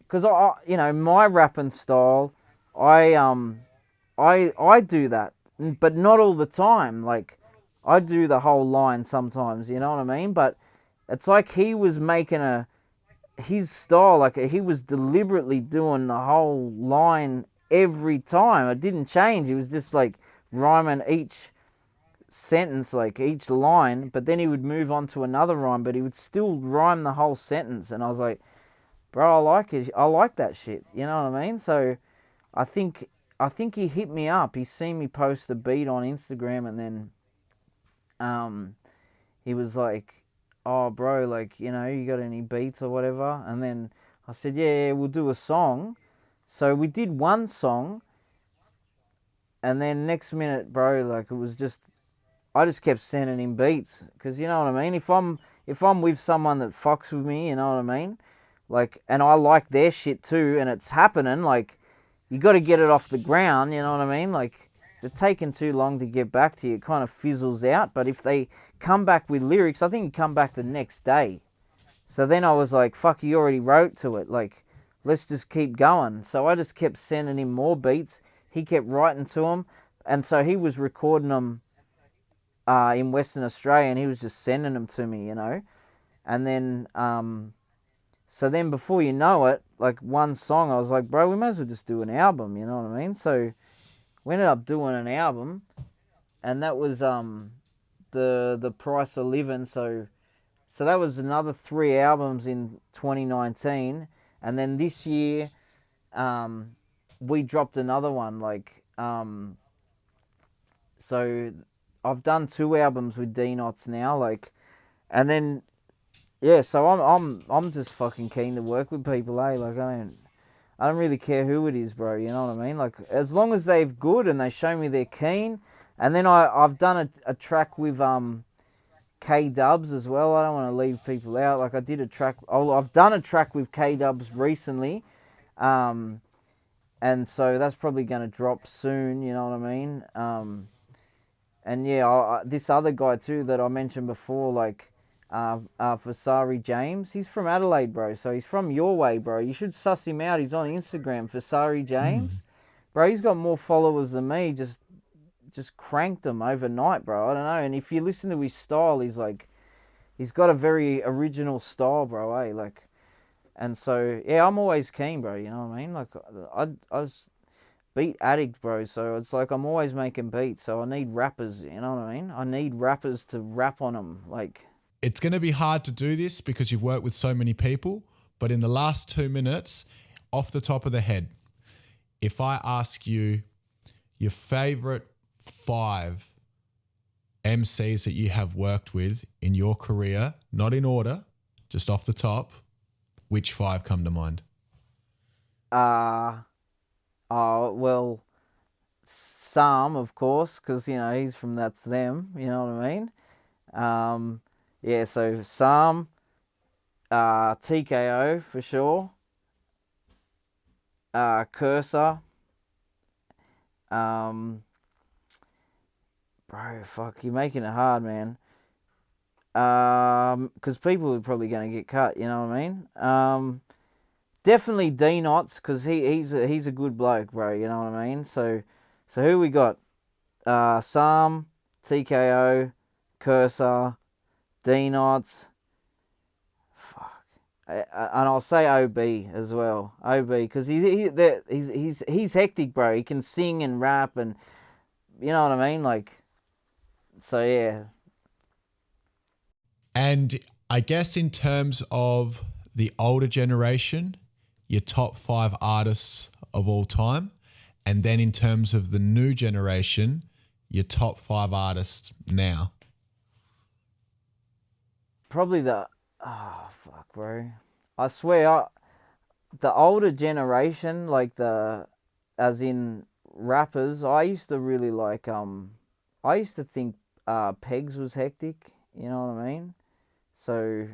Speaker 4: because I you know, my rapping style, I do that, but not all the time. Like, I do the whole line sometimes, you know what I mean? But it's like he was making his style, like, he was deliberately doing the whole line every time. It didn't change. He was just like rhyming each sentence, like each line, but then he would move on to another rhyme, but he would still rhyme the whole sentence. And I was like, bro, I like it. I like that shit. You know what I mean? So I think he hit me up. He seen me post a beat on Instagram, and then he was like, oh, bro, like, you know, you got any beats or whatever? And then I said, yeah, we'll do a song. So we did one song, and then next minute, bro, like, it was just, I just kept sending him beats, because you know what I mean. If I'm with someone that fucks with me, you know what I mean, like, and I like their shit too, and it's happening, like, you got to get it off the ground, you know what I mean? Like, if it's taking too long to get back to you, it kind of fizzles out. But if they come back with lyrics, I think you come back the next day. So then I was like, fuck, he already wrote to it. Like, let's just keep going. So I just kept sending him more beats. He kept writing to them. And so he was recording them in Western Australia, and he was just sending them to me, you know. And then, so then before you know it, like one song, I was like, bro, we might as well just do an album, you know what I mean? So we ended up doing an album, and that was the Price of Living. So that was another 3 albums in 2019, and then this year we dropped another one. Like, so I've done 2 albums with D-Knots now, like, and then yeah, so I'm just fucking keen to work with people, eh? Like, I don't really care who it is, bro. You know what I mean? Like, as long as they're good and they show me they're keen. And then I've done a track with K Dubs as well. I don't want to leave people out. Like, I did a track. I've done a track with K Dubs recently, and so that's probably going to drop soon. You know what I mean? And yeah, this other guy too that I mentioned before, like. Vasari James, he's from Adelaide, bro, so he's from your way, bro. You should suss him out. He's on Instagram, Vasari James. Bro, he's got more followers than me. Just cranked them overnight, bro. I don't know. And if you listen to his style, he's got a very original style, bro, eh? Like, and so yeah, I'm always keen, bro, you know what I mean? Like, I was beat addict, bro, so it's like I'm always making beats, so I need rappers, you know what I mean? I need rappers to rap on them, like.
Speaker 3: It's going to be hard to do this because you've worked with so many people, but in the last 2 minutes, off the top of the head, if I ask you your favorite 5 MCs that you have worked with in your career, not in order, just off the top, which 5 come to mind?
Speaker 4: Well, Sam, of course, because, you know, he's from That's Them, you know what I mean? Yeah, so Sam, TKO for sure, Kerser, bro, fuck, you're making it hard, man. Because people are probably going to get cut, you know what I mean? Definitely D-Knots, because he's a good bloke, bro, you know what I mean? So who we got? Sam, TKO, Kerser, D-Knots, fuck, and I'll say OB as well. OB, because he's hectic, bro. He can sing and rap, and you know what I mean. Like, so yeah.
Speaker 3: And I guess in terms of the older generation, your top 5 artists of all time, and then in terms of the new generation, your top 5 artists now.
Speaker 4: Probably fuck, bro. I swear, the older generation, like as in rappers, I used to really like, I used to think Pegs was hectic, you know what I mean? So,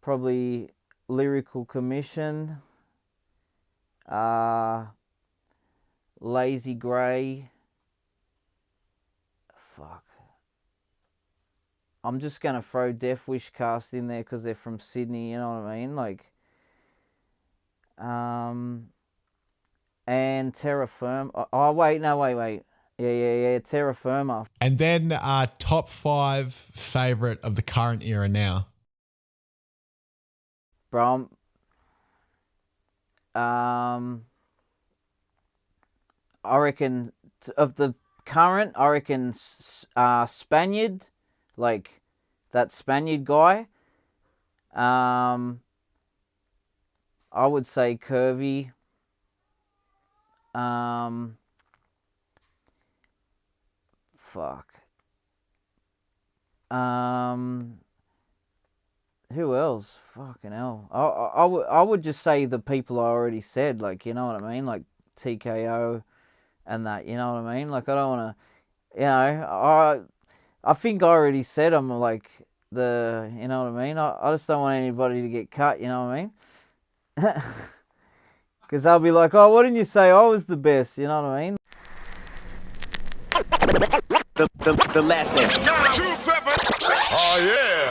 Speaker 4: probably Lyrical Commission, Lazy Grey, fuck. I'm just going to throw Death Wish Cast in there because they're from Sydney, you know what I mean? Like, and Terra Firma. Oh, wait. Yeah, Terra Firma.
Speaker 3: And then top 5 favourite of the current era now.
Speaker 4: Bro, I reckon of the current, I reckon Spaniard, like that Spaniard guy. I would say Curvy. Fuck. Who else? Fucking hell. I would just say the people I already said, like, you know what I mean? Like TKO and that, you know what I mean? Like, I don't want to... you know, I think I already said I'm like you know what I mean? I just don't want anybody to get cut, you know what I mean? Because they'll be like, oh, why didn't you say I was the best, you know what I mean?
Speaker 2: The lesson. 927. Oh, yeah.